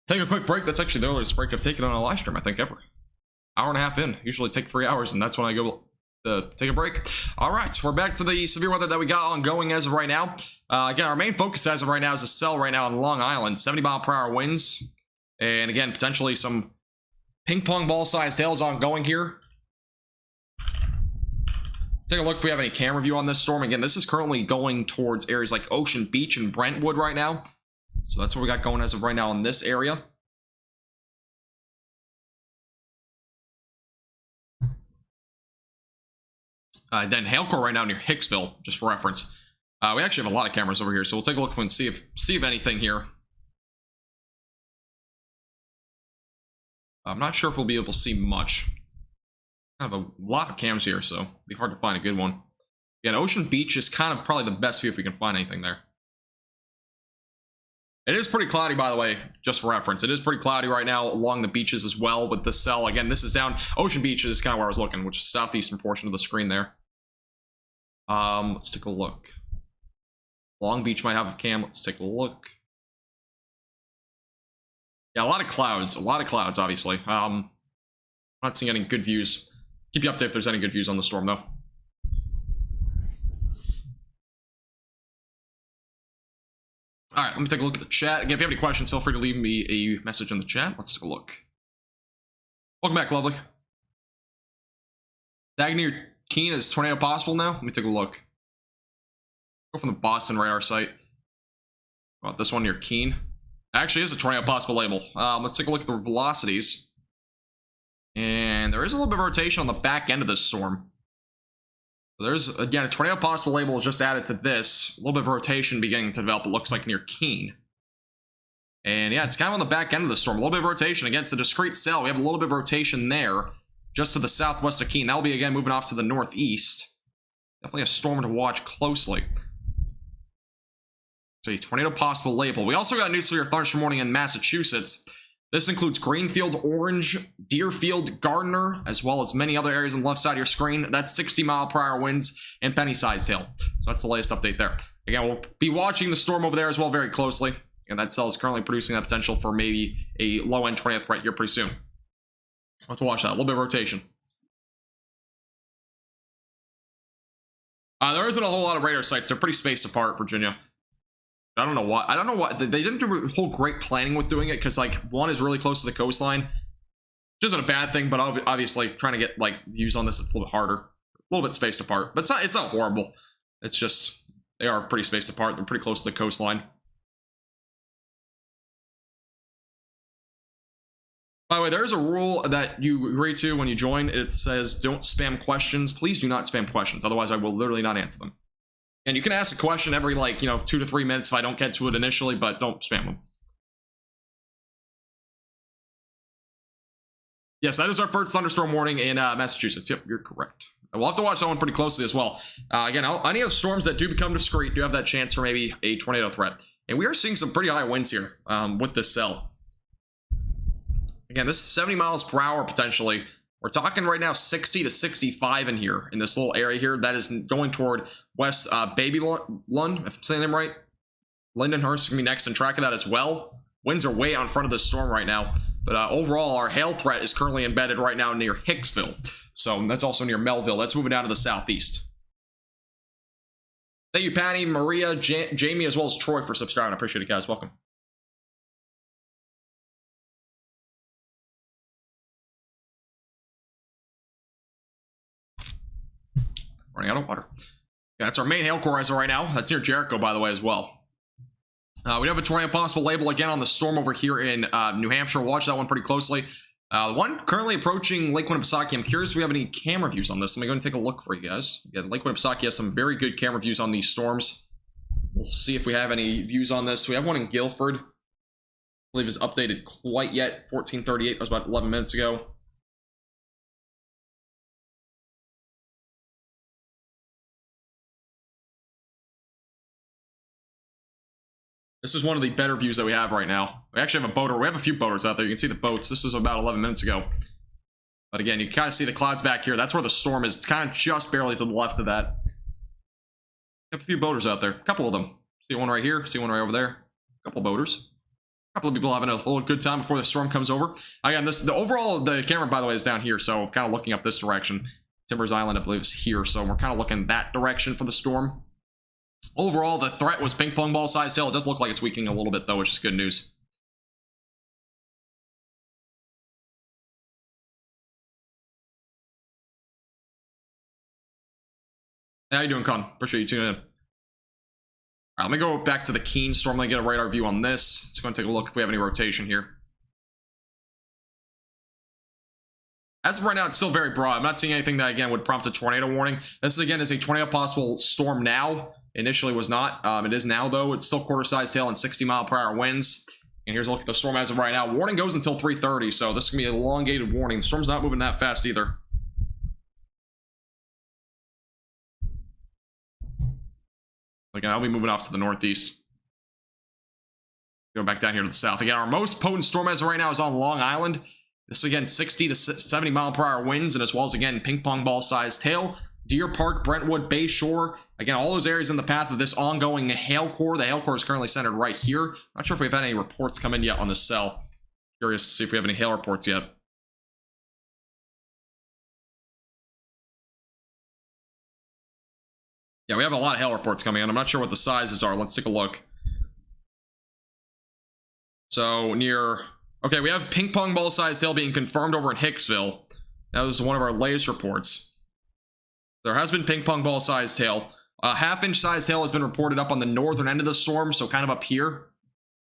Speaker 1: take a quick break. That's actually the earliest break I've taken on a live stream, I think, ever. Hour and a half in. Usually take 3 hours, and that's when I go to take a break. Alright, we're back to the severe weather that we got ongoing as of right now. Again, our main focus as of right now is a cell right now on Long Island. 70-mile-per-hour winds. And again, potentially some ping-pong ball-sized hails ongoing here. Take a look if we have any camera view on this storm. Again, this is currently going towards areas like Ocean Beach and Brentwood right now. So that's what we got going as of right now in this area. Then hailcore right now near Hicksville, just for reference. We actually have a lot of cameras over here, so we'll take a look and see if anything here. I'm not sure if we'll be able to see much. I have a lot of cams here, so it'll be hard to find a good one. Yeah, Ocean Beach is kind of probably the best view if we can find anything there. It is pretty cloudy, by the way, just for reference. It is pretty cloudy right now along the beaches as well with the cell. Again, this is down. Ocean Beach is kind of where I was looking, which is the southeastern portion of the screen there. Let's take a look. Long Beach might have a cam. Let's take a look. Yeah, a lot of clouds, obviously. I'm not seeing any good views. Keep you updated if there's any good views on the storm, though. All right, let me take a look at the chat. Again, if you have any questions, feel free to leave me a message in the chat. Let's take a look. Welcome back, lovely. Dagny or Keene, is tornado possible now? Let me take a look. Go from the Boston radar site. Oh, this one near Keene. Actually is a tornado possible label. Let's take a look at the velocities. And there is a little bit of rotation on the back end of this storm. So there's, again, a tornado possible label is just added to this. A little bit of rotation beginning to develop, it looks like, near Keene. And yeah, it's kind of on the back end of the storm. A little bit of rotation. Again, it's a discrete cell. We have a little bit of rotation there, just to the southwest of Keene. That'll be, again, moving off to the northeast. Definitely a storm to watch closely. So a tornado possible label. We also got a new severe thunderstorm warning in Massachusetts. This includes Greenfield, Orange, Deerfield, Gardner, as well as many other areas on the left side of your screen. That's 60-mile-per-hour winds and penny-sized hail. So that's the latest update there. Again, we'll be watching the storm over there as well very closely. And that cell is currently producing that potential for maybe a low-end tornado threat here pretty soon. We'll have to watch that. A little bit of rotation. There isn't a whole lot of radar sites. They're pretty spaced apart, Virginia. I don't know why. They didn't do a whole great planning with doing it, because like one is really close to the coastline, which isn't a bad thing, but obviously trying to get like views on this, it's a little bit harder, a little bit spaced apart, but it's not horrible. It's just they are pretty spaced apart. They're pretty close to the coastline. By the way, there's a rule that you agree to when you join. It says don't spam questions. Please do not spam questions. Otherwise, I will literally not answer them. And you can ask a question every, like, 2 to 3 minutes if I don't get to it initially, but don't spam them. Yes, that is our first thunderstorm warning in Massachusetts. Yep, you're correct. We'll have to watch that one pretty closely as well. Again, any of the storms that do become discrete do have that chance for maybe a tornado threat. And we are seeing some pretty high winds here with this cell. Again, this is 70 miles per hour potentially. We're talking right now 60 to 65 in here, in this little area here. That is going toward West Babylon, if I'm saying them right. Lindenhurst is going to be next in track of that as well. Winds are way out in front of this storm right now. But overall, our hail threat is currently embedded right now near Hicksville. So that's also near Melville. That's moving down to the southeast. Thank you, Patty, Maria, Jamie, as well as Troy for subscribing. I appreciate it, guys. Welcome. Running out of water. Yeah, that's our main hail core as of right now. That's near Jericho, by the way, as well. We have a tornado possible label again on the storm over here in New Hampshire. Watch that one pretty closely. The one currently approaching Lake Winnipesaukee. I'm curious if we have any camera views on this. Let me go and take a look for you guys. Yeah, Lake Winnipesaukee has some very good camera views on these storms. We'll see if we have any views on this. We have one in Guilford. I believe it's updated quite yet. 1438. That was about 11 minutes ago. This is one of the better views that we have right now. We actually have a boater. We have a few boaters out there. You can see the boats. This was about 11 minutes ago. But again, you kind of see the clouds back here. That's where the storm is. It's kind of just barely to the left of that. We have a few boaters out there. A couple of them. See one right here. See one right over there. A couple of boaters. A couple of people having a little good time before the storm comes over. Again, the overall, the camera, by the way, is down here. So kind of looking up this direction. Timbers Island, I believe, is here. So we're kind of looking that direction for the storm. Overall, the threat was ping pong ball sized hail. It does look like it's weakening a little bit, though, which is good news. How you doing, Con? Appreciate you tuning in. All right, let me go back to the Keene storm. Let me get a radar view on this. Let's go and take a look if we have any rotation here. As of right now, it's still very broad. I'm not seeing anything that, again, would prompt a tornado warning. This, again, is a tornado possible storm now. Initially was not. It is now, though. It's still quarter-sized hail and 60-mile-per-hour winds. And here's a look at the storm as of right now. Warning goes until 3:30, so this is going to be an elongated warning. The storm's not moving that fast either. Again, I'll be moving off to the northeast. Going back down here to the south. Again, our most potent storm as of right now is on Long Island. This is, again, 60 to 70-mile-per-hour winds, and as well as, again, ping-pong ball-sized hail. Deer Park, Brentwood, Bay Shore. Again, all those areas in the path of this ongoing hail core. The hail core is currently centered right here. Not sure if we've had any reports come in yet on this cell. Curious to see if we have any hail reports yet. Yeah, we have a lot of hail reports coming in. I'm not sure what the sizes are. Let's take a look. So, near... Okay, we have ping pong ball sized hail being confirmed over in Hicksville. That was one of our latest reports. There has been ping pong ball sized hail. Half-inch sized hail has been reported up on the northern end of the storm, so kind of up here.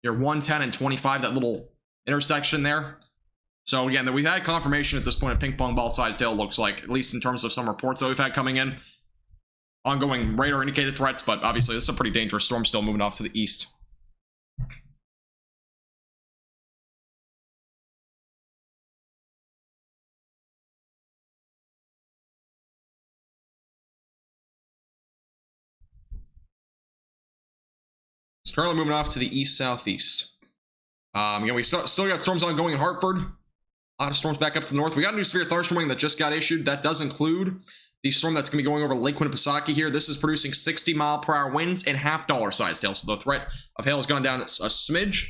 Speaker 1: Near 110 and 25, that little intersection there. So again, we've had confirmation at this point of ping pong ball sized hail, looks like, at least in terms of some reports that we've had coming in. Ongoing radar indicated threats, but obviously this is a pretty dangerous storm still moving off to the east. It's currently moving off to the east-southeast. Again, we still got storms ongoing in Hartford. A lot of storms back up to the north. We got a new severe thunderstorm warning that just got issued. That does include the storm that's going to be going over Lake Winnipesaukee here. This is producing 60-mile-per-hour winds and half-dollar sized hail. So the threat of hail has gone down a smidge.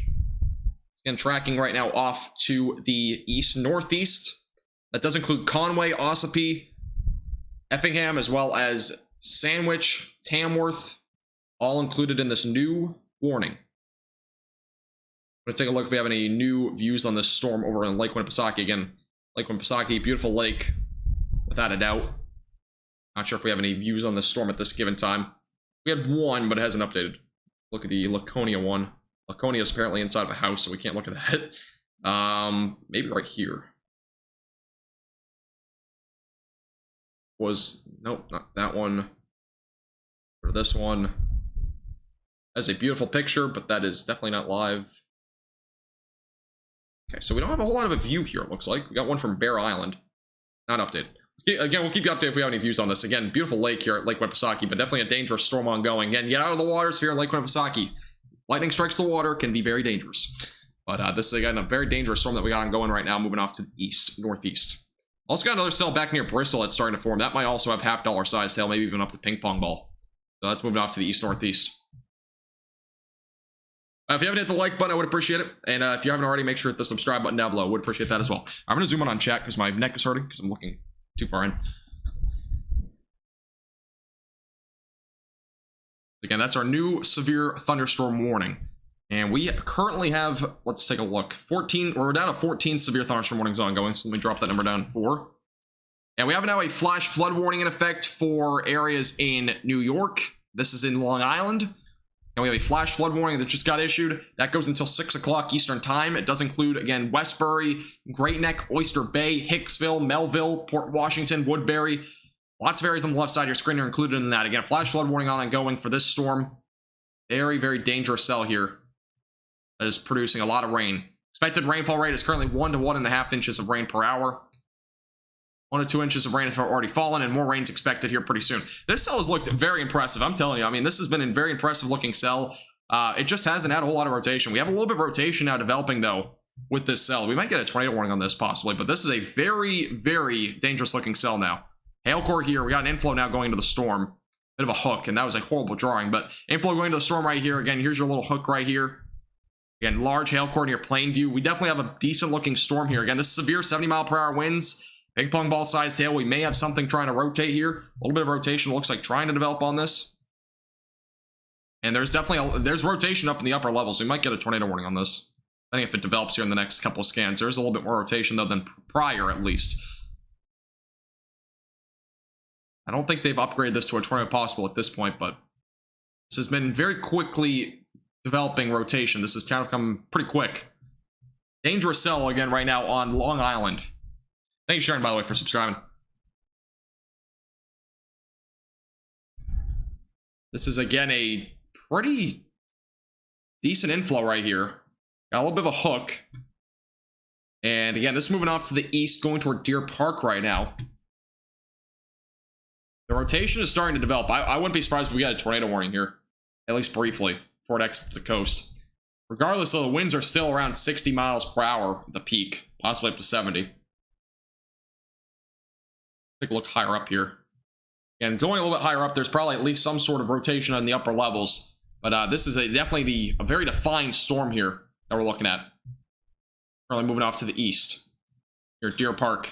Speaker 1: It's again tracking right now off to the east-northeast. That does include Conway, Ossipee, Effingham, as well as Sandwich, Tamworth, all included in this new warning. I'm going to take a look if we have any new views on this storm over in Lake Winnipesaukee. Again, Lake Winnipesaukee, beautiful lake, without a doubt. Not sure if we have any views on this storm at this given time. We had one, but it hasn't updated. Look at the Laconia one. Laconia is apparently inside of a house, so we can't look at that. Maybe right here. Nope, not that one. Or this one. That's a beautiful picture, but that is definitely not live. Okay, so we don't have a whole lot of a view here, it looks like. We got one from Bear Island. Not updated. Again, we'll keep you updated if we have any views on this. Again, beautiful lake here at Lake Winnipesaukee, but definitely a dangerous storm ongoing. Again, get out of the waters if you're in Lake Winnipesaukee. Lightning strikes the water, can be very dangerous. But this is, again, a very dangerous storm that we got ongoing right now, moving off to the east, northeast. Also got another cell back near Bristol that's starting to form. That might also have half-dollar size tail, maybe even up to ping pong ball. So that's moving off to the east-northeast. If you haven't hit the like button, I would appreciate it. And if you haven't already, make sure to hit the subscribe button down below. I would appreciate that as well. I'm going to zoom in on chat because my neck is hurting because I'm looking too far in. Again, that's our new severe thunderstorm warning. And we currently have, let's take a look, 14, we're down to 14 severe thunderstorm warnings ongoing. So let me drop that number down to 4. And we have now a flash flood warning in effect for areas in New York. This is in Long Island. And we have a flash flood warning that just got issued. That goes until 6 o'clock Eastern time. It does include, again, Westbury, Great Neck, Oyster Bay, Hicksville, Melville, Port Washington, Woodbury. Lots of areas on the left side of your screen are included in that. Again, flash flood warning ongoing for this storm. Very, very dangerous cell here that is producing a lot of rain. Expected rainfall rate is currently 1 to 1.5 inches of rain per hour. 1 to 2 inches of rain have already fallen, and more rain's expected here pretty soon. This cell has looked very impressive. I'm telling you, I mean, this has been a very impressive looking cell. It just hasn't had a whole lot of rotation. We have a little bit of rotation now developing, though, with this cell. We might get a tornado warning on this, possibly, but this is a very, very dangerous looking cell now. Hail core here. We got an inflow now going into the storm. Bit of a hook, and that was a horrible drawing, but inflow going into the storm right here. Again, here's your little hook right here. Again, large hail core near Plainview. We definitely have a decent looking storm here. Again, this is severe 70-mile-per-hour winds. Ping pong ball size tail. We may have something trying to rotate here. A little bit of rotation looks like trying to develop on this. And there's definitely there's rotation up in the upper levels. We might get a tornado warning on this. I think if it develops here in the next couple of scans. There's a little bit more rotation, though, than prior, at least. I don't think they've upgraded this to a tornado possible at this point, but this has been very quickly developing rotation. This has kind of come pretty quick. Dangerous cell again right now on Long Island. Thank you, Sharon, by the way, for subscribing. This is, again, a pretty decent inflow right here. Got a little bit of a hook. And, again, this is moving off to the east, going toward Deer Park right now. The rotation is starting to develop. I wouldn't be surprised if we got a tornado warning here, at least briefly, before it exits the coast. Regardless, though, the winds are still around 60 miles per hour at the peak, possibly up to 70. Take a look higher up here. And going a little bit higher up, there's probably at least some sort of rotation on the upper levels. But this is definitely a very defined storm here that we're looking at. Probably moving off to the east. Here at Deer Park.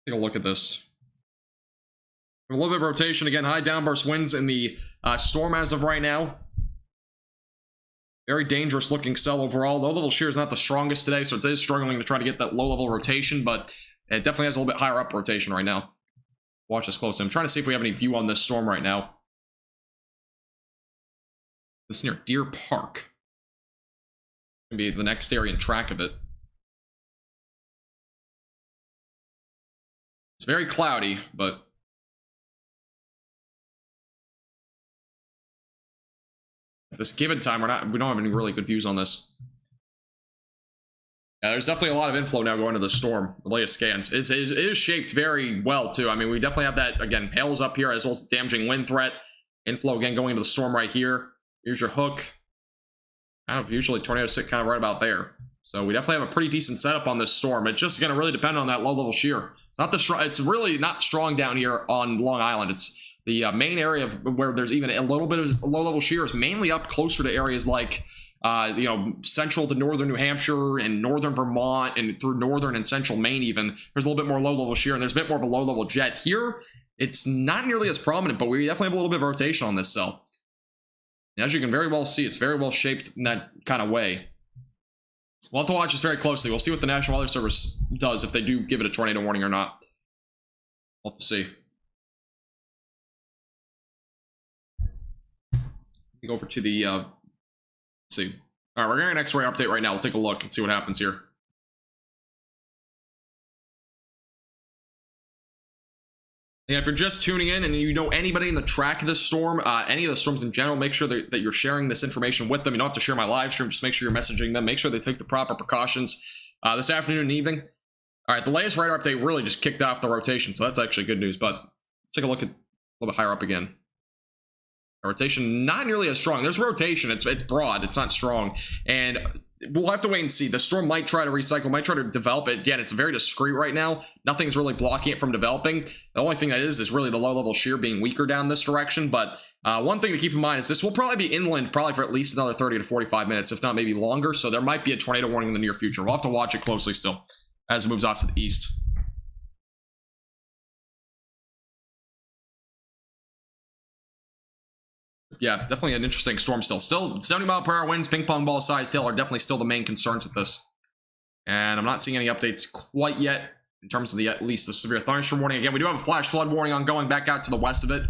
Speaker 1: Take a look at this. A little bit of rotation. Again, high downburst winds in the storm as of right now. Very dangerous looking cell overall. Low level shear is not the strongest today, so it is struggling to try to get that low level rotation, but it definitely has a little bit higher up rotation right now. Watch this closely. I'm trying to see if we have any view on this storm right now. This is near Deer Park. Gonna be the next area in track of it. It's very cloudy, but at this given time, we don't have any really good views on this. There's definitely a lot of inflow now going to the storm. The latest scans. It is shaped very well, too. I mean, we definitely have that, again, hails up here, as well as damaging wind threat. Inflow, again, going into the storm right here. Here's your hook. Kind of usually tornadoes sit kind of right about there. So we definitely have a pretty decent setup on this storm. It's just going to really depend on that low-level shear. It's not it's really not strong down here on Long Island. It's the main area of where there's even a little bit of low-level shear is mainly up closer to areas like, you know, central to northern New Hampshire and northern Vermont and through northern and central Maine even. There's a little bit more low-level shear, and there's a bit more of a low-level jet. Here, it's not nearly as prominent, but we definitely have a little bit of rotation on this cell. And as you can very well see, it's very well shaped in that kind of way. We'll have to watch this very closely. We'll see what the National Weather Service does, if they do give it a tornado warning or not. We'll have to see. Go over to the, let's see. All right, we're getting an X-ray update right now. We'll take a look and see what happens here. Yeah, if you're just tuning in and you know anybody in the track of this storm, any of the storms in general, make sure that you're sharing this information with them. You don't have to share my live stream. Just make sure you're messaging them. Make sure they take the proper precautions this afternoon and evening. All right, the latest radar update really just kicked off the rotation, so that's actually good news. But let's take a look at a little bit higher up again. Rotation not nearly as strong. There's rotation. It's broad. It's not strong, and we'll have to wait and see. The storm might try to recycle, might try to develop it. Again, it's very discreet right now. Nothing's really blocking it from developing. The only thing that is really the low-level shear being weaker down this direction. But one thing to keep in mind is this will probably be inland probably for at least another 30 to 45 minutes, if not maybe longer. So there might be a tornado warning in the near future. We'll have to watch it closely still as it moves off to the east. Yeah, definitely an interesting storm still. Still 70-mile-per-hour winds, ping pong ball size tail are definitely still the main concerns with this. And I'm not seeing any updates quite yet in terms of at least the severe thunderstorm warning. Again, we do have a flash flood warning ongoing back out to the west of it.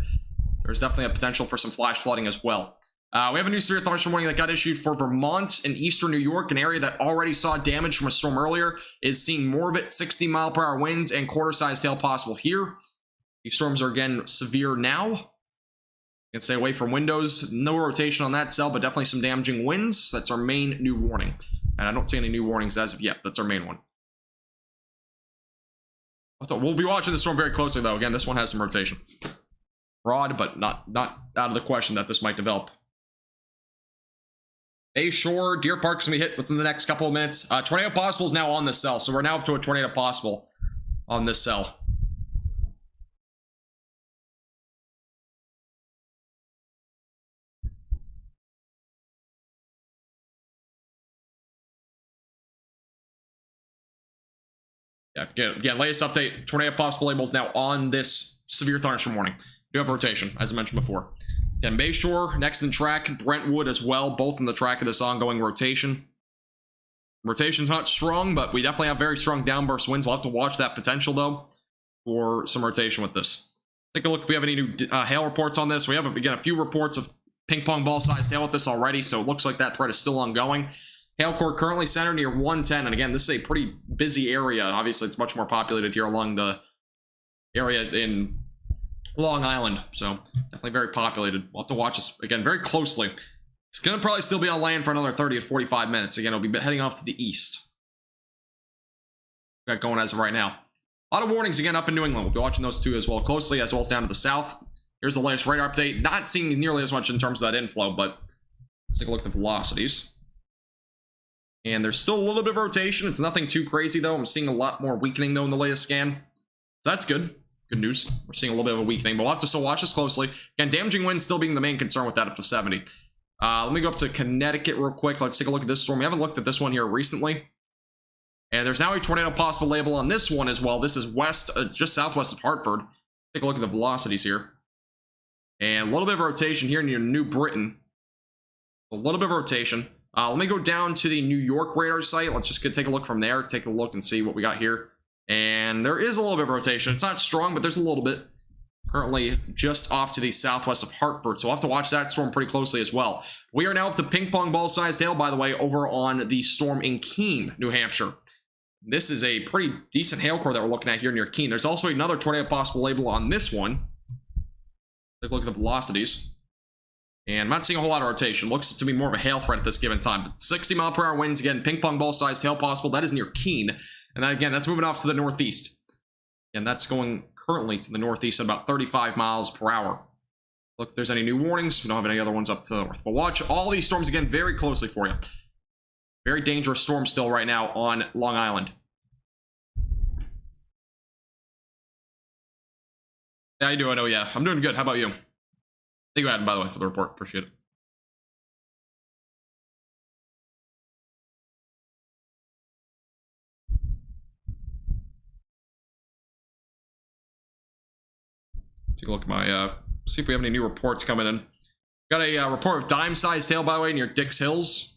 Speaker 1: There's definitely a potential for some flash flooding as well. We have a new severe thunderstorm warning that got issued for Vermont and eastern New York, an area that already saw damage from a storm earlier, is seeing more of it. 60-mile-per-hour winds and quarter-size tail possible here. These storms are again severe now. You can stay away from windows. No rotation on that cell, but definitely some damaging winds. That's our main new warning. And I don't see any new warnings as of yet. That's our main one. We'll be watching the storm very closely, though. Again, this one has some rotation. Broad, but not out of the question that this might develop. A Shore, Deer Park's going to be hit within the next couple of minutes. Tornado possible is now on this cell, so we're now up to a tornado possible on this cell. Yeah, again, latest update. Tornado possible labels now on this severe thunderstorm warning. We do have rotation, as I mentioned before. Again, Bayshore, next in track. Brentwood as well, both in the track of this ongoing rotation. Rotation's not strong, but we definitely have very strong downburst winds. We'll have to watch that potential, though, for some rotation with this. Take a look if we have any new hail reports on this. We have, again, a few reports of ping pong ball-sized hail with this already, so it looks like that threat is still ongoing. Hail core currently centered near 110, and again, this is a pretty busy area. Obviously, it's much more populated here along the area in Long Island, so definitely very populated. We'll have to watch this, again, very closely. It's going to probably still be on land for another 30 to 45 minutes. Again, it'll be heading off to the east. Got going as of right now. A lot of warnings, again, up in New England. We'll be watching those two as well closely, as well as down to the south. Here's the latest radar update. Not seeing nearly as much in terms of that inflow, but let's take a look at the velocities. And there's still a little bit of rotation. It's nothing too crazy, though. I'm seeing a lot more weakening, though, in the latest scan. So that's good. Good news. We're seeing a little bit of a weakening, but we'll have to still watch this closely. Again, damaging winds still being the main concern with that up to 70. Let me go up to Connecticut real quick. Let's take a look at this storm. We haven't looked at this one here recently. And there's now a tornado possible label on this one as well. This is west, just southwest of Hartford. Take a look at the velocities here. And a little bit of rotation here near New Britain. A little bit of rotation. Let me go down to the New York radar site. Let's just take a look from there. Take a look and see what we got here. And there is a little bit of rotation. It's not strong, but there's a little bit. Currently just off to the southwest of Hartford. So we'll have to watch that storm pretty closely as well. We are now up to ping pong ball sized hail, by the way, over on the storm in Keene, New Hampshire. This is a pretty decent hail core that we're looking at here near Keene. There's also another tornado possible label on this one. Take a look at the velocities. And I'm not seeing a whole lot of rotation. Looks to be more of a hail threat at this given time. But 60-mile-per-hour winds, again, ping pong ball-sized hail possible. That is near Keene. And that, again, that's moving off to the northeast. And that's going currently to the northeast at about 35 miles per hour. Look if there's any new warnings. We don't have any other ones up to the north. But watch all these storms, again, very closely for you. Very dangerous storm still right now on Long Island. How you doing? Oh, yeah. I'm doing good. How about you? Thank you, Adam, by the way, for the report. Appreciate it. Take a look at my, see if we have any new reports coming in. Got a report of dime-sized hail, by the way, near Dix Hills.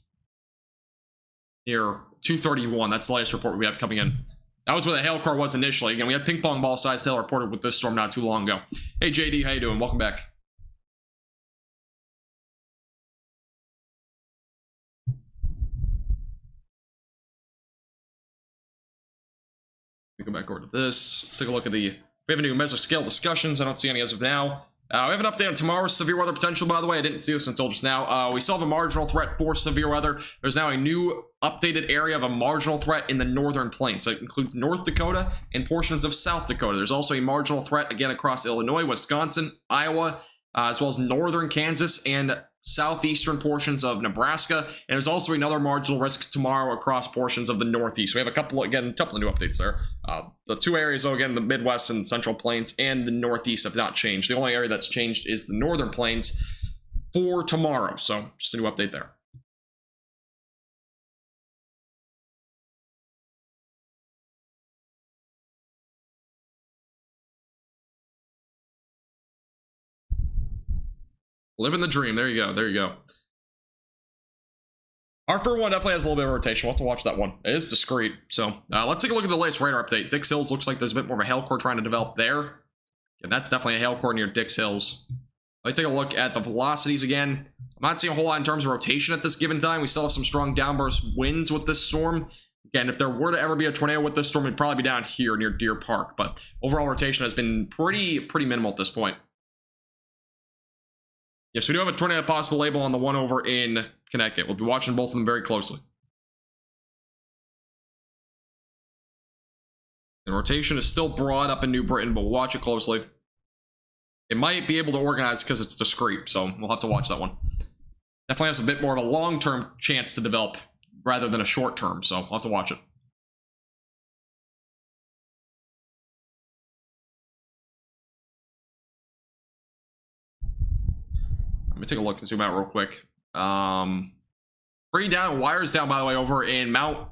Speaker 1: Near 231. That's the latest report we have coming in. That was where the hail core was initially. Again, we had ping pong ball-sized hail reported with this storm not too long ago. Hey, JD, how you doing? Welcome back. me go back over to this. Let's take a look at we have a new mesoscale discussions. I don't see any as of now. We have an update on tomorrow's severe weather potential, by the way. I didn't see this until just now. We still have a marginal threat for severe weather. There's now a new updated area of a marginal threat in the northern plains. It includes North Dakota and portions of South Dakota. There's also a marginal threat, again, across Illinois, Wisconsin, Iowa, as well as northern Kansas and southeastern portions of Nebraska. And there's also another marginal risk tomorrow across portions of the Northeast. We have a couple of new updates there. The two areas, though, again, the Midwest and Central Plains and the Northeast have not changed. The only area that's changed is the Northern Plains for tomorrow. So just a new update there. Living the dream. There you go. There you go. Hartford one definitely has a little bit of rotation. We'll have to watch that one. It is discreet. So let's take a look at the latest radar update. Dix Hills looks like there's a bit more of a hail core trying to develop there. And that's definitely a hail core near Dix Hills. Let's take a look at the velocities again. I'm not seeing a whole lot in terms of rotation at this given time. We still have some strong downburst winds with this storm. Again, if there were to ever be a tornado with this storm, it'd probably be down here near Deer Park. But overall rotation has been pretty minimal at this point. Yes, we do have a tornado possible label on the one over in Connecticut. We'll be watching both of them very closely. The rotation is still broad up in New Britain, but we'll watch it closely. It might be able to organize because it's discrete, so we'll have to watch that one. Definitely has a bit more of a long-term chance to develop rather than a short-term, so we'll have to watch it. Let me take a look and zoom out real quick. Tree down, wires down, by the way, over in Mount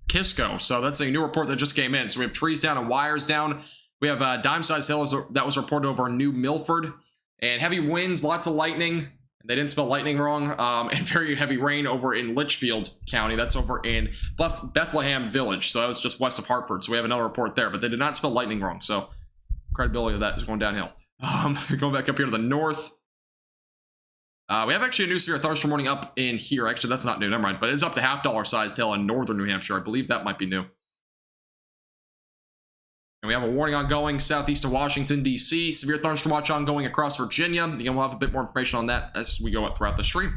Speaker 1: Kisco. So that's a new report that just came in. So we have trees down and wires down. We have dime-sized hail that was reported over New Milford. And heavy winds, lots of lightning. They didn't spell lightning wrong. And very heavy rain over in Litchfield County. That's over in Bethlehem Village. So that was just west of Hartford. So we have another report there. But they did not spell lightning wrong. So credibility of that is going downhill. Going back up here to the north. We have actually a new severe thunderstorm warning up in here. Actually, that's not new. Never mind. But it's up to $half sized hail in northern New Hampshire. I believe that might be new. And we have a warning ongoing southeast of Washington, D.C. Severe thunderstorm watch ongoing across Virginia. Again, we'll have a bit more information on that as we go throughout the stream.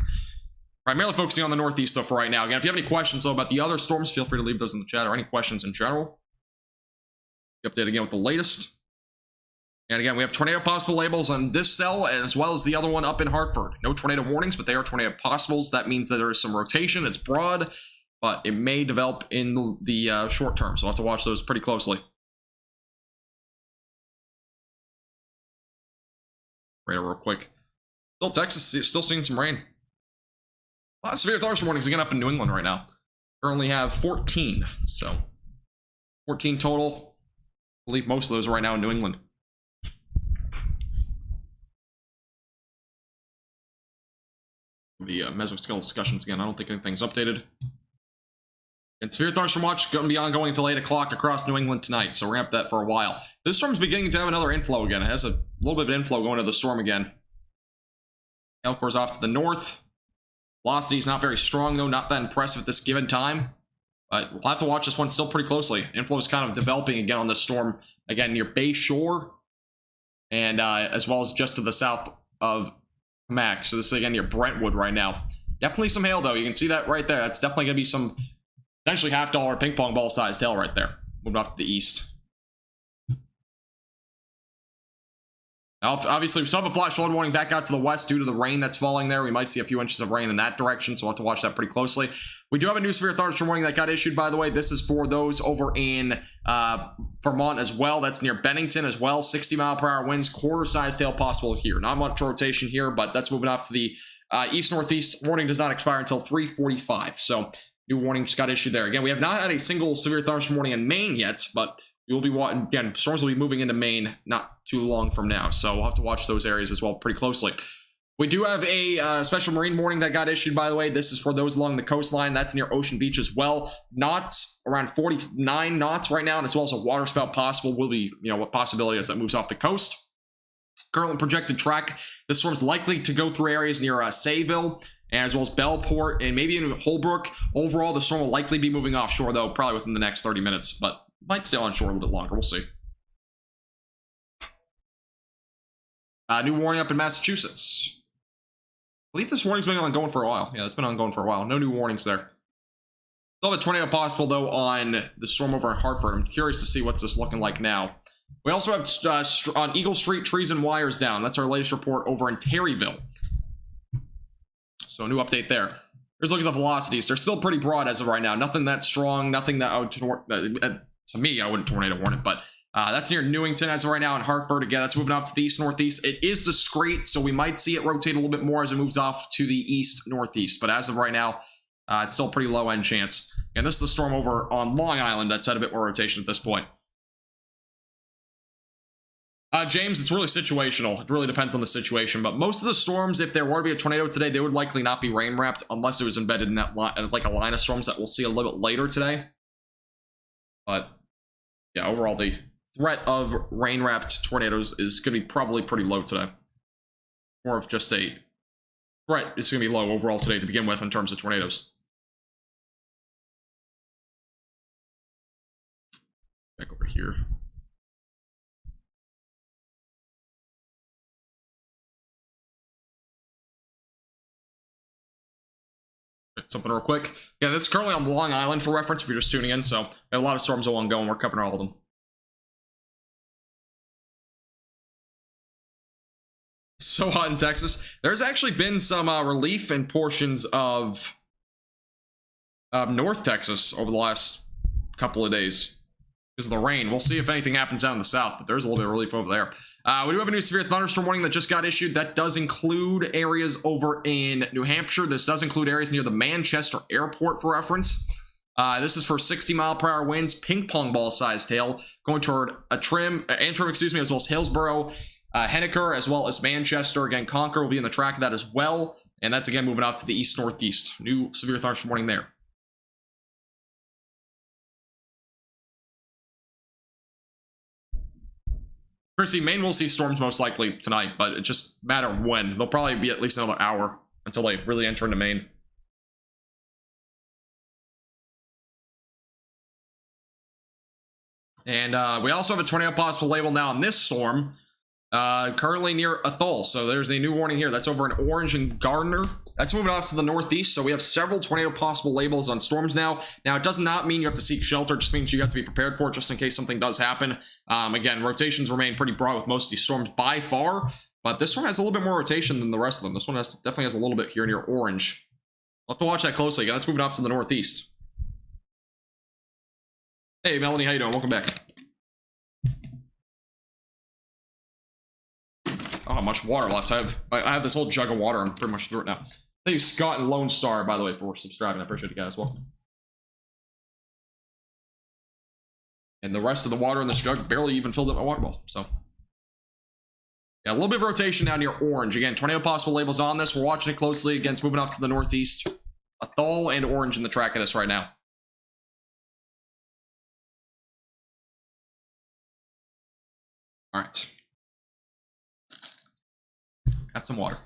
Speaker 1: Primarily focusing on the Northeast, though, for right now. Again, if you have any questions, though, about the other storms, feel free to leave those in the chat or any questions in general. Update again with the latest. And again, we have tornado possible labels on this cell as well as the other one up in Hartford. No tornado warnings, but they are tornado possibles. That means that there is some rotation. It's broad, but it may develop in the short term. So we'll have to watch those pretty closely. Radar real quick. Still Texas, still seeing some rain. A lot of severe thunderstorm warnings again up in New England right now. Currently have 14. So 14 total. I believe most of those are right now in New England. The mesoscale discussions again. I don't think anything's updated. And severe thunderstorm watch going to be ongoing until 8 o'clock across New England tonight, so ramp that for a while. This storm's beginning to have another inflow again. It has a little bit of inflow going to the storm again. Hail core's off to the north. Velocity's not very strong, though. Not that impressive at this given time. But we'll have to watch this one still pretty closely. Inflow is kind of developing again on this storm. Again, near Bay Shore. And as well as just to the south of Max. So this is again near Brentwood right now. Definitely some hail, though. You can see that right there. That's definitely going to be some potentially $half ping pong ball sized hail right there. Moving off to the east. Now, obviously, we still have a flash flood warning back out to the west due to the rain that's falling there. We might see a few inches of rain in that direction, so we'll have to watch that pretty closely. We do have a new severe thunderstorm warning that got issued, by the way. This is for those over in Vermont as well. That's near Bennington as well. 60-mile-per-hour winds, quarter-sized hail possible here. Not much rotation here, but that's moving off to the east-northeast. Warning does not expire until 3:45, so new warning just got issued there. Again, we have not had a single severe thunderstorm warning in Maine yet, but you'll be watching, again, storms will be moving into Maine not too long from now, so we'll have to watch those areas as well pretty closely. We do have a special marine warning that got issued, by the way. This is for those along the coastline. That's near Ocean Beach as well. Knots, around 49 knots right now, and as well as a water spout possible. Will be, what possibility is that moves off the coast. Currently projected track. This storm's likely to go through areas near Sayville, as well as Bellport, and maybe in Holbrook. Overall, the storm will likely be moving offshore, though, probably within the next 30 minutes, but Might stay on shore a little bit longer. We'll see. New warning up in Massachusetts. I believe this warning's been ongoing for a while. Yeah, it's been ongoing for a while. No new warnings there. Still have a tornado possible, though, on the storm over in Hartford. I'm curious to see what's this looking like now. We also have on Eagle Street, trees and wires down. That's our latest report over in Terryville. So, a new update there. Here's a look at the velocities. They're still pretty broad as of right now. Nothing that strong. Nothing that I would to me, I wouldn't tornado warn it, but that's near Newington as of right now in Hartford. Again, that's moving off to the east-northeast. It is discrete, so we might see it rotate a little bit more as it moves off to the east-northeast. But as of right now, it's still pretty low-end chance. And this is the storm over on Long Island that's had a bit more rotation at this point. James, it's really situational. It really depends on the situation. But most of the storms, if there were to be a tornado today, they would likely not be rain-wrapped unless it was embedded in that like a line of storms that we'll see a little bit later today. But yeah, overall, the threat of rain-wrapped tornadoes is going to be probably pretty low today. More of just a threat is going to be low overall today to begin with in terms of tornadoes. Back over here. Something real quick. Yeah, this is currently on Long Island for reference if you're just tuning in. So, we have a lot of storms ongoing. We're covering all of them. It's so hot in Texas. There's actually been some relief in portions of North Texas over the last couple of days because of the rain. We'll see if anything happens down in the south, but there's a little bit of relief over there. We do have a new severe thunderstorm warning that just got issued. That does include areas over in New Hampshire. This does include areas near the Manchester airport for reference. This is for 60-mile-per-hour winds, ping pong ball size tail, going toward Antrim, as well as Hillsborough, Henniker, as well as Manchester. Again, Concord will be in the track of that as well. And that's again moving off to the east-northeast. New severe thunderstorm warning there. Chrissy, Maine will see storms most likely tonight, but it just matter when. They'll probably be at least another hour until they really enter into Maine. And we also have a tornado possible label now on this storm, currently near Athol. So there's a new warning here. That's over in Orange and Gardner. That's moving off to the northeast. So we have several tornado possible labels on storms now. Now, it does not mean you have to seek shelter. It just means you have to be prepared for it just in case something does happen. Again, rotations remain pretty broad with most of these storms by far. But this one has a little bit more rotation than the rest of them. This one definitely has a little bit here near Orange. We'll have to watch that closely. Again, that's moving off to the northeast. Hey, Melanie, how you doing? Welcome back. Oh, much water left. I have this whole jug of water. I'm pretty much through it now. Thank you, Scott and Lone Star, by the way, for subscribing. I appreciate you guys. Welcome. And the rest of the water in this jug barely even filled up my water bowl. So, yeah, a little bit of rotation down near Orange. Again, tornado possible labels on this. We're watching it closely. Again, it's moving off to the northeast. Athol and Orange in the track of this right now. All right. Got some water.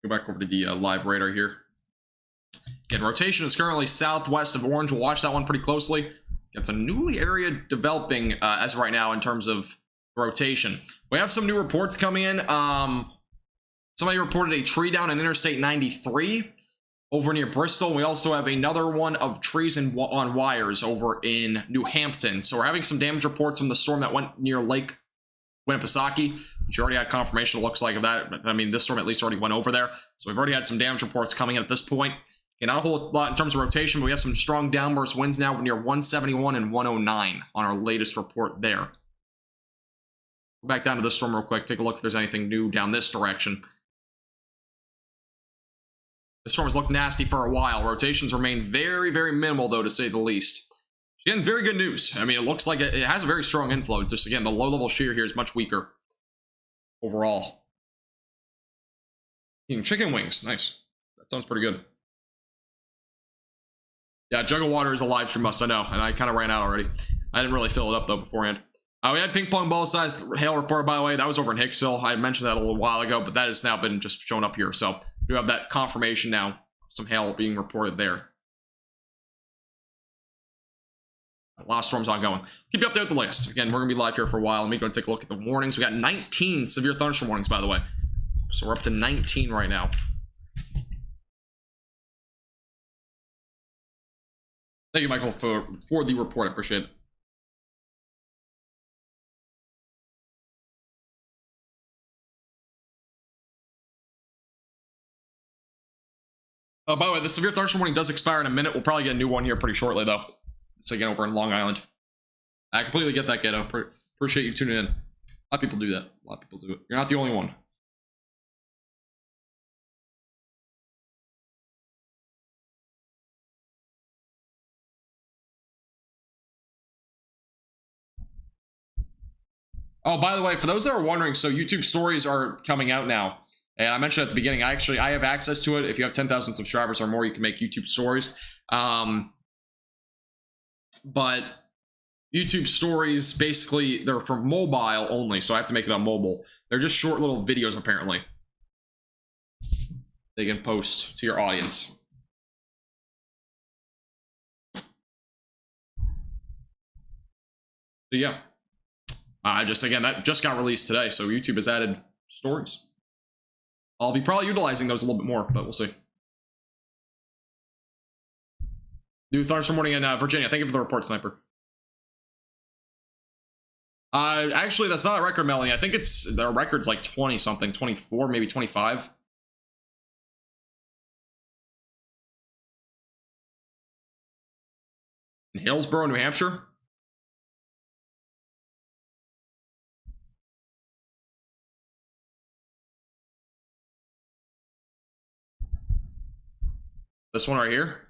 Speaker 1: Go back over to the live radar here. Again, rotation is currently southwest of Orange. We'll watch that one pretty closely. It's a newly area developing as of right now in terms of rotation. We have some new reports coming in. Somebody reported a tree down on Interstate 93 over near Bristol. We also have another one of trees on wires over in New Hampton. So we're having some damage reports from the storm that went near Lake Winnipesaukee, which you already had confirmation, it looks like, of that. I mean, this storm at least already went over there. So we've already had some damage reports coming in at this point. Okay, not a whole lot in terms of rotation, but we have some strong downburst winds now near 171 and 109 on our latest report there. Go back down to this storm real quick. Take a look if there's anything new down this direction. The storm has looked nasty for a while. Rotations remain very, very minimal, though, to say the least. Again, very good news. I mean, it looks like it has a very strong inflow. Just, again, the low-level shear here is much weaker overall. Eating chicken wings. Nice. That sounds pretty good. Yeah, jug of water is a live stream must, I know, and I kind of ran out already. I didn't really fill it up though beforehand. We had ping pong ball sized hail report, by the way. That was over in Hicksville. I mentioned that a little while ago, but that has now been just shown up here. So we have that confirmation now. Some hail being reported there. A lot of storms ongoing. Keep you updated with the latest. Again, we're going to be live here for a while. Let me go and take a look at the warnings. We got 19 severe thunderstorm warnings, by the way. So we're up to 19 right now. Thank you, Michael, for the report. I appreciate it. By the way, the severe thunderstorm warning does expire in a minute. We'll probably get a new one here pretty shortly, though. It's again over in Long Island. I completely get that, Ghetto. Appreciate you tuning in. A lot of people do that. A lot of people do it. You're not the only one. Oh, by the way, for those that are wondering, so YouTube stories are coming out now. And I mentioned at the beginning, I have access to it. If you have 10,000 subscribers or more, you can make YouTube stories. But YouTube stories, basically, they're for mobile only, so I have to make it on mobile. They're just short little videos, apparently. They can post to your audience. So, yeah. Again, that just got released today, so YouTube has added stories. I'll be probably utilizing those a little bit more, but we'll see. New thunderstorm warning in Virginia. Thank you for the report, Sniper. Actually, that's not a record melding. I think the record's like 20 something, 24, maybe 25. In Hillsborough, New Hampshire. This one right here.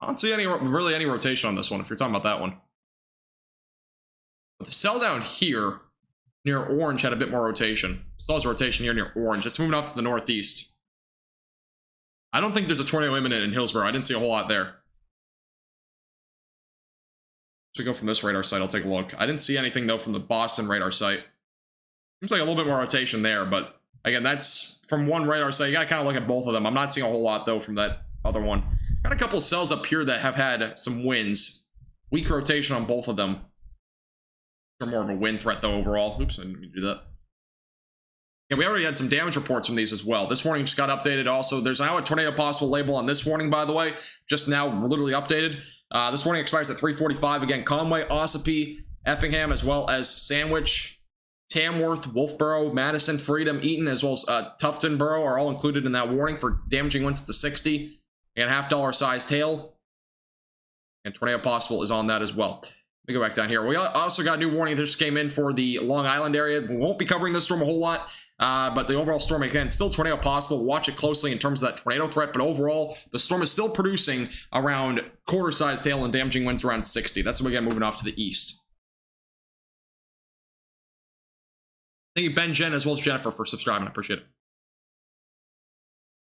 Speaker 1: I don't see really any rotation on this one, if you're talking about that one. But the cell down here near orange had a bit more rotation. Still has rotation here near orange. It's moving off to the northeast. I don't think there's a tornado imminent in Hillsborough. I didn't see a whole lot there. So we go from this radar site. I'll take a look. I didn't see anything though from the Boston radar site. Seems like a little bit more rotation there, but again, that's from one radar site. You gotta kind of look at both of them. I'm not seeing a whole lot though from that other one. Got a couple cells up here that have had some winds. Weak rotation on both of them. They're more of a wind threat though overall. Oops, I didn't mean to do that. Yeah, we already had some damage reports from these as well. This warning just got updated also. There's now a tornado possible label on this warning, by the way. Just now literally updated. This warning expires at 3:45. Again, Conway, Ossipee, Effingham, as well as Sandwich, Tamworth, Wolfboro, Madison, Freedom, Eaton, as well as Tufton Borough are all included in that warning for damaging winds up to 60 and $half sized hail. And tornado possible is on that as well. Let me go back down here. We also got a new warning that just came in for the Long Island area. We won't be covering this storm a whole lot, but the overall storm, again, still tornado possible. Watch it closely in terms of that tornado threat, but overall, the storm is still producing around quarter-sized hail and damaging winds around 60. That's again moving off to the east. Thank you, Ben, Jen, as well as Jennifer, for subscribing. I appreciate it.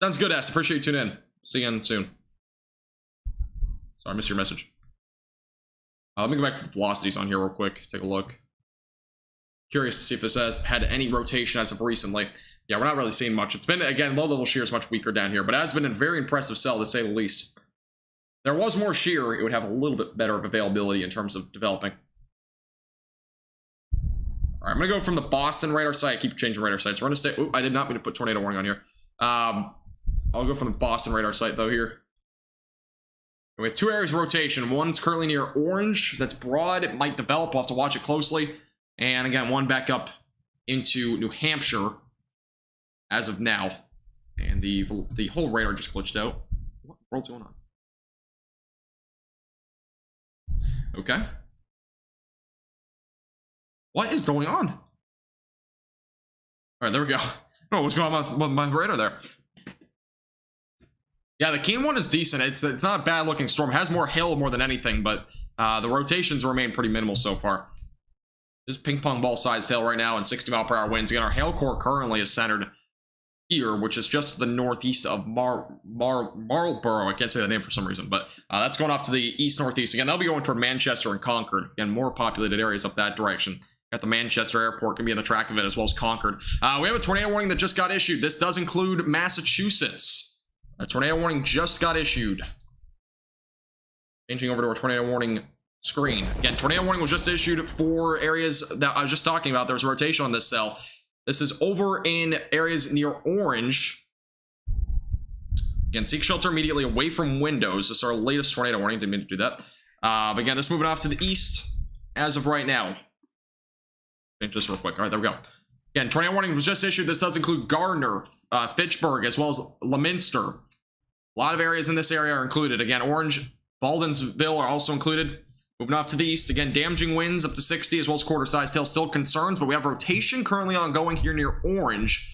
Speaker 1: Sounds good, S. Appreciate you tuning in. See you again soon. Sorry, I missed your message. Let me go back to the velocities on here real quick. Take a look. Curious to see if this has had any rotation as of recently. Yeah, we're not really seeing much. It's been, again, low-level shear is much weaker down here, but it has been a very impressive cell, to say the least. If there was more shear, it would have a little bit better of availability in terms of developing. All right, I'm going to go from the Boston radar site. I keep changing radar sites. We're going to stay... Ooh, I did not mean to put tornado warning on here. I'll go from the Boston radar site, though, here. We have two areas of rotation. One's currently near orange. That's broad. It might develop. We'll have to watch it closely. And again, one back up into New Hampshire as of now. And the whole radar just glitched out. What in the world's going on? Okay. What is going on? All right, there we go. Oh, what's going on with my radar there? Yeah, the Keene one is decent. It's not a bad looking storm. It has more hail more than anything, but the rotations remain pretty minimal so far. This ping pong ball sized hail right now and 60 mile per hour winds. Again, our hail core currently is centered here, which is just the northeast of Marlborough. I can't say that name for some reason, but that's going off to the east-northeast. Again, that'll be going toward Manchester and Concord. Again, more populated areas up that direction. Got the Manchester airport can be in the track of it, as well as Concord. We have a tornado warning that just got issued. This does include Massachusetts. A tornado warning just got issued. Changing over to our tornado warning screen. Again, tornado warning was just issued for areas that I was just talking about. There's a rotation on this cell. This is over in areas near orange. Again, seek shelter immediately away from windows. This is our latest tornado warning. Didn't mean to do that. But again, this moving off to the east as of right now. Change this real quick. All right, there we go. Again, tornado warning was just issued. This does include Gardner, Fitchburg, as well as Leominster. A lot of areas in this area are included. Again, Orange, Baldensville are also included. Moving off to the east, again, damaging winds up to 60, as well as quarter-sized hail. Still concerns, but we have rotation currently ongoing here near Orange.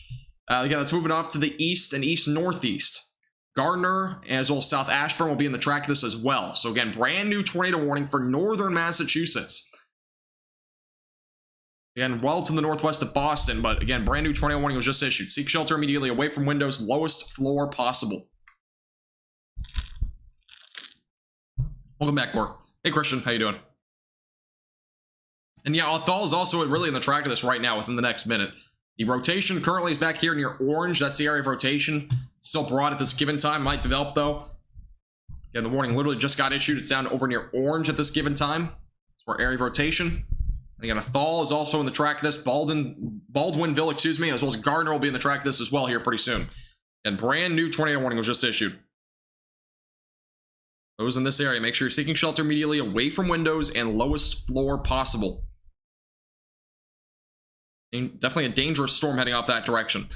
Speaker 1: Again, that's moving off to the east and east-northeast. Gardner, as well as South Ashburn, will be in the track of this as well. So again, brand new tornado warning for northern Massachusetts. Again, well to the northwest of Boston, but again, brand new tornado warning was just issued. Seek shelter immediately away from windows, lowest floor possible. Welcome back, Gore. Hey, Christian, how you doing? And yeah, Athol is also really in the track of this right now within the next minute. The rotation currently is back here near Orange. That's the area of rotation. It's still broad at this given time. Might develop, though. Again, the warning literally just got issued. It's down over near Orange at this given time. It's for area of rotation. Again, Athol is also in the track of this. Baldwinville, excuse me, as well as Gardner will be in the track of this as well here pretty soon. And brand new tornado warning was just issued. Those in this area, make sure you're seeking shelter immediately away from windows and lowest floor possible. Definitely a dangerous storm heading off that direction.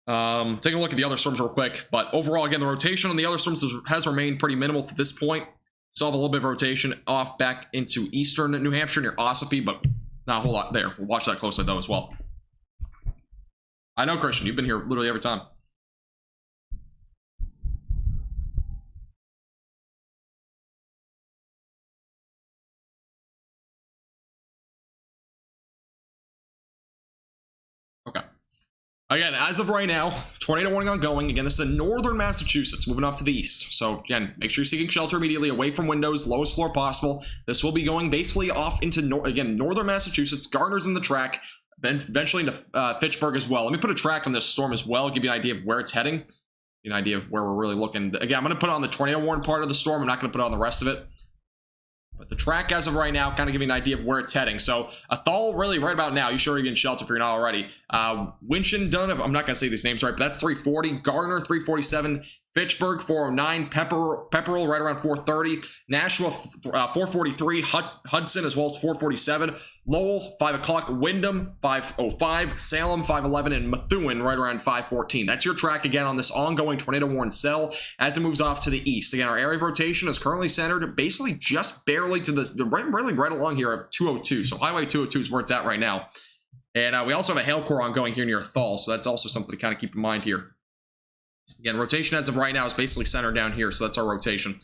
Speaker 1: Taking a look at the other storms real quick, but overall, again, the rotation on the other storms has remained pretty minimal to this point. Still have a little bit of rotation off back into eastern New Hampshire near Ossipee, but not a whole lot there. We'll watch that closely, though, as well. I know, Christian, you've been here literally every time. Okay. Again, as of right now, tornado warning ongoing. Again, this is in northern Massachusetts, moving off to the east. So again, make sure you're seeking shelter immediately away from windows, lowest floor possible. This will be going basically off into, northern Massachusetts. Gardner's in the track, then eventually into Fitchburg as well. Let me put a track on this storm as well, give you an idea of where it's heading, give you an idea of where we're really looking. Again, I'm going to put on the tornado warning part of the storm. I'm not going to put on the rest of it. But the track as of right now, kind of giving an idea of where it's heading. So Athol, really right about now, you should already be in shelter if you're not already. Winchendon, I'm not going to say these names right, but that's 340. Gardner, 347. Fitchburg, 409. Pepperell, right around 430. Nashua, 443. Hudson, as well as 447. Lowell, 5 o'clock. Wyndham, 505. Salem, 511. And Methuen, right around 514. That's your track again on this ongoing tornado warning cell as it moves off to the east. Again, our area of rotation is currently centered basically just barely to this, really right along here at 202. So Highway 202 is where it's at right now. And we also have a hail core ongoing here near Athol, so that's also something to kind of keep in mind here. Again, rotation as of right now is basically centered down here, so that's our rotation.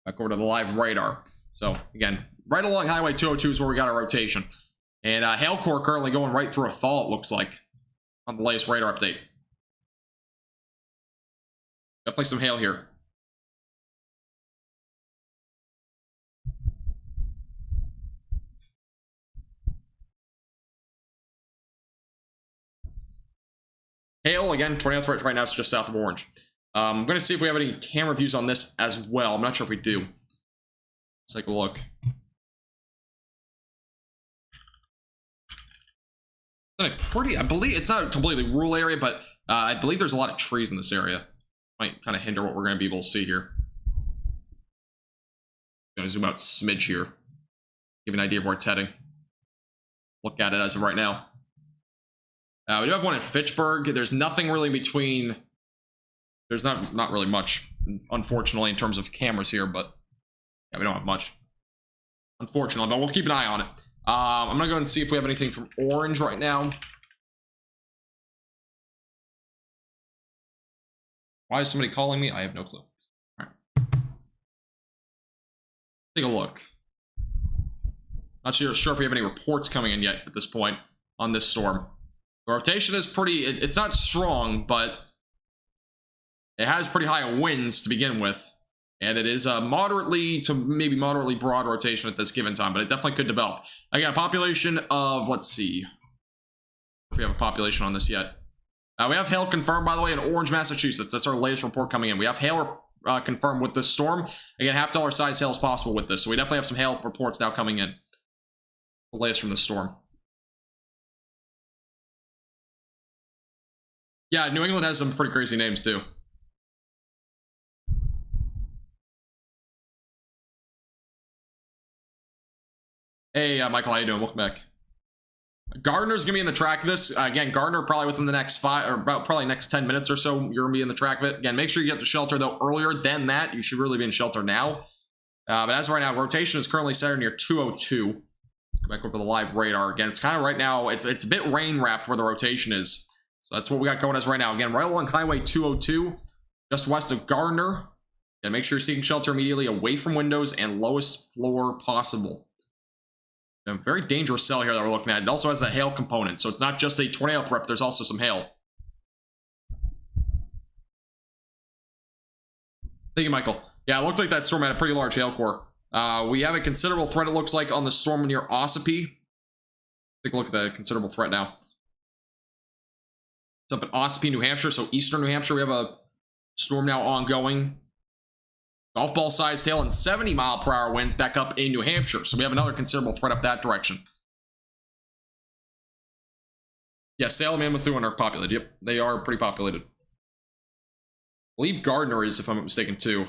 Speaker 1: Back over to the live radar. So, again, right along Highway 202 is where we got our rotation. And hail core currently going right through Athol, it looks like, on the latest radar update. Definitely some hail here. Hail, again, tornado threat right now is just south of Orange. I'm going to see if we have any camera views on this as well. I'm not sure if we do. Let's take a look. I believe it's not a completely rural area, but I believe there's a lot of trees in this area. Might kind of hinder what we're going to be able to see here. I'm going to zoom out a smidge here. Give you an idea of where it's heading. Look at it as of right now. We do have one in Fitchburg. There's nothing really between. There's not really much, unfortunately, in terms of cameras here, but yeah, we don't have much, unfortunately, but we'll keep an eye on it. I'm gonna go and see if we have anything from Orange right now. Why is somebody calling me? I have no clue. All right. Take a look. Not sure if we have any reports coming in yet at this point. on this storm. The rotation is pretty, it's not strong, but it has pretty high winds to begin with. And it is a moderately to maybe moderately broad rotation at this given time, but it definitely could develop. Again, a population of, let's see if we have a population on this yet. We have hail confirmed, by the way, in Orange, Massachusetts. That's our latest report coming in. We have hail confirmed with this storm. Again, $half size hail is possible with this, so we definitely have some hail reports now coming in. The latest from the storm. Yeah, New England has some pretty crazy names too. Hey, Michael, how you doing? Welcome back. Gardner's gonna be in the track of this. Again, Gardner probably within the next 5 or about probably next 10 minutes or so, you're gonna be in the track of it. Again, make sure you get to shelter though earlier than that. You should really be in shelter now. But as of right now, rotation is currently centered near 202. Let's go back over the live radar again. It's kind of right now, it's a bit rain wrapped where the rotation is. So that's what we got going as right now. Again, right along Highway 202, just west of Gardner. And make sure you're seeking shelter immediately away from windows and lowest floor possible. A very dangerous cell here that we're looking at. It also has a hail component, so it's not just a tornado threat, there's also some hail. Thank you, Michael. Yeah, it looked like that storm had a pretty large hail core. We have a considerable threat, it looks like, on the storm near Ossipee. Take a look at the considerable threat now. It's up in Ossipee, New Hampshire, so eastern New Hampshire. We have a storm now ongoing. Golf ball sized hail and 70-mile-per-hour winds back up in New Hampshire. So we have another considerable threat up that direction. Yeah, Salem and Methuen are populated. Yep, they are pretty populated. I believe Gardner is, if I'm not mistaken, too.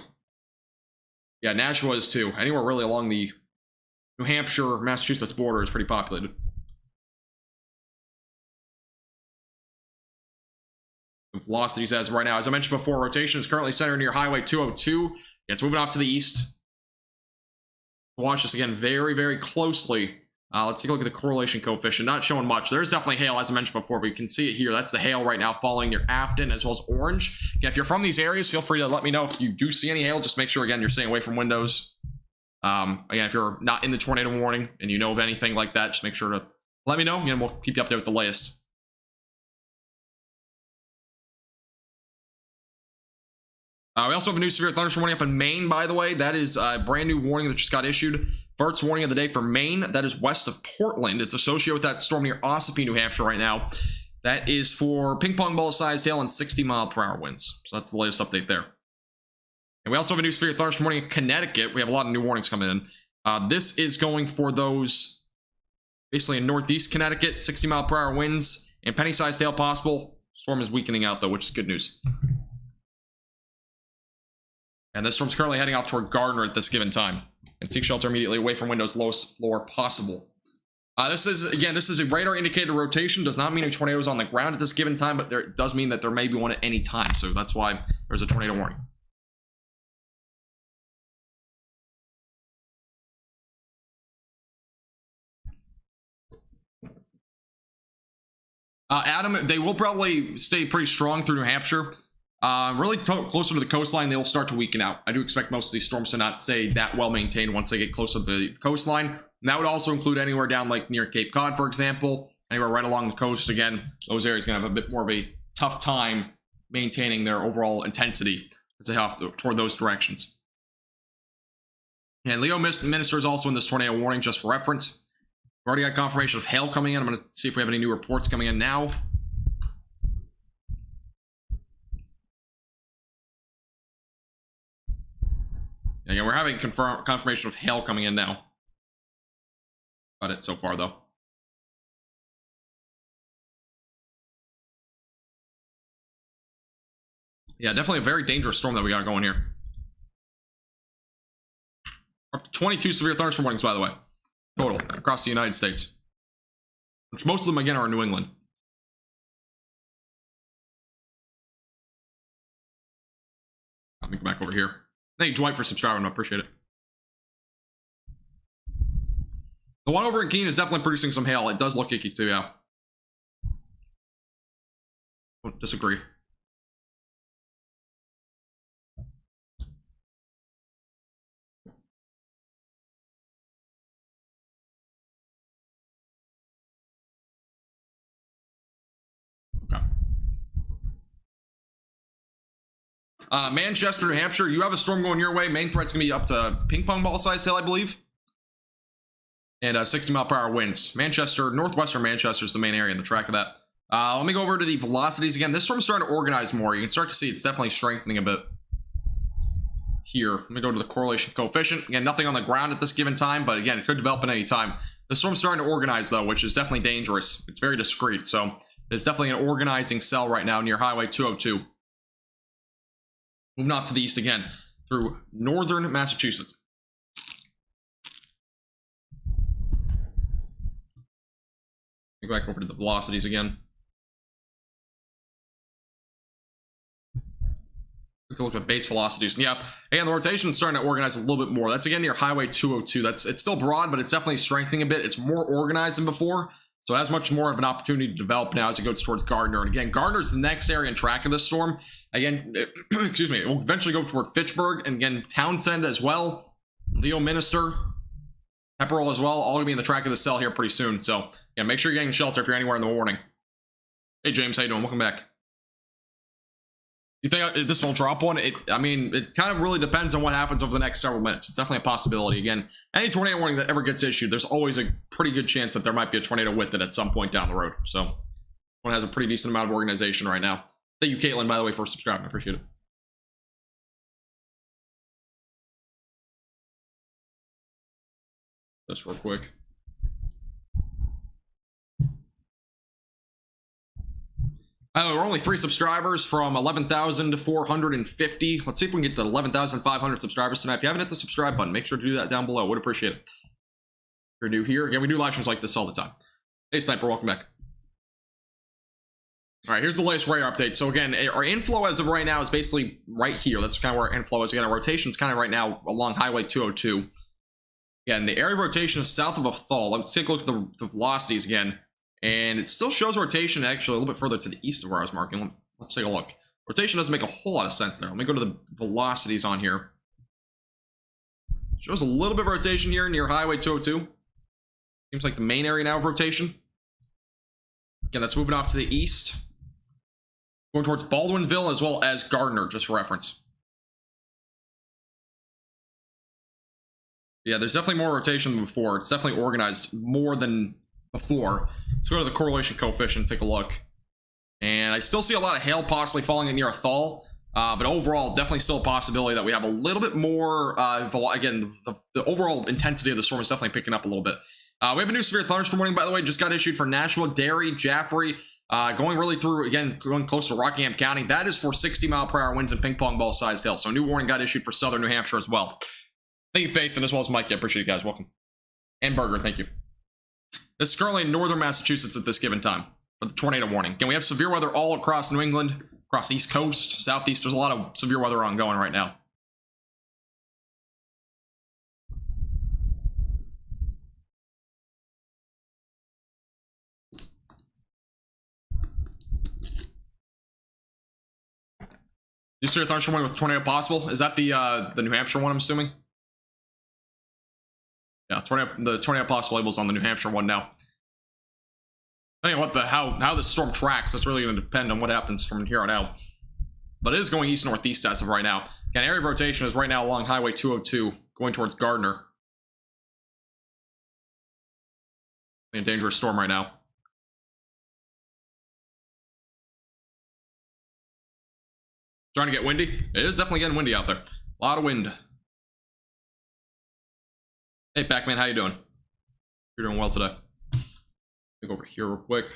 Speaker 1: Yeah, Nashua is too. Anywhere really along the New Hampshire, Massachusetts border is pretty populated. Velocities as of right now. As I mentioned before, rotation is currently centered near Highway 202. Yeah, it's moving off to the east. Watch this again very, very closely. Let's take a look at the correlation coefficient. Not showing much. There's definitely hail, as I mentioned before, but you can see it here. That's the hail right now falling near Afton as well as Orange. Again, if you're from these areas, feel free to let me know if you do see any hail. Just make sure, again, you're staying away from windows. Again, if you're not in the tornado warning and you know of anything like that, just make sure to let me know. Again, we'll keep you up there with the latest. We also have a new severe thunderstorm warning up in Maine, by the way. That is a brand new warning that just got issued. First warning of the day for Maine. That is west of Portland. It's associated with that storm near Ossipee, New Hampshire right now. That is for ping pong ball sized hail and 60-mile-per-hour winds. So that's the latest update there. And we also have a new severe thunderstorm warning in Connecticut. We have a lot of new warnings coming in. This is going for those basically in northeast Connecticut, 60-mile-per-hour winds and penny-sized hail possible. Storm is weakening out, though, which is good news. And this storm's currently heading off toward Gardner at this given time. And seek shelter immediately away from windows, lowest floor possible. This is a radar indicated rotation. Does not mean a tornado is on the ground at this given time, but it does mean that there may be one at any time. So that's why there's a tornado warning. Adam, they will probably stay pretty strong through New Hampshire. Really closer to the coastline, they will start to weaken out. I do expect most of these storms to not stay that well maintained once they get closer to the coastline. And that would also include anywhere down like near Cape Cod, for example, anywhere right along the coast. Again, those areas are going to have a bit more of a tough time maintaining their overall intensity as they have toward those directions. And Leo Minister is also in this tornado warning, just for reference. We've already got confirmation of hail coming in. I'm going to see if we have any new reports coming in now. Again, we're having confirmation of hail coming in now. Got it so far, though. Yeah, definitely a very dangerous storm that we got going here. Up to 22 severe thunderstorm warnings, by the way, total across the United States. Which most of them, again, are in New England. Let me go back over here. Thank you, Dwight, for subscribing. I appreciate it. The one over in Keene is definitely producing some hail. It does look icky too, yeah. Don't disagree. Manchester, New Hampshire, you have a storm going your way. Main threat's gonna be up to ping pong ball size tail, I believe. And 60-mile-per-hour winds. Manchester, northwestern Manchester is the main area in the track of that. Let me go over to the velocities again. This storm's starting to organize more. You can start to see it's definitely strengthening a bit here. Let me go to the correlation coefficient. Again, nothing on the ground at this given time, but again, it could develop at any time. The storm's starting to organize, though, which is definitely dangerous. It's very discreet, so it's definitely an organizing cell right now near Highway 202. Moving off to the east again through northern Massachusetts. Go back over to the velocities again. Take a look at base velocities. Yeah, again, the rotation is starting to organize a little bit more. That's again near Highway 202. It's still broad, but it's definitely strengthening a bit. It's more organized than before, so it has much more of an opportunity to develop now as it goes towards Gardner. And again, Gardner's the next area in track of this storm. Again, excuse me, it will eventually go toward Fitchburg, and again, Townsend as well, Leo Minister, Pepperell as well, all gonna be in the track of the cell here pretty soon. So yeah, make sure you're getting shelter if you're anywhere in the warning. Hey James, how you doing? Welcome back. You think this will drop one? I mean, it kind of really depends on what happens over the next several minutes. It's definitely a possibility. Again, any tornado warning that ever gets issued, there's always a pretty good chance that there might be a tornado with it at some point down the road. So one has a pretty decent amount of organization right now. Thank you, Caitlin, by the way, for subscribing. I appreciate it. Just real quick. We're only 3 subscribers from 11,000 to 450. Let's see if we can get to 11,500 subscribers tonight. If you haven't hit the subscribe button, make sure to do that down below. Would appreciate it. If you're new here, again, we do live streams like this all the time. Hey, Sniper, welcome back. All right, here's the latest radar update. So again, our inflow as of right now is basically right here. That's kind of where our inflow is. Again, our rotation is kind of right now along Highway 202. Again, the area of rotation is south of a thaw. Let's take a look at the velocities again. And it still shows rotation actually a little bit further to the east of where I was marking. Let's take a look. Rotation doesn't make a whole lot of sense there. Let me go to the velocities on here. Shows a little bit of rotation here near Highway 202. Seems like the main area now of rotation. Again, that's moving off to the east. Going towards Baldwinville as well as Gardner, just for reference. Yeah, there's definitely more rotation than before. It's definitely organized more than before. Let's go to the correlation coefficient, take a look. And I still see a lot of hail possibly falling in near a thaw. But overall, definitely still a possibility that we have a little bit more, again, the overall intensity of the storm is definitely picking up a little bit. We have a new severe thunderstorm warning, by the way, just got issued for Nashua, Derry, Jaffrey, going really through, again, going close to Rockingham County. That is for 60-mile-per-hour winds and ping pong ball sized hail. So a new warning got issued for southern New Hampshire as well. Thank you, Faith, and as well as Mike. I appreciate you guys. Welcome. And Burger, thank you. This is currently in northern Massachusetts at this given time for the tornado warning. Again, we have severe weather all across New England, across the East Coast, Southeast. There's a lot of severe weather ongoing right now. You see a thunderstorm warning with tornado possible? Is that the New Hampshire one, I'm assuming? Yeah, the tornado possible label's on the New Hampshire one now. I mean, how the storm tracks, that's really going to depend on what happens from here on out. But it is going east-northeast as of right now. Again, area of rotation is right now along Highway 202, going towards Gardner. A dangerous storm right now. Starting to get windy. It is definitely getting windy out there. A lot of wind. Hey, Pac-Man, how you doing? You're doing well today. Go over here real quick.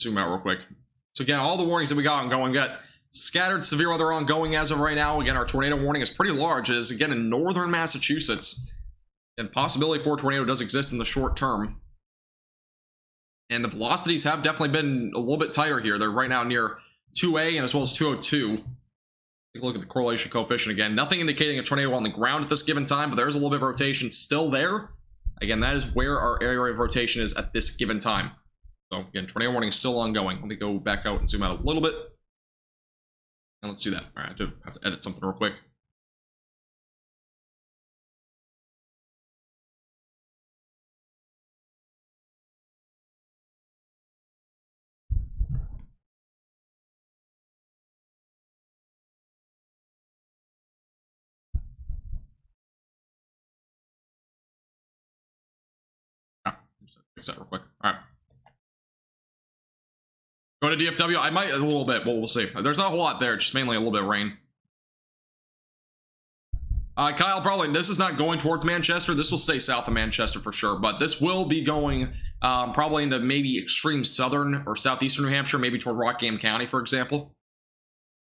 Speaker 1: Zoom out real quick. So again, all the warnings that we got ongoing, we got scattered severe weather ongoing as of right now. Again, our tornado warning is pretty large. It is again in northern Massachusetts, and possibility for a tornado does exist in the short term. And the velocities have definitely been a little bit tighter here. They're right now near 2A and as well as 202. Take a look at the correlation coefficient again. Nothing indicating a tornado on the ground at this given time, but there's a little bit of rotation still there. Again, that is where our area of rotation is at this given time. So again, tornado warning is still ongoing. Let me go back out and zoom out a little bit. And let's do that. All right, I do have to edit something real quick. Fix that real quick. All right. Go to DFW. I might a little bit, but we'll see. There's not a whole lot there. Just mainly a little bit of rain. Kyle, probably this is not going towards Manchester. This will stay south of Manchester for sure, but this will be going probably into maybe extreme southern or southeastern New Hampshire, maybe toward Rockingham County, for example.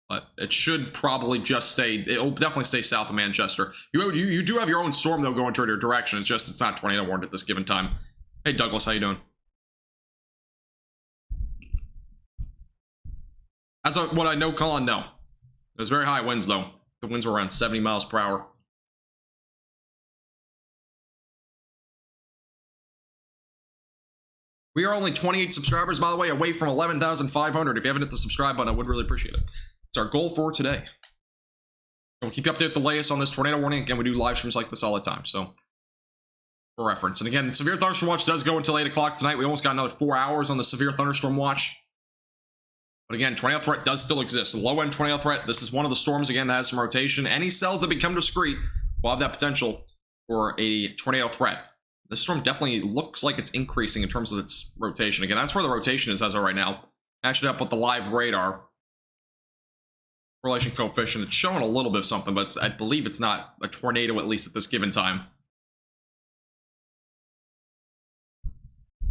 Speaker 1: But it should probably just stay. It'll definitely stay south of Manchester. You do have your own storm though going toward your direction. It's just it's not tornado warned at this given time. Hey Douglas, how you doing? As of what I know, Colin, no. There's very high winds though. The winds were around 70 miles per hour. We are only 28 subscribers, by the way, away from 11,500. If you haven't hit the subscribe button, I would really appreciate it. It's our goal for today. And we'll keep you updated with the latest on this tornado warning. Again, we do live streams like this all the time, so for reference. And again, the severe thunderstorm watch does go until 8 o'clock tonight. We almost got another 4 hours on the severe thunderstorm watch. But again, tornado threat does still exist. The low-end tornado threat, this is one of the storms, again, that has some rotation. Any cells that become discrete will have that potential for a tornado threat. This storm definitely looks like it's increasing in terms of its rotation. Again, that's where the rotation is as of right now. Matched it up with the live radar. Correlation coefficient, it's showing a little bit of something, but I believe it's not a tornado, at least at this given time.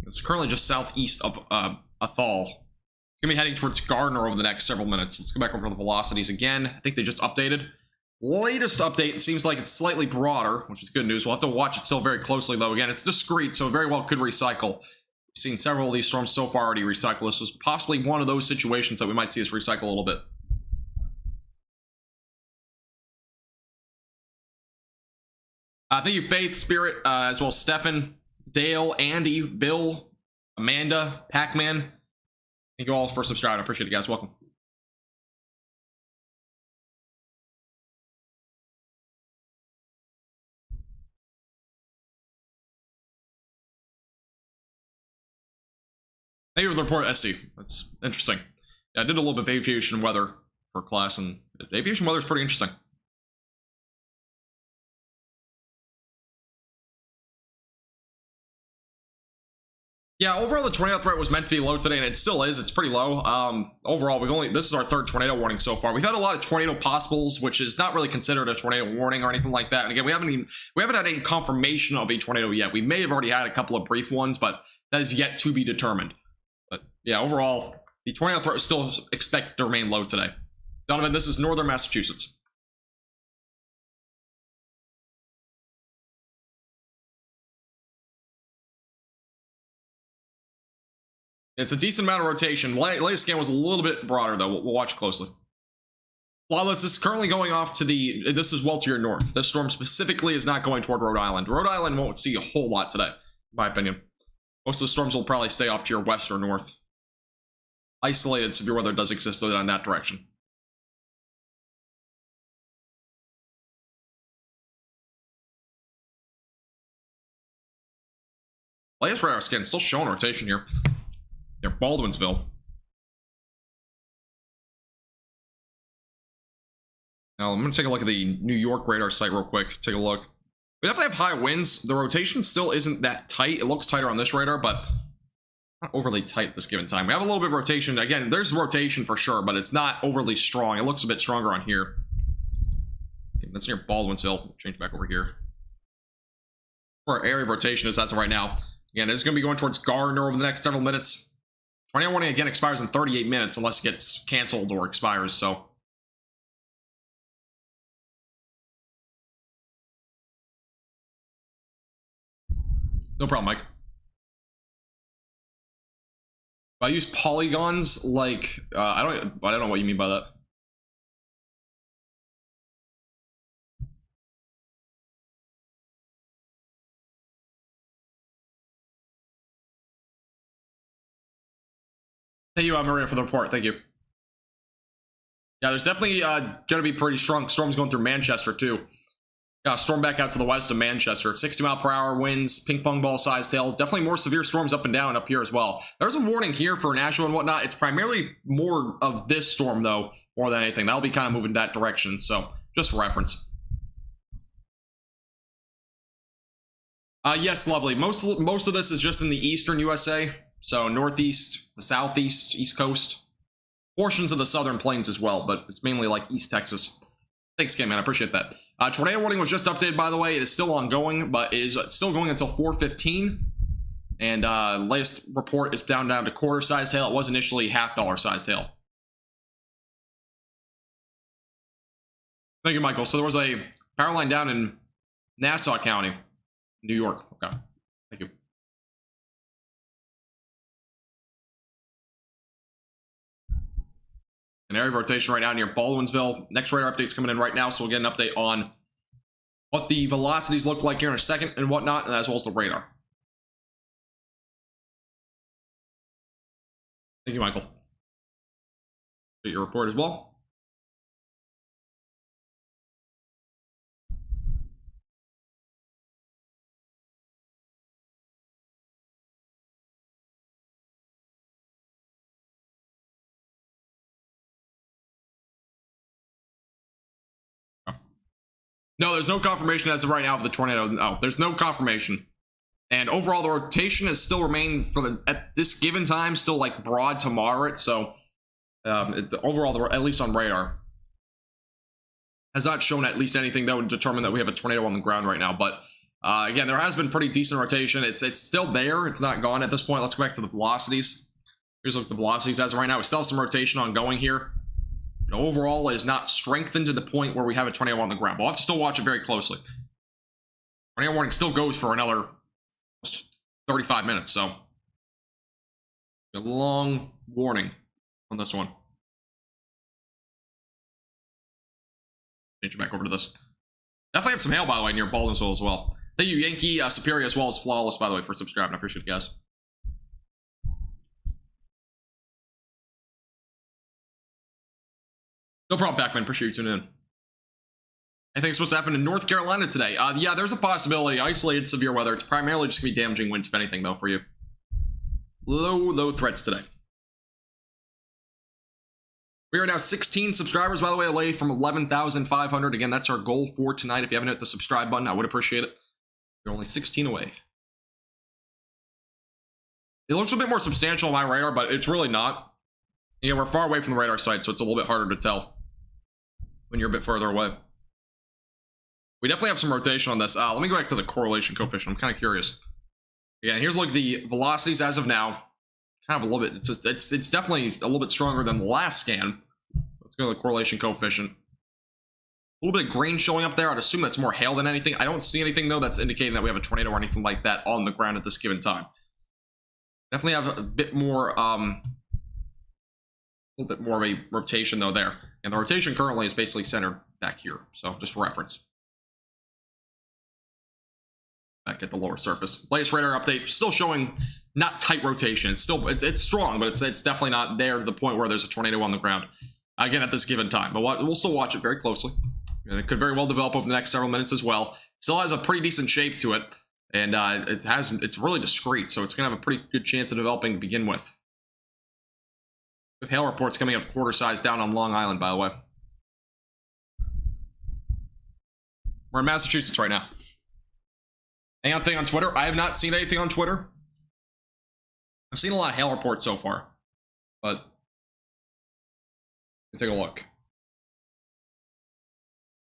Speaker 1: It's currently just southeast of Athol. Gonna be heading towards Gardner over the next several minutes. Let's go back over to the velocities again. I think they just updated. Latest update, it seems like it's slightly broader, which is good news. We'll have to watch it still very closely, though. Again, it's discrete, so very well could recycle. We've seen several of these storms so far already recycle. This was possibly one of those situations that we might see us recycle a little bit. Thank you, Faith, Spirit, as well as Stefan, Dale, Andy, Bill, Amanda, Pac-Man. Thank you all for subscribing. I appreciate it, guys. Welcome. Thank you for the report, SD. That's interesting. Yeah, I did a little bit of aviation weather for class, and aviation weather is pretty interesting. Yeah, overall the tornado threat was meant to be low today, and it still is. It's pretty low. Overall, this is our third tornado warning so far. We've had a lot of tornado possibles, which is not really considered a tornado warning or anything like that. And again, we haven't had any confirmation of a tornado yet. We may have already had a couple of brief ones, but that is yet to be determined. But yeah, overall, the tornado threat is still expected to remain low today. Donovan, this is northern Massachusetts. It's a decent amount of rotation. Latest scan was a little bit broader, though. We'll watch closely. Lawless is currently going off to this is well to your north. This storm specifically is not going toward Rhode Island. Rhode Island won't see a whole lot today, in my opinion. Most of the storms will probably stay off to your west or north. Isolated severe weather does exist, though, in that direction. Latest radar scan still showing rotation here. Near Baldwinsville. Now, I'm going to take a look at the New York radar site real quick. Take a look. We definitely have high winds. The rotation still isn't that tight. It looks tighter on this radar, but not overly tight at this given time. We have a little bit of rotation. Again, there's rotation for sure, but it's not overly strong. It looks a bit stronger on here. Okay, that's near Baldwinsville. Change back over here. Where our area of rotation is as of right now. Again, it's going to be going towards Gardner over the next several minutes. Tornado warning again expires in 38 minutes unless it gets canceled or expires, so. No problem, Mike. If I use polygons like, I don't know what you mean by that. Thank you, Maria, for the report. Thank you. Yeah, there's definitely going to be pretty strong storms going through Manchester, too. Yeah, storm back out to the west of Manchester. 60-mile-per-hour winds, ping-pong ball-sized hail. Definitely more severe storms up and down up here as well. There's a warning here for Nashville and whatnot. It's primarily more of this storm, though, more than anything. That'll be kind of moving that direction, so just for reference. Yes, lovely. Most of this is just in the eastern USA. So northeast, the southeast, east coast, portions of the southern plains as well, but it's mainly like East Texas. Thanks, Kim, man. I appreciate that. Tornado warning was just updated, by the way. It is still ongoing, but it is still going until 4:15. And latest report is down to quarter-sized hail. It was initially half-dollar-sized hail. Thank you, Michael. So there was a power line down in Nassau County, New York. Okay. Thank you. An area of rotation right now near Baldwinsville. Next radar update's coming in right now, so we'll get an update on what the velocities look like here in a second and whatnot, and as well as the radar. Thank you, Michael. Get your report as well. No, there's no confirmation as of right now of the tornado. No, there's no confirmation. And overall, the rotation has still remained at this given time still like broad to moderate. So overall, at least on radar, has not shown at least anything that would determine that we have a tornado on the ground right now. But again, there has been pretty decent rotation. It's still there. It's not gone at this point. Let's go back to the velocities. Here's look at the velocities as of right now. We still have some rotation ongoing here. Overall, it is not strengthened to the point where we have a tornado on the ground. But we'll have to still watch it very closely. Tornado warning still goes for another 35 minutes, so a long warning on this one. Change it back over to this. Definitely have some hail, by the way, near Baldwinsville as well. Thank you, Yankee Superior, as well as Flawless, by the way, for subscribing. I appreciate it, guys. No problem, Backman. Appreciate you tuning in. Anything supposed to happen in North Carolina today? Yeah, there's a possibility. Isolated severe weather. It's primarily just going to be damaging winds, if anything, though, for you. Low threats today. We are now 16 subscribers, by the way, away from 11,500. Again, that's our goal for tonight. If you haven't hit the subscribe button, I would appreciate it. You're only 16 away. It looks a bit more substantial on my radar, but it's really not. Yeah, we're far away from the radar site, so it's a little bit harder to tell when you're a bit further away. We definitely have some rotation on this. Let me go back to the correlation coefficient. I'm kind of curious. Yeah, here's like the velocities as of now. Kind of a little bit. It's definitely a little bit stronger than the last scan. Let's go to the correlation coefficient. A little bit of green showing up there. I'd assume that's more hail than anything. I don't see anything though that's indicating that we have a tornado or anything like that on the ground at this given time. Definitely have a bit more, a little bit more of a rotation though there. And the rotation currently is basically centered back here. So just for reference. Back at the lower surface. Latest radar update still showing not tight rotation. It's still it's strong, but it's definitely not there to the point where there's a tornado on the ground again at this given time. But we'll still watch it very closely. And it could very well develop over the next several minutes as well. It still has a pretty decent shape to it, and it's really discrete, so it's gonna have a pretty good chance of developing to begin with. We have hail reports coming of quarter size down on Long Island, by the way. We're in Massachusetts right now. Anything on Twitter? I have not seen anything on Twitter. I've seen a lot of hail reports so far, but let's take a look.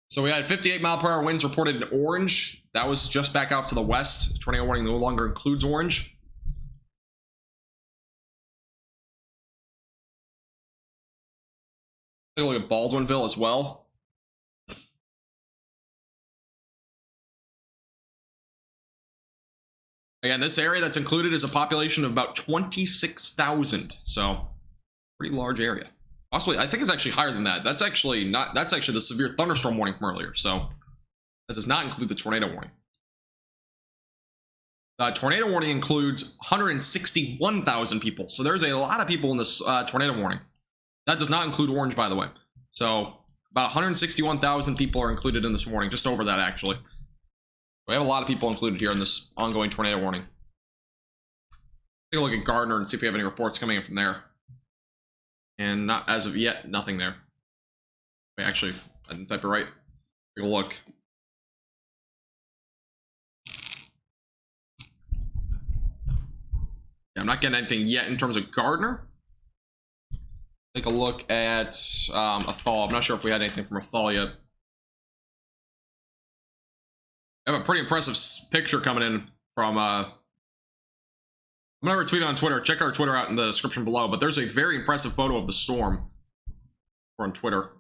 Speaker 1: So we had 58 mile per hour winds reported in orange. That was just back out to the west. Tornado warning no longer includes orange. Take a look at Baldwinville as well. Again, this area that's included is a population of about 26,000, so pretty large area. Possibly, I think it's actually higher than that. That's actually the severe thunderstorm warning from earlier, so that does not include the tornado warning. Tornado warning includes 161,000 people, so there's a lot of people in this tornado warning. That does not include orange, by the way. So about 161,000 people are included in this warning, just over that actually. We have a lot of people included here in this ongoing tornado warning. Take a look at Gardner and see if we have any reports coming in from there. And not as of yet, nothing there. Wait, actually, I didn't type it right. Take a look. Yeah, I'm not getting anything yet in terms of Gardner. Take a look at Athol. I'm not sure if we had anything from Athol yet. I have a pretty impressive picture coming in from I'm gonna retweet it on Twitter. Check our Twitter out in the description below, but there's a very impressive photo of the storm on Twitter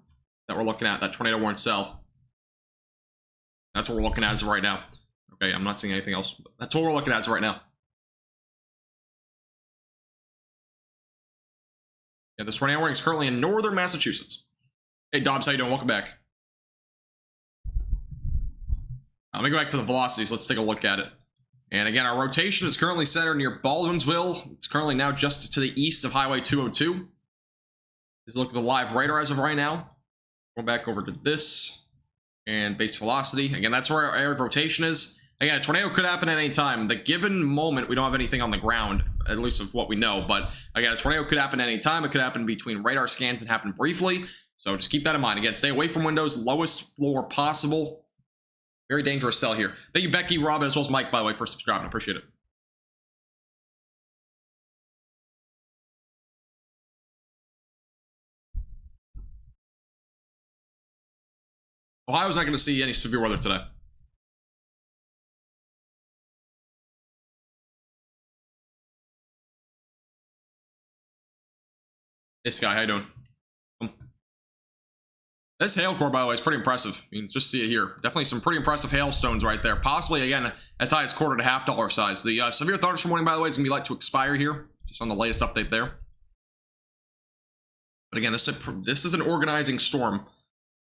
Speaker 1: that we're looking at, that tornado warning cell. That's what we're looking at as of right now. Okay, I'm not seeing anything else. That's what we're looking at as of right now. Yeah, this tornado warning is currently in northern Massachusetts. Hey, Dobbs, how you doing? Welcome back. Let me go back to the velocities. Let's take a look at it. And again, our rotation is currently centered near Baldwinsville. It's currently now just to the east of Highway 202. Let's look at the live radar as of right now. Going back over to this. And base velocity. Again, that's where our area of rotation is. Again, a tornado could happen at any time. The given moment, we don't have anything on the ground, at least of what we know. But again, a tornado could happen at any time. It could happen between radar scans and happen briefly. So just keep that in mind. Again, stay away from windows, lowest floor possible. Very dangerous cell here. Thank you, Becky, Robin, as well as Mike, by the way, for subscribing. Appreciate it. Ohio's not going to see any severe weather today. This guy, how you doing? This hail core, by the way, is pretty impressive. You can just see it here. Definitely some pretty impressive hailstones right there. Possibly, again, as high as quarter to $half size. The severe thunderstorm warning, by the way, is going to be like to expire here. Just on the latest update there. But again, this is an organizing storm.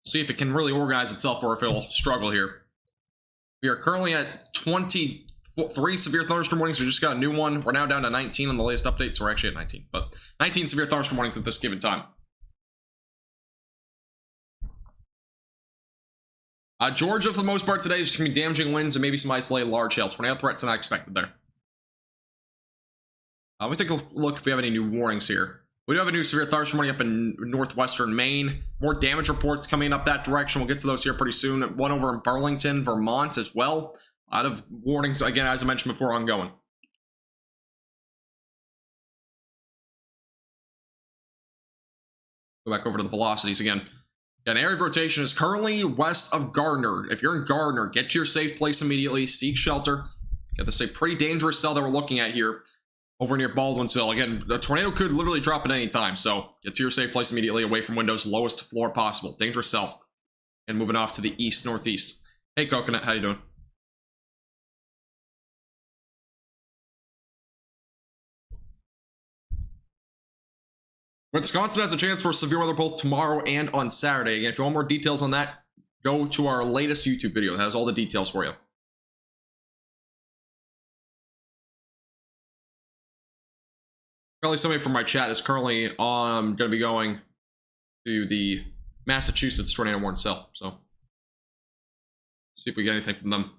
Speaker 1: See if it can really organize itself or if it'll struggle here. We are currently at 23 severe thunderstorm warnings. We just got a new one. We're now down to 19 on the latest update, so we're actually at 19. But 19 severe thunderstorm warnings at this given time. Georgia, for the most part today, is just going to be damaging winds and maybe some isolated large hail. Tornado threats are not expected there. Let me take a look if we have any new warnings here. We do have a new severe thunderstorm warning up in northwestern Maine. More damage reports coming up that direction. We'll get to those here pretty soon. One over in Burlington, Vermont as well. A lot of warnings, again, as I mentioned before, ongoing. Go back over to the velocities again. An area of rotation is currently west of Gardner. If you're in Gardner, get to your safe place immediately. Seek shelter. Got this a pretty dangerous cell that we're looking at here over near Baldwinsville. Again, the tornado could literally drop at any time, so get to your safe place immediately, away from windows, lowest floor possible. Dangerous cell. And moving off to the east, northeast. Hey, Coconut, how you doing? Wisconsin has a chance for severe weather both tomorrow and on Saturday. Again, if you want more details on that, go to our latest YouTube video. It has all the details for you. Probably somebody from my chat is currently going to be going to the Massachusetts tornado warning cell. So, see if we get anything from them.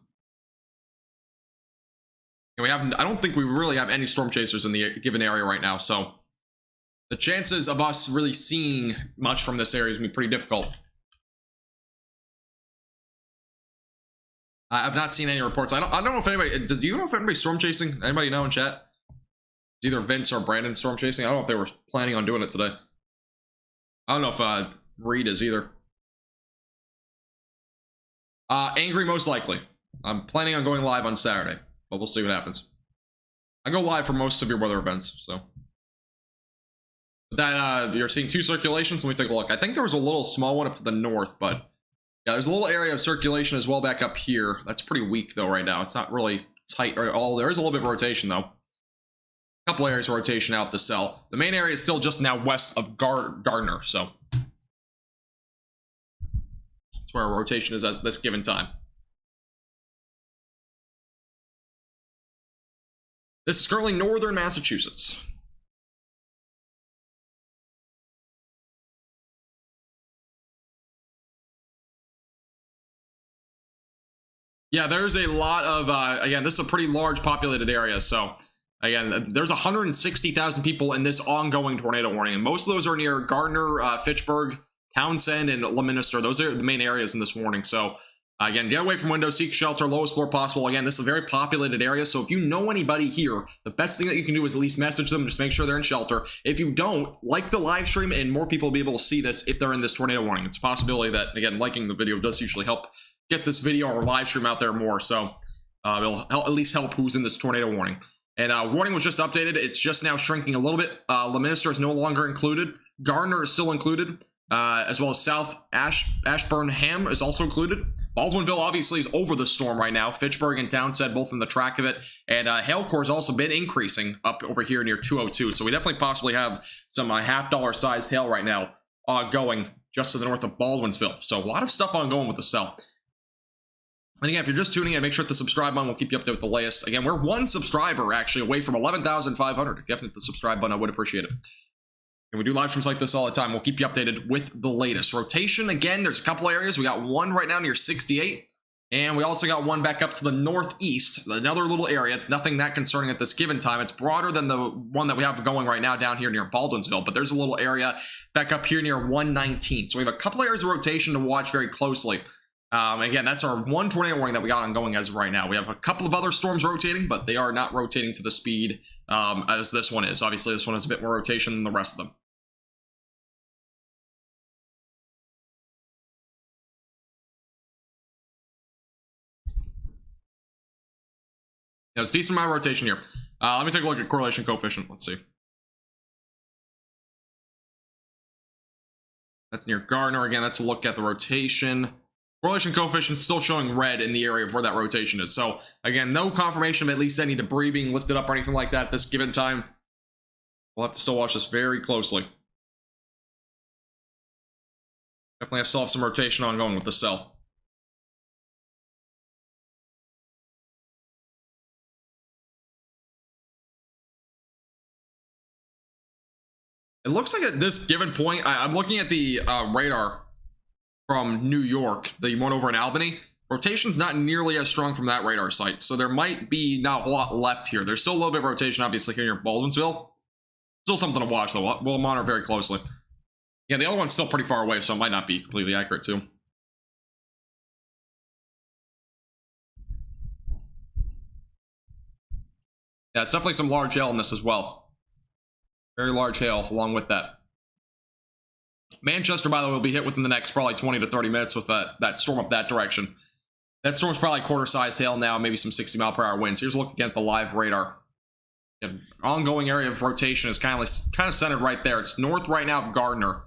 Speaker 1: And we haven't. I don't think we really have any storm chasers in the given area right now. So, the chances of us really seeing much from this area is going to be pretty difficult. I've not seen any reports. I don't know if anybody. Do you know if anybody's storm chasing? Anybody know in chat? It's either Vince or Brandon storm chasing. I don't know if they were planning on doing it today. I don't know if Reed is either. Angry most likely. I'm planning on going live on Saturday, but we'll see what happens. I go live for most severe weather events, so. But that you're seeing two circulations. Let me take a look. I think there was a little small one up to the north, but yeah, there's a little area of circulation as well back up here. That's pretty weak though right now. It's not really tight at all. There is a little bit of rotation though. A couple areas of rotation out the cell. The main area is still just now west of Gardner, so that's where our rotation is at this given time. This is currently northern Massachusetts. Yeah, there's a lot of, again, this is a pretty large populated area, so, again, there's 160,000 people in this ongoing tornado warning, and most of those are near Gardner, Fitchburg, Townsend, and Leominster. Those are the main areas in this warning, so Again, get away from windows, seek shelter, lowest floor possible. Again, this is a very populated area, so if you know anybody here, the best thing that you can do is at least message them, just make sure they're in shelter. If you don't, like the live stream, and more people will be able to see this if they're in this tornado warning. It's a possibility that, again, liking the video does usually help get this video or live stream out there more, so it'll at least help who's in this tornado warning. And warning was just updated. It's just now shrinking a little bit. Leominster is no longer included. Gardner is still included, as well as South Ashburnham is also included. Baldwinville obviously is over the storm right now. Fitchburg and Townsend both in the track of it. And hail core has also been increasing up over here near 202. So we definitely possibly have some $half sized hail right now going just to the north of Baldwinsville. So a lot of stuff ongoing with the cell. And again, if you're just tuning in, make sure to hit the subscribe button. We'll keep you updated with the latest. Again, we're one subscriber actually away from 11,500. If you haven't hit the subscribe button, I would appreciate it. And we do live streams like this all the time. We'll keep you updated with the latest. Rotation, again, there's a couple areas. We got one right now near 68. And we also got one back up to the northeast. Another little area. It's nothing that concerning at this given time. It's broader than the one that we have going right now down here near Baldwinsville. But there's a little area back up here near 119. So we have a couple areas of rotation to watch very closely. Again, that's our one tornado warning that we got ongoing as of right now. We have a couple of other storms rotating, but they are not rotating to the speed as this one is. Obviously, this one has a bit more rotation than the rest of them. There's a decent amount of rotation here. Let me take a look at correlation coefficient. Let's see. That's near Gardner. Again, that's a look at the rotation. Correlation coefficient still showing red in the area of where that rotation is. So, again, no confirmation of at least any debris being lifted up or anything like that at this given time. We'll have to still watch this very closely. Definitely still have some rotation ongoing with the cell. It looks like at this given point, I'm looking at the radar from New York, the one over in Albany. Rotation's not nearly as strong from that radar site, so there might be not a whole lot left here. There's still a little bit of rotation, obviously, here near Baldwinsville. Still something to watch, though. We'll monitor very closely. Yeah, the other one's still pretty far away, so it might not be completely accurate, too. Yeah, it's definitely some large hail in this as well. Very large hail along with that. Manchester, by the way, will be hit within the next probably 20 to 30 minutes with that storm up that direction. That storm's probably quarter-sized hail now, maybe some 60-mile-per-hour winds. Here's a look again at the live radar. The ongoing area of rotation is kind of centered right there. It's north right now of Gardner.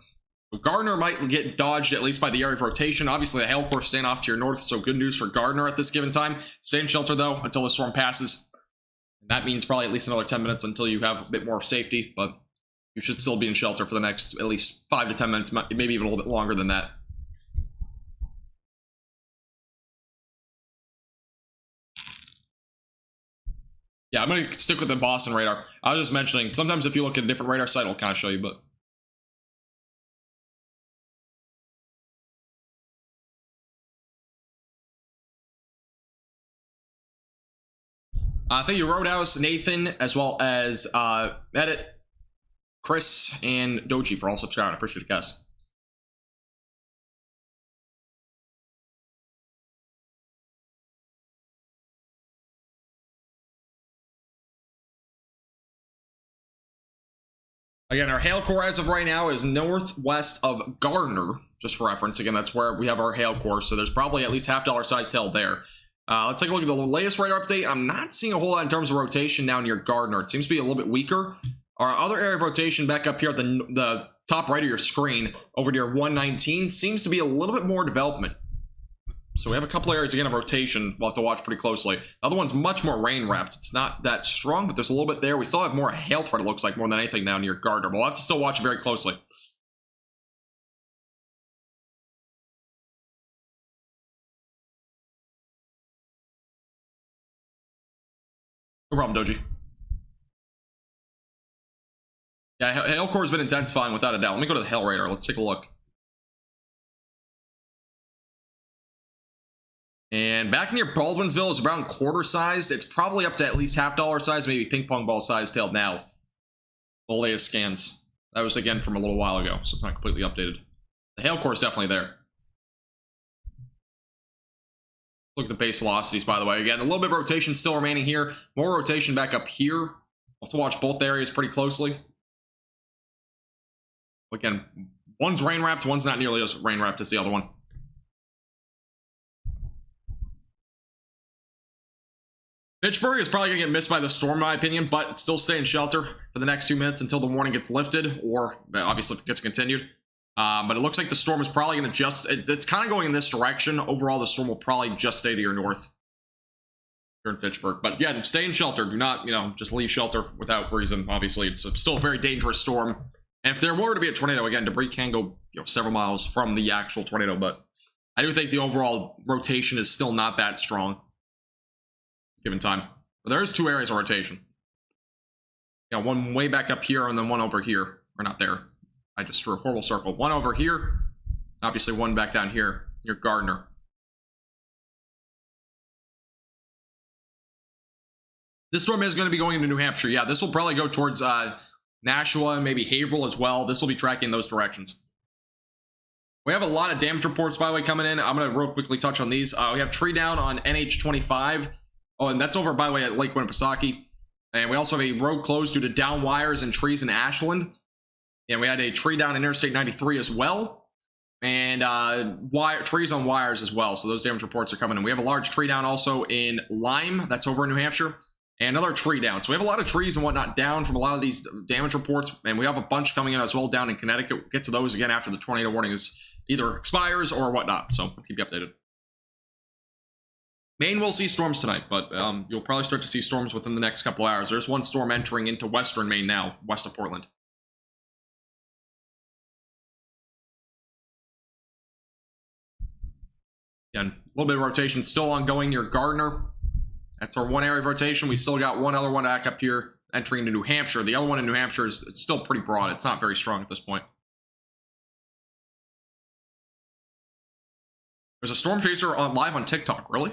Speaker 1: So Gardner might get dodged at least by the area of rotation. Obviously, the hail core staying off to your north, so good news for Gardner at this given time. Stay in shelter, though, until the storm passes. That means probably at least another 10 minutes until you have a bit more safety, but you should still be in shelter for the next at least 5 to 10 minutes, maybe even a little bit longer than that. Yeah, I'm going to stick with the Boston radar. I was just mentioning, sometimes if you look at a different radar site, it'll kind of show you, but... Thank you, Roadhouse, Nathan, as well as Edit, Chris, and Doji for all subscribing. I appreciate it, guys. Again, our hail core as of right now is northwest of Gardner, just for reference. Again, that's where we have our hail core, so there's probably at least $half sized hail there. Let's take a look at the latest radar update. I'm not seeing a whole lot in terms of rotation now near Gardner. It seems to be a little bit weaker. Our other area of rotation back up here at the top right of your screen over near 119 seems to be a little bit more development. So we have a couple areas again of rotation we'll have to watch pretty closely. The other one's much more rain wrapped. It's not that strong, but there's a little bit there. We still have more hail threat, it looks like, more than anything now near Gardner. But we'll have to still watch it very closely. No problem, Doji. Yeah, hail core has been intensifying without a doubt. Let me go to the hail radar. Let's take a look. And back near Baldwinsville is around quarter sized. It's probably up to at least $half size, maybe ping pong ball sized hail now. The latest scans. That was again from a little while ago, so it's not completely updated. The hail core is definitely there. Look at the base velocities, by the way. Again, a little bit of rotation still remaining here. More rotation back up here. We'll have to watch both areas pretty closely. Again, one's rain wrapped, one's not nearly as rain wrapped as the other one. Pittsburgh is probably going to get missed by the storm, in my opinion, but still stay in shelter for the next 2 minutes until the warning gets lifted, or obviously if it gets continued. But it looks like the storm is probably going to just, it's kind of going in this direction. Overall, the storm will probably just stay to your north here in Fitchburg. But yeah, stay in shelter. Do not, just leave shelter without reason. Obviously, it's still a very dangerous storm. And if there were to be a tornado, again, debris can go several miles from the actual tornado. But I do think the overall rotation is still not that strong given time. But there's 2 areas of rotation. One way back up here and then one over here. Or not there. I just drew a horrible circle. One over here. Obviously one back down here near Gardner. This storm is going to be going into New Hampshire. Yeah, this will probably go towards Nashua and maybe Haverhill as well. This will be tracking those directions. We have a lot of damage reports, by the way, coming in. I'm going to real quickly touch on these. We have tree down on NH25. Oh, and that's over, by the way, at Lake Winnipesaukee. And we also have a road closed due to down wires and trees in Ashland. And we had a tree down in Interstate 93 as well. And trees on wires as well. So those damage reports are coming in. We have a large tree down also in Lyme. That's over in New Hampshire. And another tree down. So we have a lot of trees and whatnot down from a lot of these damage reports. And we have a bunch coming in as well down in Connecticut. We'll get to those again after the tornado warning is either expires or whatnot. So I'll keep you updated. Maine will see storms tonight, but you'll probably start to see storms within the next couple of hours. There's one storm entering into western Maine now, west of Portland. Again, a little bit of rotation still ongoing near Gardner. That's our one area of rotation. We still got one other one back up here entering into New Hampshire. The other one in New Hampshire is still pretty broad. It's not very strong at this point. There's a storm chaser on live on TikTok. Really?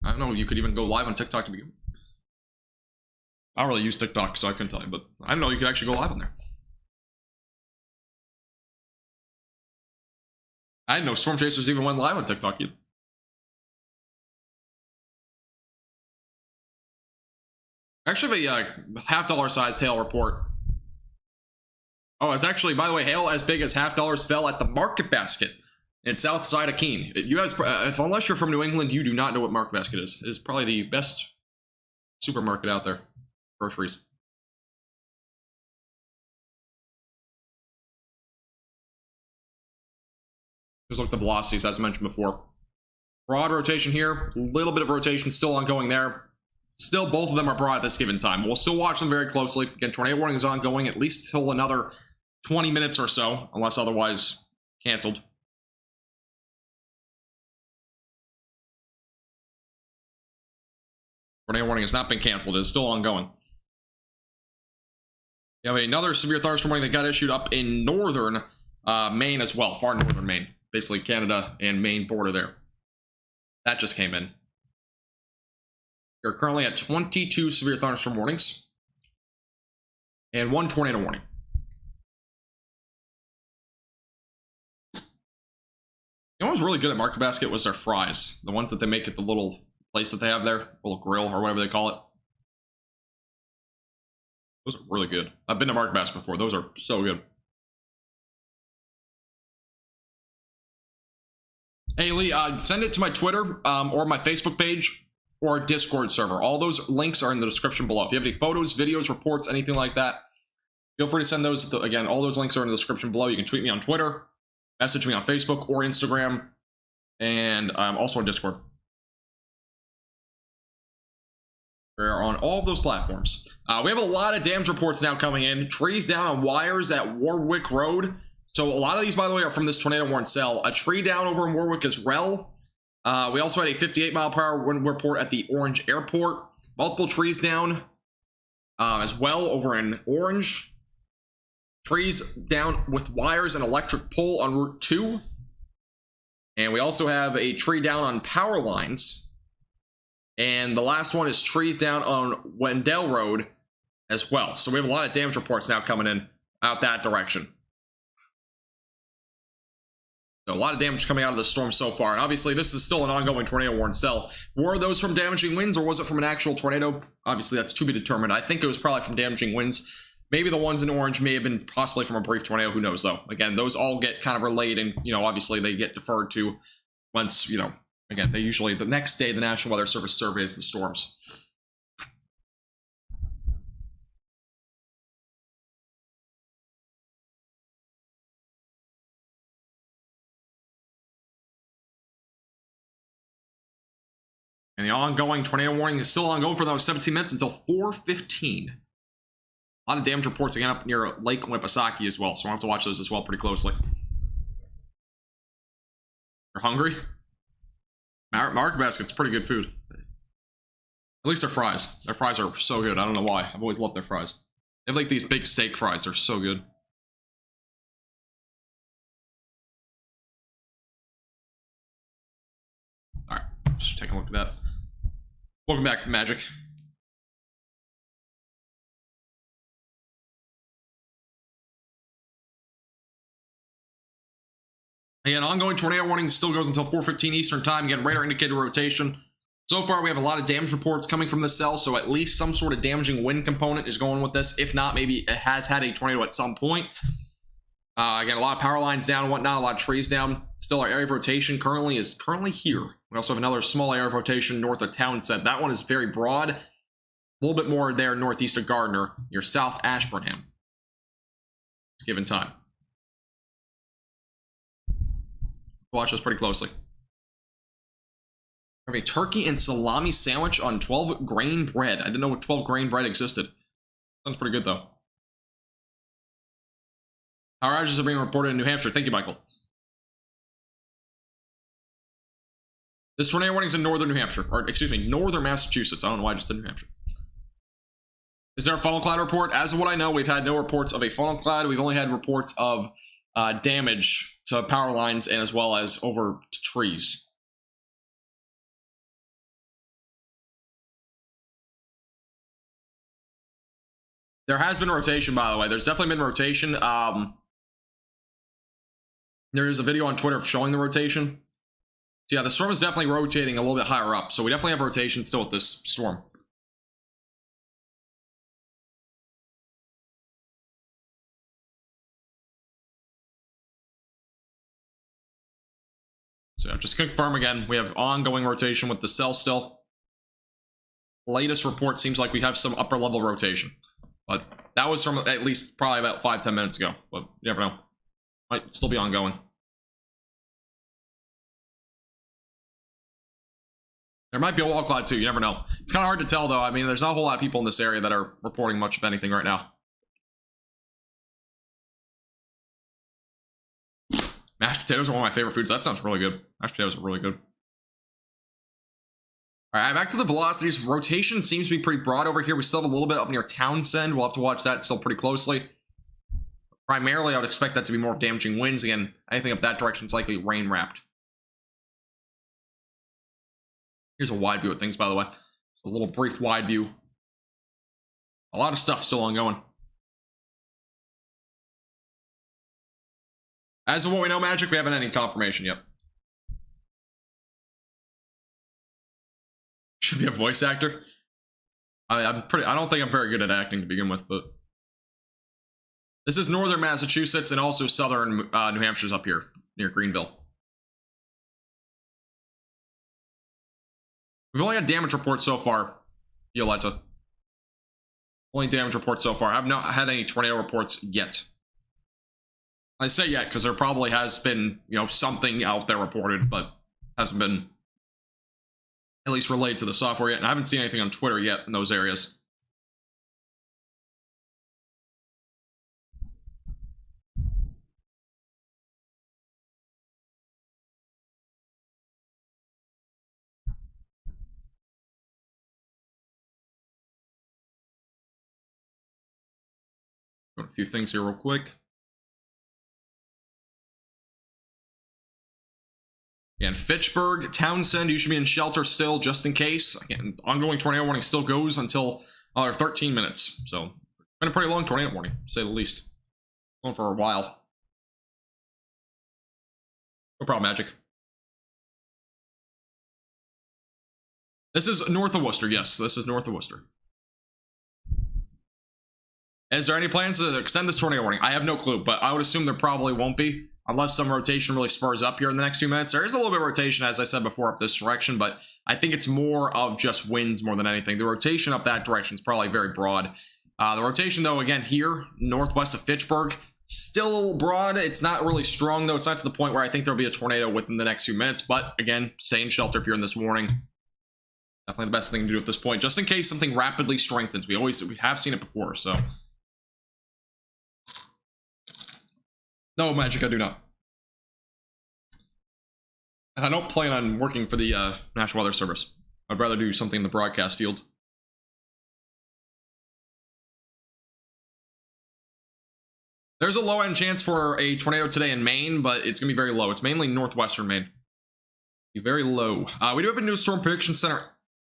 Speaker 1: I don't know. You could even go live on TikTok to begin. I don't really use TikTok, so I couldn't tell you, but I didn't know you could actually go live on there. I didn't know storm chasers even went live on TikTok either. Actually, a $half sized hail report. Oh, it's actually, by the way, hail as big as $half fell at the Market Basket in south side of Keene. You guys, unless you're from New England, you do not know what Market Basket is. It is probably the best supermarket out there. Groceries. Just look at the velocities, as I mentioned before. Broad rotation here. A little bit of rotation still ongoing there. Still, both of them are broad at this given time. We'll still watch them very closely. Again, tornado warning is ongoing at least till another 20 minutes or so, unless otherwise canceled. Tornado warning has not been canceled. It is still ongoing. You have another severe thunderstorm warning that got issued up in northern Maine as well. Far northern Maine. Basically Canada and Maine border there. That just came in. We're currently at 22 severe thunderstorm warnings. And 1 tornado warning. You know what's really good at Market Basket was their fries. The ones that they make at the little place that they have there. Little grill or whatever they call it. Those are really good. I've been to Market Basket before. Those are so good. Hey, Lee, send it to my Twitter or my Facebook page or Discord server. All those links are in the description below. If you have any photos, videos, reports, anything like that, feel free to send those. Again, all those links are in the description below. You can tweet me on Twitter, message me on Facebook or Instagram, and I'm also on Discord. We're on all of those platforms. We have a lot of damage reports now coming in. Trees down on wires at Warwick Road. So a lot of these, by the way, are from this tornado warning cell. A tree down over in Warwick as well. We also had a 58-mile-per-hour wind report at the Orange Airport. Multiple trees down as well over in Orange. Trees down with wires and electric pole on Route 2. And we also have a tree down on power lines. And the last one is trees down on Wendell Road as well. So we have a lot of damage reports now coming in out that direction. So a lot of damage coming out of the storm so far, and obviously this is still an ongoing tornado warning cell. Were those from damaging winds, or was it from an actual tornado? Obviously that's to be determined. I think it was probably from damaging winds. Maybe the ones in orange may have been possibly from a brief tornado, who knows though. Again, those all get kind of relayed, and obviously they get deferred to once, again, they usually, the next day the National Weather Service surveys the storms. And the ongoing tornado warning is still ongoing for those 17 minutes until 4:15. A lot of damage reports again up near Lake Winnipesaukee as well, so we'll have to watch those as well pretty closely. You're hungry? Market Basket's pretty good food. At least their fries. Their fries are so good. I don't know why. I've always loved their fries. They have like these big steak fries. They're so good. Alright, just take a look at that. Welcome back, Magic. Again, ongoing tornado warning still goes until 4:15 Eastern time. Again, radar indicated rotation. So far, we have a lot of damage reports coming from the cell, so at least some sort of damaging wind component is going with this. If not, maybe it has had a tornado at some point. Again, a lot of power lines down and whatnot, a lot of trees down. Still, our area of rotation currently here. We also have another small area of rotation north of Townsend. That one is very broad. A little bit more there northeast of Gardner, near South Ashburnham. It's given time. Watch this pretty closely. We have a turkey and salami sandwich on 12 grain bread. I didn't know 12 grain bread existed. Sounds pretty good though. Power outages are being reported in New Hampshire. Thank you, Michael. This tornado warning is in northern New Hampshire, or excuse me, northern Massachusetts. I don't know why I just said New Hampshire. Is there a funnel cloud report? As of what I know, we've had no reports of a funnel cloud. We've only had reports of damage to power lines and as well as over to trees. There has been rotation, by the way. There's definitely been rotation. There is a video on Twitter showing the rotation. So yeah, the storm is definitely rotating a little bit higher up. So we definitely have rotation still with this storm. So yeah, just confirm again, we have ongoing rotation with the cell still. Latest report seems like we have some upper level rotation. But that was from at least probably about 5-10 minutes ago. But you never know. Might still be ongoing. There might be a wall cloud too, you never know. It's kind of hard to tell though. I mean, there's not a whole lot of people in this area that are reporting much of anything right now. Mashed potatoes are one of my favorite foods. That sounds really good. Mashed potatoes are really good. All right, back to the velocities. Rotation seems to be pretty broad over here. We still have a little bit up near Townsend. We'll have to watch that still pretty closely. Primarily, I would expect that to be more of damaging winds. Again, anything up that direction is likely rain-wrapped. Here's a wide view of things, by the way. Just a little brief wide view. A lot of stuff still ongoing. As of what we know, Magic, we haven't had any confirmation yet. Should be a voice actor. I don't think I'm very good at acting to begin with, but this is northern Massachusetts and also southern New Hampshire's up here near Greenville. We've only had damage reports so far, Violetta. Only damage reports so far. I've not had any tornado reports yet. I say yet because there probably has been, something out there reported, but hasn't been at least relayed to the software yet. And I haven't seen anything on Twitter yet in those areas. Got a few things here real quick. And Fitchburg, Townsend, you should be in shelter still just in case. Again, ongoing tornado warning still goes until 13 minutes. So, it's been a pretty long tornado warning, to say the least. Going for a while. No problem, Magic. This is north of Worcester. Yes, this is north of Worcester. Is there any plans to extend this tornado warning? I have no clue, but I would assume there probably won't be, unless some rotation really spurs up here in the next few minutes. There is a little bit of rotation, as I said before, up this direction, but I think it's more of just winds more than anything. The rotation up that direction is probably very broad. The rotation, though, again, here, northwest of Fitchburg, still broad. It's not really strong, though. It's not to the point where I think there'll be a tornado within the next few minutes, but again, stay in shelter if you're in this warning. Definitely the best thing to do at this point, just in case something rapidly strengthens. We have seen it before, so. No, Magic, I do not. And I don't plan on working for the National Weather Service. I'd rather do something in the broadcast field. There's a low-end chance for a tornado today in Maine, but it's going to be very low. It's mainly northwestern Maine. Be very low. We do have a new Storm Prediction Center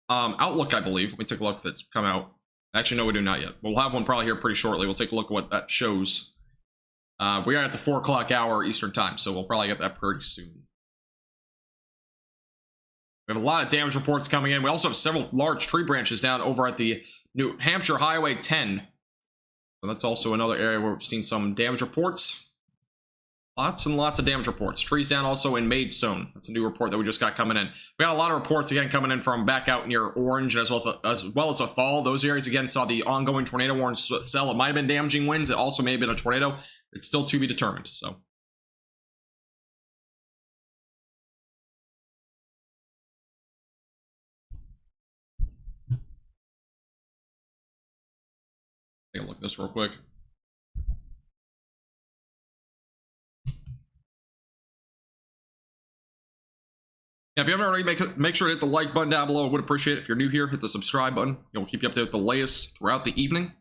Speaker 1: outlook, I believe. Let me take a look if it's come out. Actually, no, we do not yet. We'll have one probably here pretty shortly. We'll take a look at what that shows. We are at the 4 o'clock hour Eastern time, so we'll probably get that pretty soon. We have a lot of damage reports coming in. We also have several large tree branches down over at the New Hampshire Highway 10. So that's also another area where we've seen some damage reports. Lots and lots of damage reports. Trees down also in Maidstone. That's a new report that we just got coming in. We got a lot of reports again coming in from back out near Orange as well as Athol. Those areas again saw the ongoing tornado warning cell. It might have been damaging winds. It also may have been a tornado. It's still to be determined. So. Take a look at this real quick. Yeah, if you haven't already, make sure to hit the like button down below. I would appreciate it. If you're new here, hit the subscribe button. It will keep you updated with the latest throughout the evening.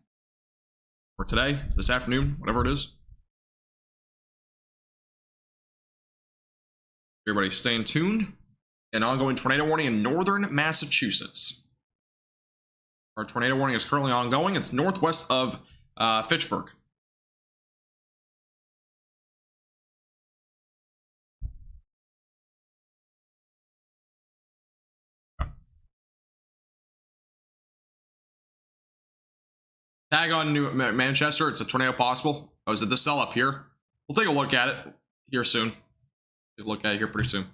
Speaker 1: Or today, this afternoon, whatever it is. Everybody staying tuned. An ongoing tornado warning in northern Massachusetts. Our tornado warning is currently ongoing. It's northwest of Fitchburg. Tag on New Manchester. It's a tornado possible. Oh, is it the cell up here? We'll take a look at it here soon. Take a look at it here pretty soon.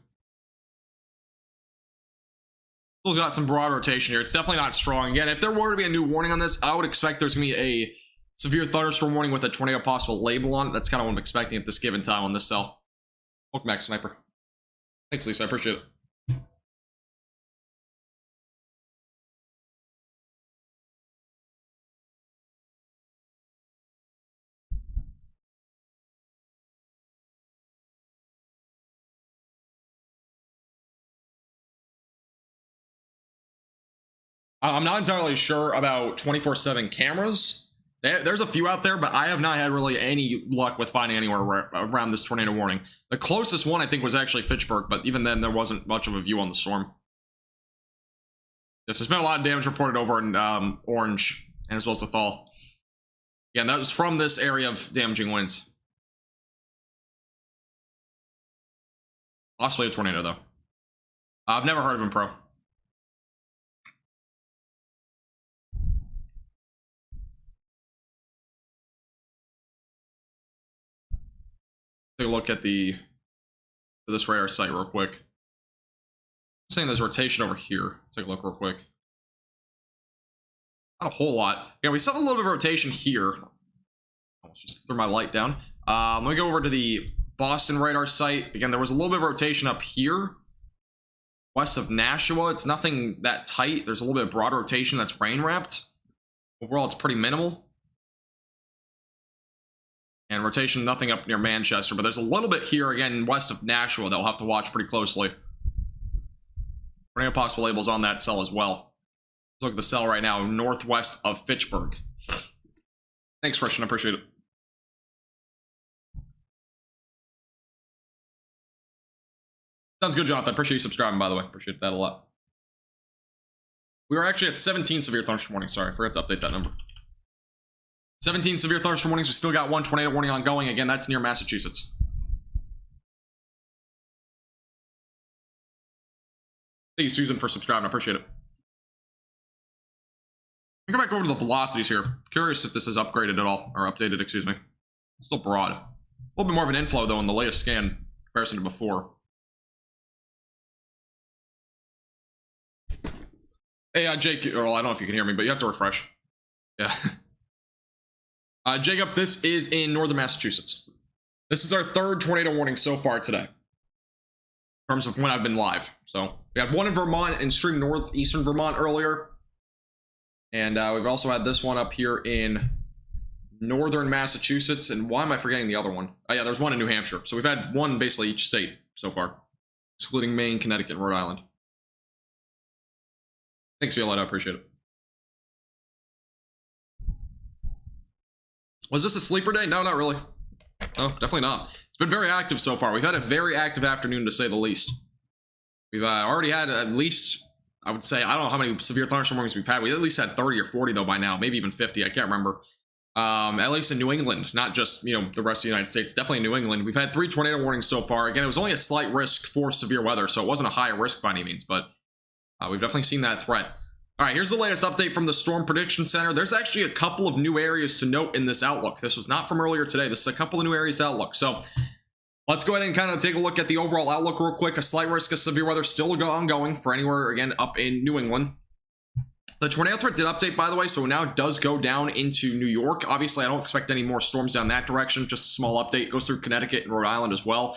Speaker 1: Still got some broad rotation here. It's definitely not strong. Again, if there were to be a new warning on this, I would expect there's going to be a severe thunderstorm warning with a tornado possible label on it. That's kind of what I'm expecting at this given time on this cell. Welcome back, Sniper. Thanks, Lisa. I appreciate it. I'm not entirely sure about 24/7 cameras. There's a few out there, but I have not had really any luck with finding anywhere around this tornado warning. The closest one I think was actually Fitchburg, but even then there wasn't much of a view on the storm. Yes, there's been a lot of damage reported over in Orange and as well as the Athol. Yeah, and that was from this area of damaging winds. Possibly a tornado though. I've never heard of him, pro. Take a look at this radar site real quick. I'm saying there's rotation over here. Take a look real quick. Not a whole lot. Yeah, we saw a little bit of rotation here. I'll just throw my light down. Let me go over to the Boston radar site. Again, there was a little bit of rotation up here. West of Nashua. It's nothing that tight. There's a little bit of broad rotation that's rain wrapped. Overall, it's pretty minimal. And rotation, nothing up near Manchester, but there's a little bit here, again, west of Nashua that we'll have to watch pretty closely. Tornado possible labels on that cell as well. Let's look at the cell right now, northwest of Fitchburg. Thanks, Christian, I appreciate it. Sounds good, Jonathan. I appreciate you subscribing, by the way. Appreciate that a lot. We were actually at 17 severe thunderstorm warnings. Sorry, I forgot to update that number. 17 severe thunderstorm warnings. We still got one tornado warning ongoing. Again, that's near Massachusetts. Thank you, Susan, for subscribing. I appreciate it. Go back over to the velocities here. Curious if this is upgraded at all, or updated, excuse me. It's still broad. A little bit more of an inflow, though, in the latest scan in comparison to before. Hey, Jake, well, I don't know if you can hear me, but you have to refresh. Yeah. Jacob, this is in northern Massachusetts. This is our third tornado warning so far today, in terms of when I've been live. So we had one in Vermont, in extreme northeastern Vermont earlier. And we've also had this one up here in northern Massachusetts. And why am I forgetting the other one? Oh, yeah, there's one in New Hampshire. So we've had one basically each state so far, excluding Maine, Connecticut, and Rhode Island. Thanks, Violetta. I appreciate it. Was this a sleeper day? No, not really. No, definitely not. It's been very active so far. We've had a very active afternoon, to say the least. We've already had at least, I would say, I don't know how many severe thunderstorm warnings we've had. We at least had 30 or 40, though, by now. Maybe even 50. I can't remember. At least in New England, not just, you know, the rest of the United States. Definitely in New England. We've had 3 tornado warnings so far. Again, it was only a slight risk for severe weather, so it wasn't a high risk by any means, but we've definitely seen that threat. All right, here's the latest update from the Storm Prediction Center. There's actually a couple of new areas to note in this outlook. This was not from earlier today. This is a couple of new areas to outlook. So let's go ahead and kind of take a look at the overall outlook real quick. A slight risk of severe weather still ongoing for anywhere, again, up in New England. The tornado threat did update, by the way, so now it does go down into New York. Obviously, I don't expect any more storms down that direction. Just a small update. It goes through Connecticut and Rhode Island as well.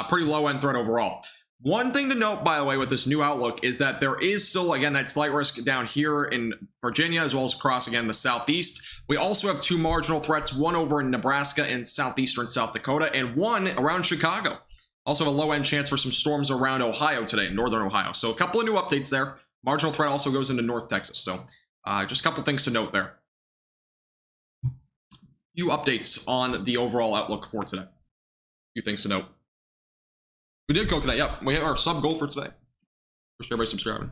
Speaker 1: Pretty low-end threat overall. One thing to note, by the way, with this new outlook is that there is still, again, that slight risk down here in Virginia, as well as across, again, the southeast. We also have 2 marginal threats, one over in Nebraska and southeastern South Dakota, and one around Chicago. Also have a low-end chance for some storms around Ohio today, northern Ohio. So a couple of new updates there. Marginal threat also goes into North Texas. So just a couple things to note there. Few updates on the overall outlook for today. Few things to note. We did coconut, yep. We have our sub goal for today. Appreciate everybody subscribing.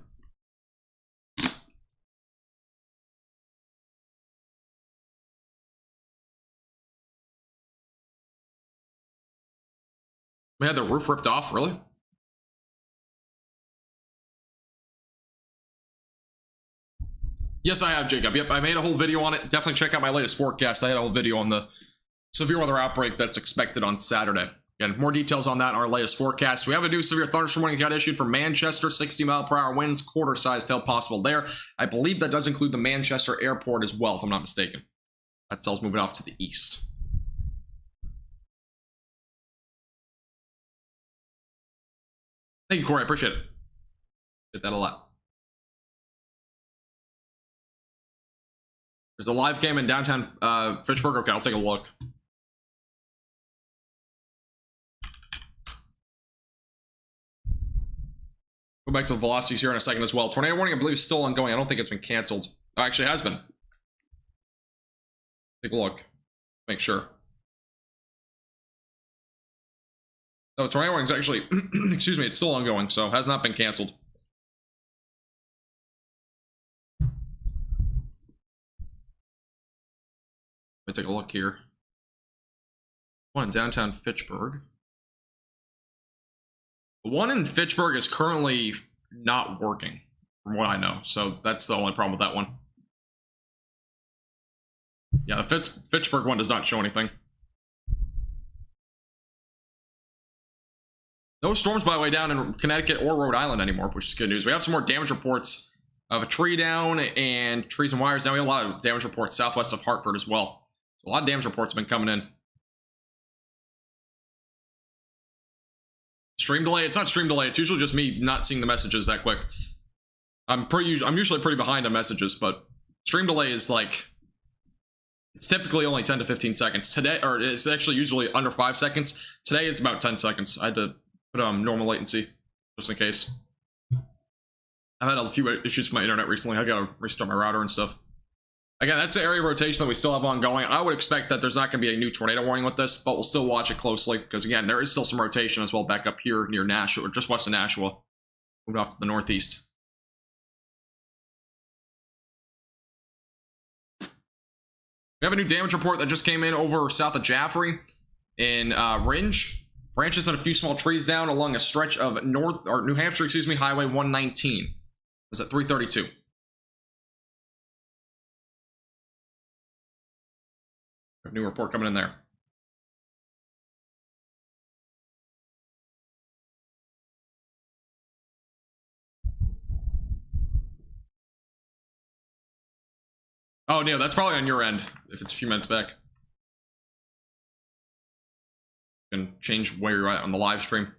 Speaker 1: We had the roof ripped off, really? Yes, I have, Jacob. Yep, I made a whole video on it. Definitely check out my latest forecast. I had a whole video on the severe weather outbreak that's expected on Saturday. Again, more details on that in our latest forecast. We have a new severe thunderstorm warning that got issued for Manchester. 60-mile-per-hour winds, quarter-sized hail possible there. I believe that does include the Manchester airport as well, if I'm not mistaken. That cell's moving off to the east. Thank you, Corey. I appreciate it. Get that a lot. There's a live cam in downtown Fitchburg. Okay, I'll take a look. Go back to the velocities here in a second as well. Tornado warning, I believe, is still ongoing. I don't think it's been canceled. Oh, actually, it has been. Take a look. Make sure. No, tornado warning is actually, excuse me, it's still ongoing, so has not been canceled. Let me take a look here. One in downtown Fitchburg. The one in Fitchburg is currently not working, from what I know. So that's the only problem with that one. Yeah, the Fitchburg one does not show anything. No storms, by the way, down in Connecticut or Rhode Island anymore, which is good news. We have some more damage reports of a tree down and trees and wires. Now we have a lot of damage reports southwest of Hartford as well. So a lot of damage reports have been coming in. Stream delay? It's not stream delay. It's usually just me not seeing the messages that quick. I'm usually pretty behind on messages, but stream delay is like, it's typically only 10 to 15 seconds. Today, or it's actually usually under 5 seconds. Today it's about 10 seconds. I had to put normal latency just in case. I've had a few issues with my internet recently. I gotta restart my router and stuff. Again, that's the area rotation that we still have ongoing. I would expect that there's not going to be a new tornado warning with this, but we'll still watch it closely because, again, there is still some rotation as well back up here near Nashua, or just west of Nashua. Moving off to the northeast. We have a new damage report that just came in over south of Jaffrey in Ringe. Branches and a few small trees down along a stretch of New Hampshire, excuse me, Highway 119. Is at 332. New report coming in there. Oh, Neil, that's probably on your end if it's a few minutes back. You can change where you're at on the live stream.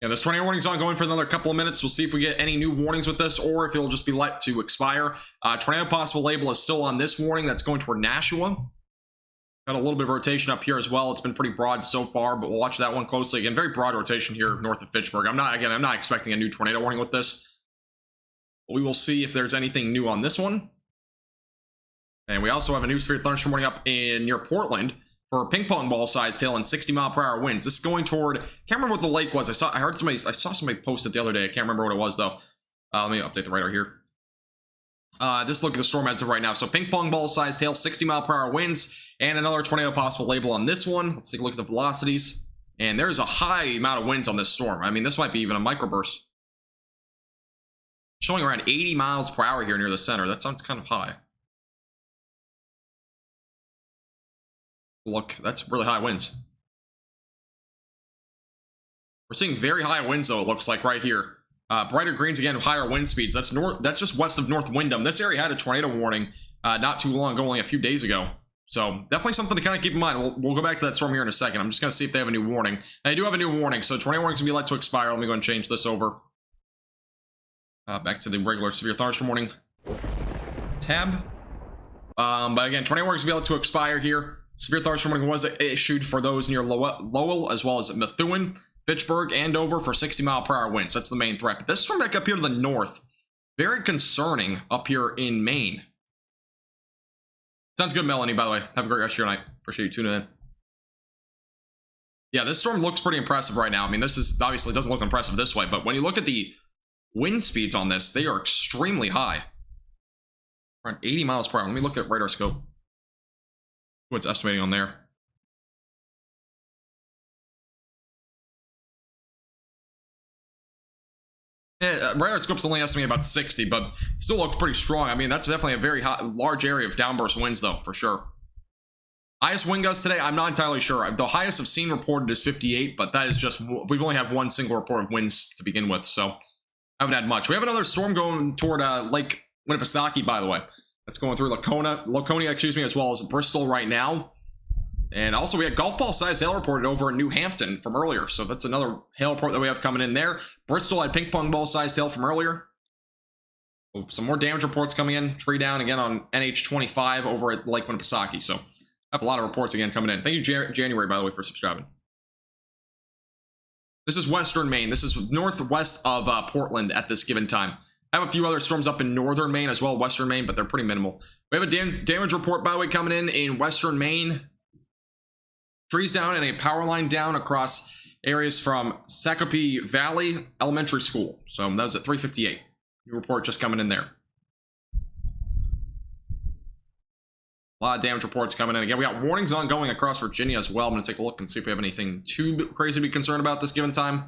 Speaker 1: Yeah, this tornado warning's ongoing for another couple of minutes. We'll see if we get any new warnings with this or if it'll just be let to expire. Tornado possible label is still on this warning. That's going toward Nashua. Got a little bit of rotation up here as well. It's been pretty broad so far, but we'll watch that one closely. Again, very broad rotation here north of Fitchburg. I'm not expecting a new tornado warning with this. But we will see if there's anything new on this one. And we also have a new severe thunderstorm warning up in near Portland for ping pong ball size tail and 60-mile-per-hour winds. This is going toward, can't remember what the lake was. I saw somebody post it the other day. I can't remember what it was though. Let me update the radar here. Just look at the storm as of right now. So ping pong ball size tail, 60-mile-per-hour winds, and another tornado possible label on this one. Let's take a look at the velocities. And there's a high amount of winds on this storm. I mean, this might be even a microburst. Showing around 80 miles per hour here near the center. That sounds kind of high. Look, that's really high winds. We're seeing very high winds though, it looks like right here. Brighter greens again, higher wind speeds. That's just west of North Windham. This area had a tornado warning not too long ago, only a few days ago. So definitely something to kind of keep in mind. We'll go back to that storm here in a second. I'm just going to see if they have a new warning. And they do have a new warning, so tornado warning's going to be let to expire. Let me go and change this over. Back to the regular severe thunderstorm warning tab. But again, tornado warning's going to be let to expire here. Severe thunderstorm warning was issued for those near Lowell, as well as Methuen, Fitchburg, and Dover for 60-mile-per-hour winds. That's the main threat. But this storm back up here to the north, very concerning up here in Maine. Sounds good, Melanie, by the way. Have a great rest of your night. Appreciate you tuning in. Yeah, this storm looks pretty impressive right now. I mean, this is obviously doesn't look impressive this way, but when you look at the wind speeds on this, they are extremely high. Around 80 miles per hour. Let me look at radar scope. What's estimating on there? Yeah, radar scope's only estimating about 60, but it still looks pretty strong. I mean, that's definitely a very large area of downburst winds, though, for sure. Highest wind gusts today, I'm not entirely sure. The highest I've seen reported is 58, but that is just, we've only had one single report of winds to begin with, so I haven't had much. We have another storm going toward Lake Winnipesaukee, by the way. That's going through Laconia, excuse me, as well as Bristol right now. And also we had golf ball sized hail reported over in New Hampton from earlier. So that's another hail report that we have coming in there. Bristol had ping pong ball sized hail from earlier. Oh, some more damage reports coming in. Tree down again on NH25 over at Lake Winnipesaukee. So I have a lot of reports again coming in. Thank you, January, by the way, for subscribing. This is Western Maine. This is northwest of Portland at this given time. I have a few other storms up in northern Maine as well, western Maine, but they're pretty minimal. We have a damage report, by the way, coming in western Maine. Trees down and a power line down across areas from Shakopee Valley Elementary School. So that was at 3:58. New report just coming in there. A lot of damage reports coming in. Again, we got warnings ongoing across Virginia as well. I'm going to take a look and see if we have anything too crazy to be concerned about this given time.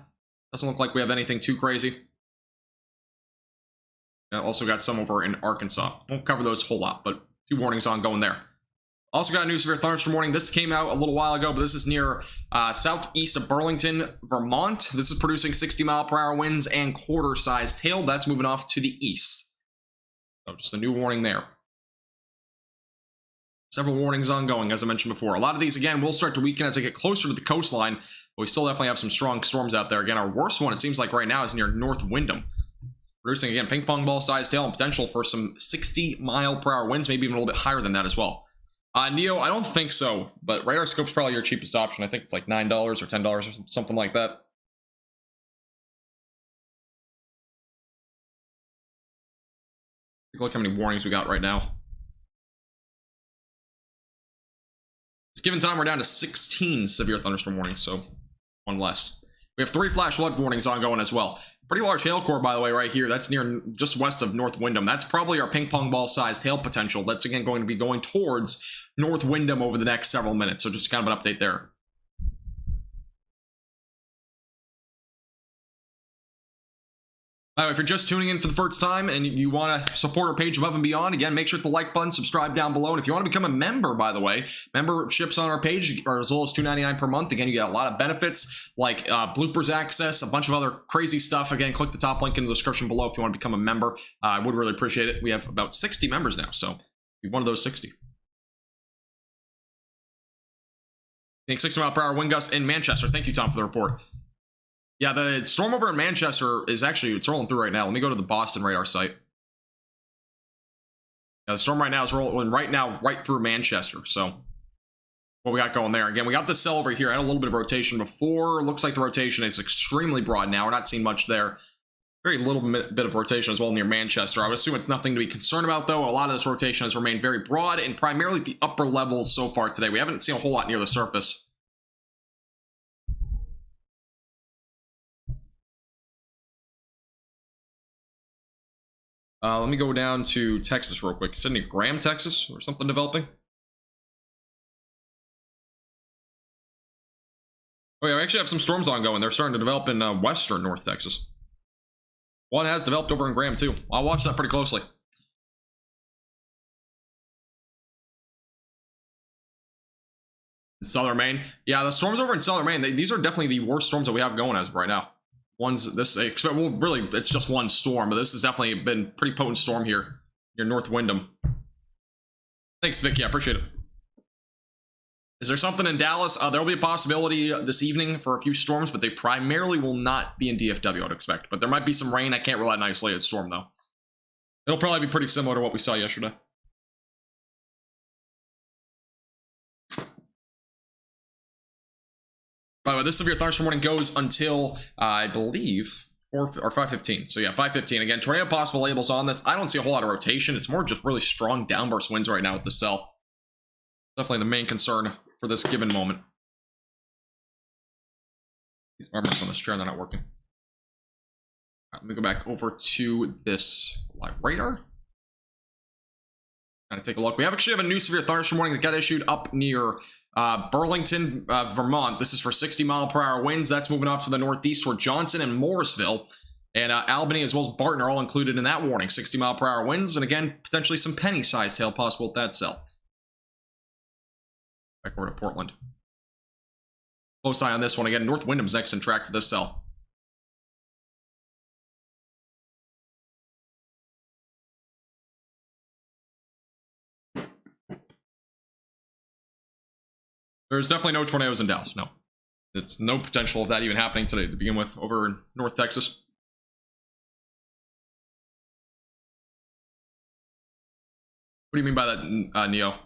Speaker 1: Doesn't look like we have anything too crazy. Also got some over in Arkansas. Won't cover those a whole lot, but a few warnings ongoing there. Also got a new severe thunderstorm warning. This came out a little while ago, but this is near southeast of Burlington, Vermont. This is producing 60-mile-per-hour winds and quarter-sized hail. That's moving off to the east. So just a new warning there. Several warnings ongoing, as I mentioned before. A lot of these, again, will start to weaken as they get closer to the coastline, but we still definitely have some strong storms out there. Again, our worst one, it seems like right now, is near North Windham. Producing, again, ping pong ball-sized hail and potential for some 60-mile-per-hour winds, maybe even a little bit higher than that as well. Neo, I don't think so, but radar scope's probably your cheapest option. I think it's like $9 or $10 or something like that. Take a look how many warnings we got right now. This given time, we're down to 16 severe thunderstorm warnings, so one less. We have 3 flash flood warnings ongoing as well. Pretty large hail core, by the way, right here. That's near just west of North Windham. That's probably our ping pong ball sized hail potential. That's again going to be going towards North Windham over the next several minutes. So just kind of an update there. If you're just tuning in for the first time and you want to support our page above and beyond, again, make sure to hit the like button, subscribe down below. And if you want to become a member, by the way, memberships on our page are as low as $2.99 per month. Again, you get a lot of benefits like bloopers access, a bunch of other crazy stuff. Again, click the top link in the description below if you want to become a member. I would really appreciate it. We have about 60 members now, so be one of those 60. 60-mile-per-hour wind gusts in Manchester. Thank you, Tom, for the report. Yeah, the storm over in Manchester is actually, it's rolling through right now. Let me go to the Boston radar site. Yeah, the storm right now is rolling right through Manchester. So what we got going there? Again, we got this cell over here. I had a little bit of rotation before. Looks like the rotation is extremely broad now. We're not seeing much there. Very little bit of rotation as well near Manchester. I would assume it's nothing to be concerned about, though. A lot of this rotation has remained very broad and primarily the upper levels so far today. We haven't seen a whole lot near the surface. Let me go down to Texas real quick. Sydney, Graham, Texas, or something developing. Oh yeah, we actually have some storms ongoing. They're starting to develop in western North Texas. One has developed over in Graham too. I'll watch that pretty closely. Southern Maine. Yeah, the storms over in Southern Maine, these are definitely the worst storms that we have going as of right now. Well, really, it's just one storm, but this has definitely been a pretty potent storm here near North Windham. Thanks, Vicky. I appreciate it. Is there something in Dallas? There'll be a possibility this evening for a few storms, but they primarily will not be in DFW, I'd expect. But there might be some rain. I can't rule out an isolated storm, though. It'll probably be pretty similar to what we saw yesterday. By the way, this severe thunderstorm warning goes until, I believe, 4 or 5:15. So yeah, 5:15. Again, tornado possible labels on this. I don't see a whole lot of rotation. It's more just really strong downburst winds right now with the cell. Definitely the main concern for this given moment. These armors on this chair, they're not working. Let me go back over to this live radar. Kind of take a look. We actually have a new severe thunderstorm warning that got issued up near Burlington, Vermont. This is for 60-mile-per-hour winds. That's moving off to the northeast toward Johnson and Morrisville. And Albany as well as Barton are all included in that warning. 60-mile-per-hour winds. And again, potentially some penny-sized hail possible at that cell. Back over to Portland. Close eye on this one. Again, North Windham's next in track for this cell. There's definitely no tornadoes in Dallas, no. It's no potential of that even happening today to begin with over in North Texas. What do you mean by that, Neo? All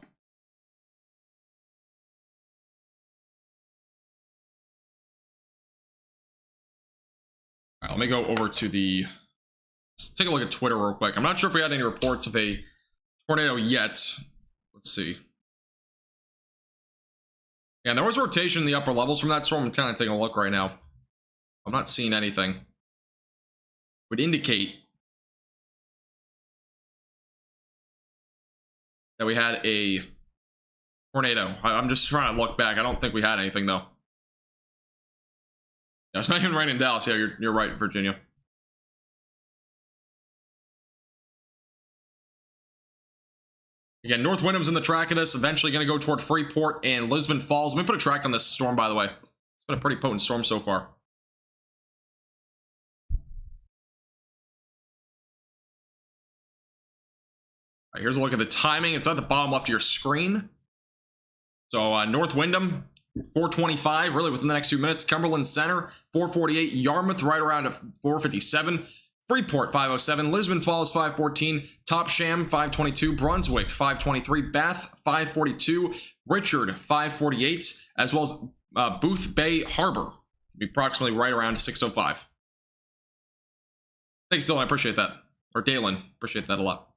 Speaker 1: right, let me go over to the... Let's take a look at Twitter real quick. I'm not sure if we had any reports of a tornado yet. Let's see. Yeah, there was rotation in the upper levels from that storm. I'm kind of taking a look right now. I'm not seeing anything. Would indicate that we had a tornado. I'm just trying to look back. I don't think we had anything, though. Yeah, it's not even raining in Dallas. Yeah, you're right, Virginia. Again, North Windham's in the track of this. Eventually going to go toward Freeport and Lisbon Falls. Let me put a track on this storm, by the way. It's been a pretty potent storm so far. All right, here's a look at the timing. It's at the bottom left of your screen. So North Windham, 4:25, really within the next 2 minutes. Cumberland Center, 4:48. Yarmouth, right around at 4:57. Freeport, 5:07. Lisbon Falls, 5:14. Topsham, 5:22. Brunswick, 5:23. Bath, 5:42. Richard, 5:48. As well as Booth Bay Harbor, be approximately right around 6:05. Thanks, Dylan. I appreciate that. Or Dalen, appreciate that a lot.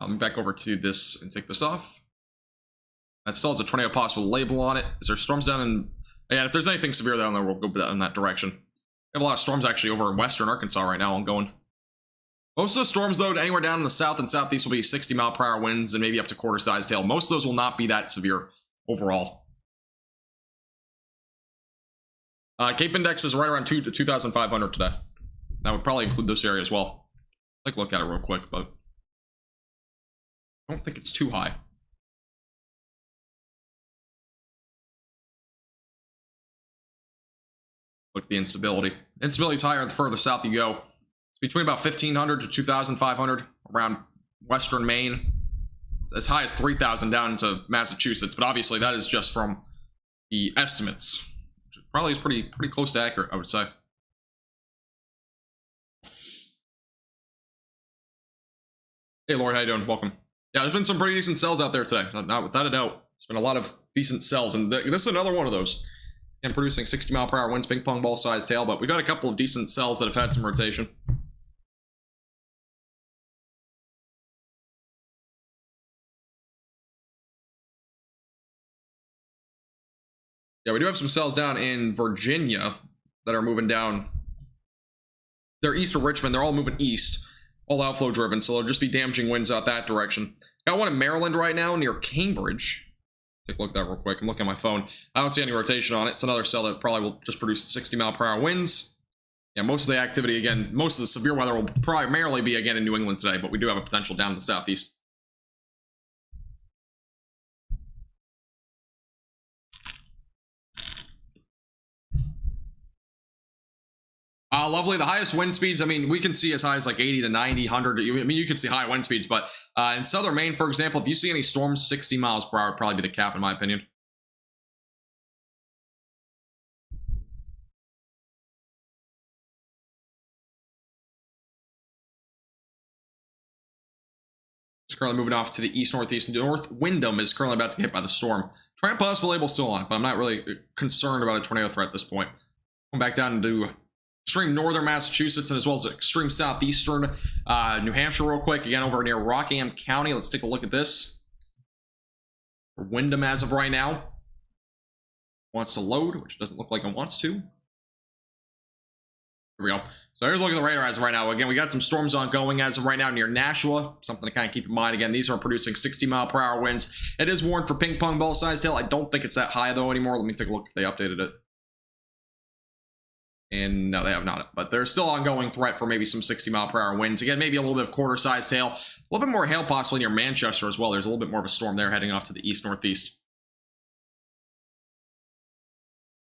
Speaker 1: I'll move back over to this and take this off. That still has a tornado possible label on it. Is there storms down in Yeah, if there's anything severe down there, we'll go in that direction. We have a lot of storms actually over in western Arkansas right now ongoing. Most of the storms, though, anywhere down in the south and southeast will be 60-mile-per-hour winds and maybe up to quarter-sized hail. Most of those will not be that severe overall. Cape Index is right around 2,500 today. That would probably include this area as well. Take a look at it real quick, but I don't think it's too high. Look at the instability. Instability is higher the further south you go. It's between about 1,500 to 2,500 around western Maine. It's as high as 3,000 down into Massachusetts, but obviously that is just from the estimates, which probably is pretty close to accurate, I would say. Hey, Lord, how you doing? Welcome. Yeah, there's been some pretty decent sells out there today, not without a doubt. There's been a lot of decent sells, and this is another one of those. Again, producing 60-mile-per-hour winds, ping pong ball-sized hail, but we got a couple of decent sells that have had some rotation. Yeah, we do have some cells down in Virginia that are moving down. They're east of Richmond. They're all moving east, all outflow driven, so there'll just be damaging winds out that direction. Got one in Maryland right now near Cambridge. Take a look at that real quick. I'm looking at my phone. I don't see any rotation on it. It's another cell that probably will just produce 60-mile-per-hour winds. Yeah, most of the activity, again, most of the severe weather will primarily be, again, in New England today, but we do have a potential down in the southeast. Lovely. The highest wind speeds, I mean, we can see as high as like 80 to 90, 100. I mean, you can see high wind speeds, but in southern Maine, for example, if you see any storms, 60 miles per hour would probably be the cap, in my opinion. It's currently moving off to the east-northeast. North Windham is currently about to get hit by the storm. Possible label still on it, but I'm not really concerned about a tornado threat at this point. Going back down to extreme northern Massachusetts and as well as extreme southeastern New Hampshire real quick. Again, over near Rockingham County. Let's take a look at this. Windham as of right now wants to load, which doesn't look like it wants to. Here we go. So here's a look at the radar as of right now. Again, we got some storms ongoing as of right now near Nashua. Something to kind of keep in mind. Again, these are producing 60-mile-per-hour winds. It is warned for ping pong ball sized hail. I don't think it's that high though anymore. Let me take a look if they updated it. And no, they have not. But there's still ongoing threat for maybe some 60-mile-per-hour winds. Again, maybe a little bit of quarter-sized hail. A little bit more hail possibly near Manchester as well. There's a little bit more of a storm there heading off to the east-northeast.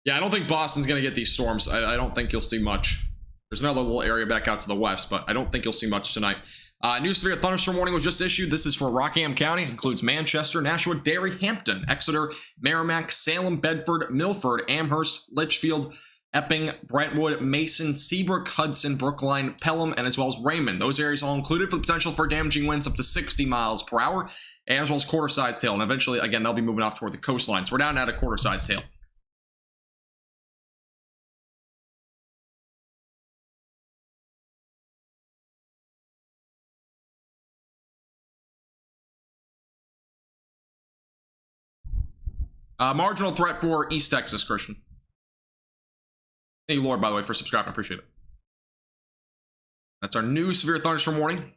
Speaker 1: Yeah, I don't think Boston's going to get these storms. I don't think you'll see much. There's another little area back out to the west, but I don't think you'll see much tonight. New severe thunderstorm warning was just issued. This is for Rockingham County. It includes Manchester, Nashua, Derry, Hampton, Exeter, Merrimack, Salem, Bedford, Milford, Amherst, Litchfield, Epping, Brentwood, Mason, Seabrook, Hudson, Brookline, Pelham, and as well as Raymond. Those areas all included for the potential for damaging winds up to 60 miles per hour, as well as quarter-sized hail. And eventually, again, they'll be moving off toward the coastline. So we're down at a quarter-sized hail. Marginal threat for East Texas, Christian. Thank you, Lord, by the way, for subscribing. I appreciate it. That's our new severe thunderstorm warning.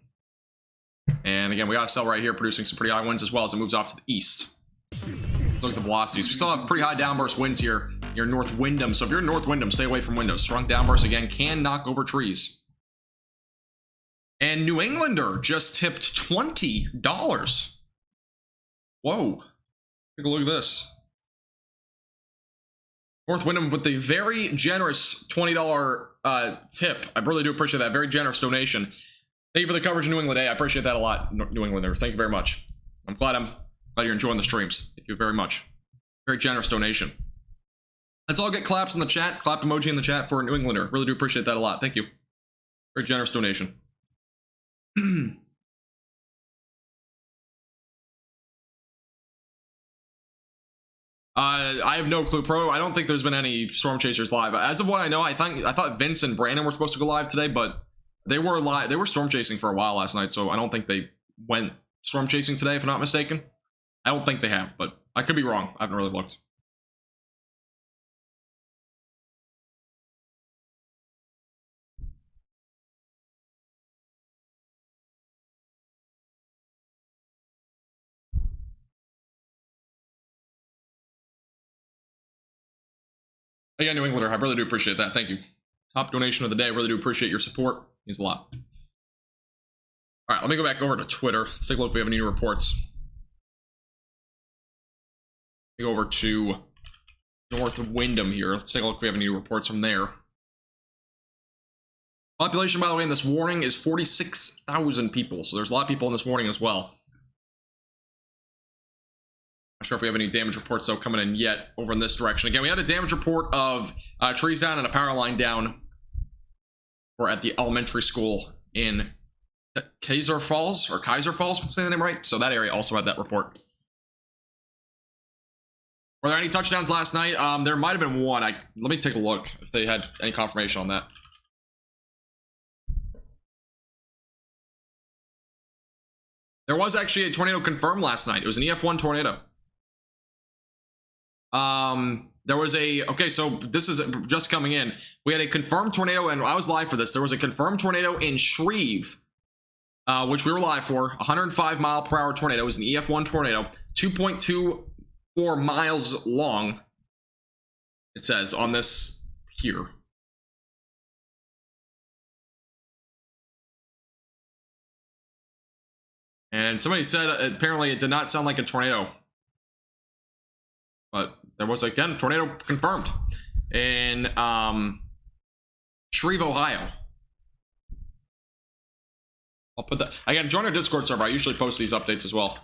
Speaker 1: And again, we got a cell right here producing some pretty high winds as well as it moves off to the east. Look at the velocities. We still have pretty high downburst winds here near North Windham. So if you're in North Windham, stay away from windows. Strong downbursts, again, can knock over trees. And New Englander just tipped $20. Whoa. Take a look at this. North Windham with the very generous $20 tip. I really do appreciate that. Very generous donation. Thank you for the coverage in New England. Hey, I appreciate that a lot, New Englander. Thank you very much. I'm glad you're enjoying the streams. Thank you very much. Very generous donation. Let's all get claps in the chat. Clap emoji in the chat for New Englander. Really do appreciate that a lot. Thank you. Very generous donation. I have no clue, Pro. I don't think there's been any Storm Chasers live. As of what I know, I thought Vince and Brandon were supposed to go live today, but they were live. They were storm chasing for a while last night, so I don't think they went storm chasing today, if I'm not mistaken. I don't think they have, but I could be wrong. I haven't really looked. Again, New Englander, I really do appreciate that. Thank you. Top donation of the day. Really do appreciate your support. Means a lot. All right, let me go back over to Twitter. Let's take a look if we have any new reports. Go over to North Windham here. Let's take a look if we have any new reports from there. Population, by the way, in this warning is 46,000 people. So there's a lot of people in this warning as well. Not sure if we have any damage reports, though, coming in yet over in this direction. Again, we had a damage report of trees down and a power line down. We're at the elementary school in Kaiser Falls, or Kaiser Falls, I'm saying the name right. So that area also had that report. Were there any touchdowns last night? There might have been one. Let me take a look if they had any confirmation on that. There was actually a tornado confirmed last night. It was an EF1 tornado. There was okay, so this is just coming in. We had a confirmed tornado, and I was live for this. There was a confirmed tornado in Shreve, which we were live for. 105-mile-per-hour tornado. It was an EF1 tornado. 2.24 miles long, it says on this here. And somebody said apparently it did not sound like a tornado. But there was, again, a tornado confirmed in Shreve, Ohio. I'll put that, again, join our Discord server. I usually post these updates as well.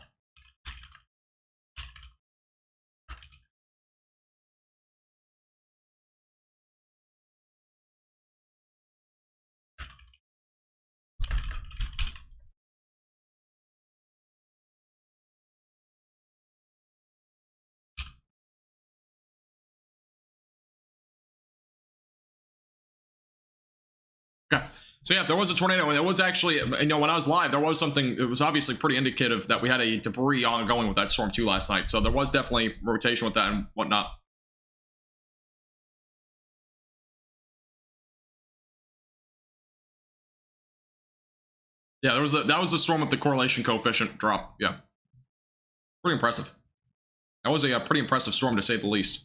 Speaker 1: Okay. So yeah, there was a tornado, and it was actually, you know, when I was live, there was something, it was obviously pretty indicative that we had a debris ongoing with that storm too last night. So there was definitely rotation with that and whatnot. Yeah, that was the storm with the correlation coefficient drop. Yeah, pretty impressive. That was a pretty impressive storm to say the least.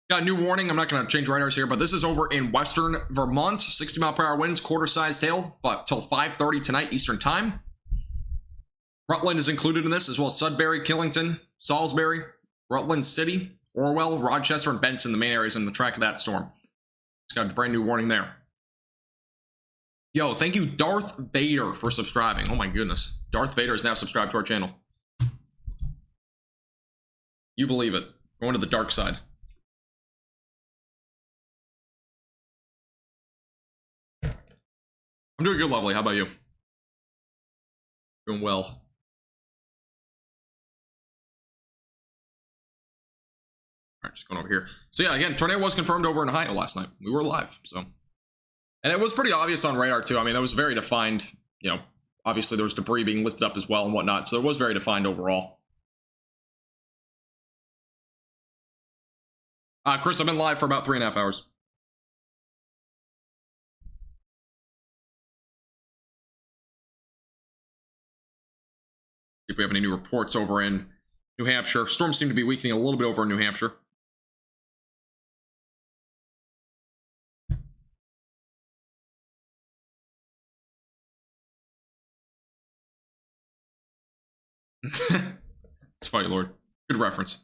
Speaker 1: Got a new warning. I'm not going to change radars here, but this is over in western Vermont. 60-mile-per-hour winds, quarter-sized hail, till 5:30 tonight Eastern time. Rutland is included in this, as well as Sudbury, Killington, Salisbury, Rutland City, Orwell, Rochester, and Benson, the main areas in the track of that storm. It's got a brand new warning there. Yo, thank you, Darth Vader, for subscribing. Oh my goodness. Darth Vader is now subscribed to our channel. You believe it. Going to the dark side. I'm doing good, Lovely. How about you? Doing well. All right, just going over here. So yeah, again, tornado was confirmed over in Ohio last night. We were live, so. And it was pretty obvious on radar, too. I mean, that was very defined. You know, obviously there was debris being lifted up as well and whatnot, so it was very defined overall. Chris, I've been live for about 3.5 hours. If we have any new reports over in New Hampshire. Storms seem to be weakening a little bit over in New Hampshire. It's funny, Lord. Good reference.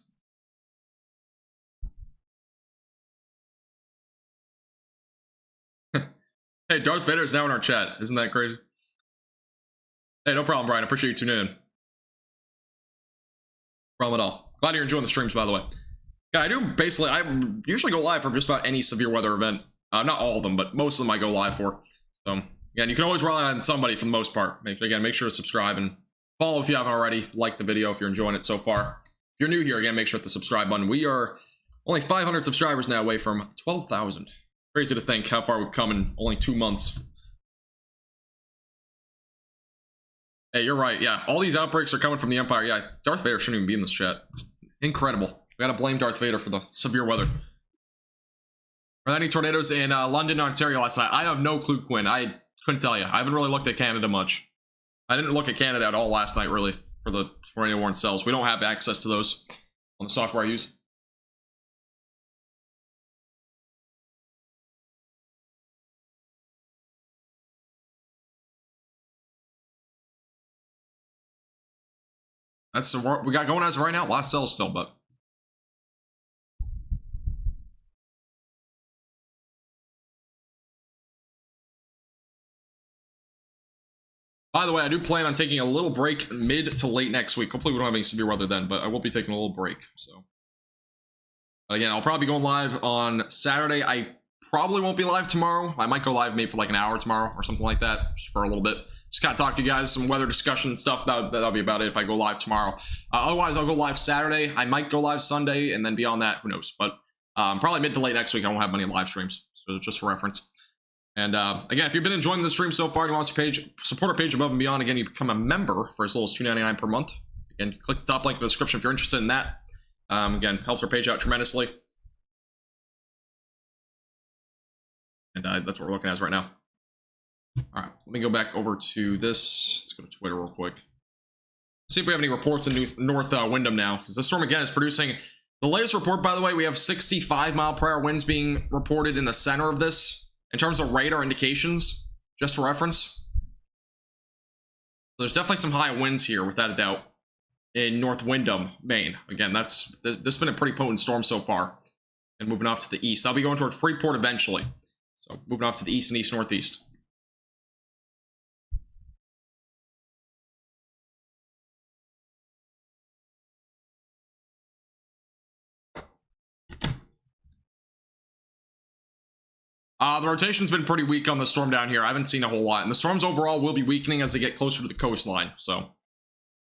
Speaker 1: Hey, Darth Vader is now in our chat. Isn't that crazy? Hey, no problem, Brian. I appreciate you tuning in. Problem at all. Glad you're enjoying the streams, by the way. Yeah, I usually go live for just about any severe weather event. Not all of them, but most of them I go live for. So, yeah, you can always rely on somebody for the most part. Again, make sure to subscribe and follow if you haven't already. Like the video if you're enjoying it so far. If you're new here, again, make sure to hit the subscribe button. We are only 500 subscribers now away from 12,000. Crazy to think how far we've come in only 2 months. Hey, you're right. Yeah, all these outbreaks are coming from the Empire. Yeah, Darth Vader shouldn't even be in this chat. It's incredible. We gotta blame Darth Vader for the severe weather. Were there any tornadoes in London, Ontario last night? I have no clue, Quinn. I couldn't tell you. I haven't really looked at Canada much. I didn't look at Canada at all last night, really, for the tornado warning cells. We don't have access to those on the software I use. That's what we got going as of right now. Last sell still, but. By the way, I do plan on taking a little break mid to late next week. Hopefully we don't have any severe weather then, but I will be taking a little break. So again, I'll probably be going live on Saturday. I probably won't be live tomorrow. I might go live maybe for like an hour tomorrow or something like that, just for a little bit. Just kind of talk to you guys, some weather discussion stuff. That'll be about it if I go live tomorrow. Otherwise, I'll go live Saturday. I might go live Sunday, and then beyond that, who knows? But probably mid to late next week, I won't have many live streams. So just for reference. And again, if you've been enjoying the stream so far, and you want to support our page above and beyond, again, you become a member for as little as $2.99 per month. Again, click the top link in the description if you're interested in that. Again, helps our page out tremendously. And that's what we're looking at right now. All right, let me go back over to this. Let's go to Twitter real quick. See if we have any reports in North Windham now, because this storm again is producing. The latest report, by the way, we have 65-mile-per-hour winds being reported in the center of this. In terms of radar indications, just for reference, there's definitely some high winds here, without a doubt, in North Windham, Maine. Again, this has been a pretty potent storm so far. And moving off to the east, I'll be going toward Freeport eventually. So moving off to the east and east-northeast. The rotation's been pretty weak on the storm down here. I haven't seen a whole lot. And the storms overall will be weakening as they get closer to the coastline. So,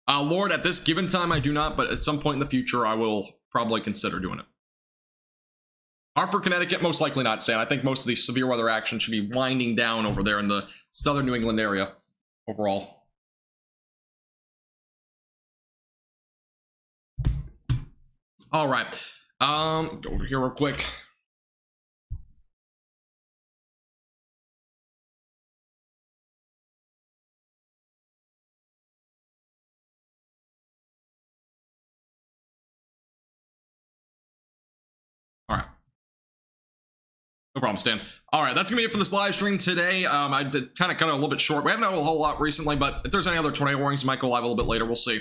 Speaker 1: Lord, at this given time, I do not. But at some point in the future, I will probably consider doing it. Hartford, Connecticut, most likely not, Stan. I think most of these severe weather action should be winding down over there in the southern New England area overall. All right. Go over here real quick. All right. No problem, Stan. All right, that's gonna be it for this live stream today. I did kind of cut it a little bit short. We haven't had a whole lot recently, but if there's any other tornado warnings, I might go live a little bit later. We'll see.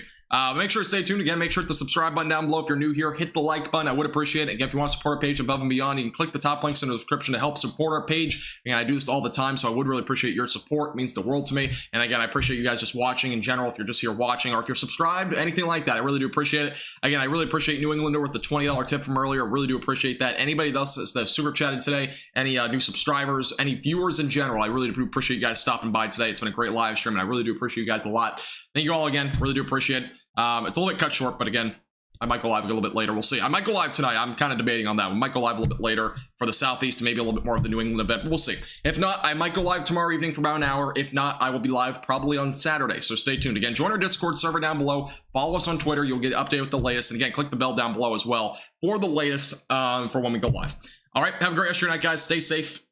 Speaker 1: Make sure to stay tuned. Again, make sure to hit the subscribe button down below if you're new here. Hit the like button. I would appreciate it. Again, if you want to support our page above and beyond, you can click the top links in the description to help support our page. And I do this all the time, so I would really appreciate your support. It means the world to me. And again, I appreciate you guys just watching in general. If you're just here watching, or if you're subscribed, anything like that, I really do appreciate it. Again, I really appreciate New Englander with the $20 tip from earlier. Really do appreciate that. Anybody else that super chatted today, any new subscribers, any viewers in general, I really do appreciate you guys stopping by today. It's been a great live stream, and I really do appreciate you guys a lot. Thank you all again. Really do appreciate it. It's a little bit cut short, but again, I might go live a little bit later. We'll see. I might go live tonight. I'm kind of debating on that. We might go live a little bit later for the Southeast and maybe a little bit more of the New England event, but we'll see. If not, I might go live tomorrow evening for about an hour. If not, I will be live probably on Saturday. So stay tuned. Again, join our Discord server down below. Follow us on Twitter. You'll get updated with the latest. And again, click the bell down below as well for the latest for when we go live. All right. Have a great rest of your night, guys. Stay safe.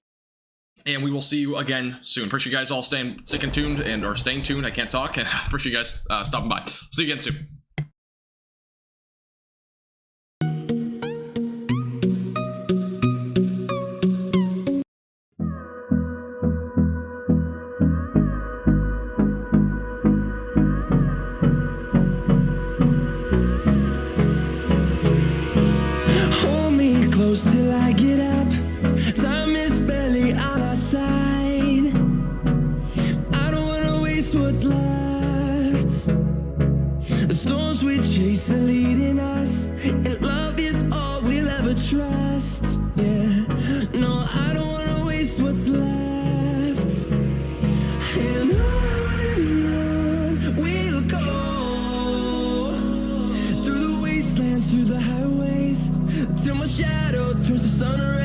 Speaker 1: And we will see you again soon. Appreciate you guys all staying tuned or staying tuned. I can't talk. Appreciate you guys stopping by. See you again soon.
Speaker 2: Hold me close till I get up. Time is barely on our side. I don't wanna waste what's left. The storms we chase are leading us, and love is all we'll ever trust. Yeah, no, I don't wanna waste what's left. And on we'll go, through the wastelands, through the highways, till my shadow turns to sun rays.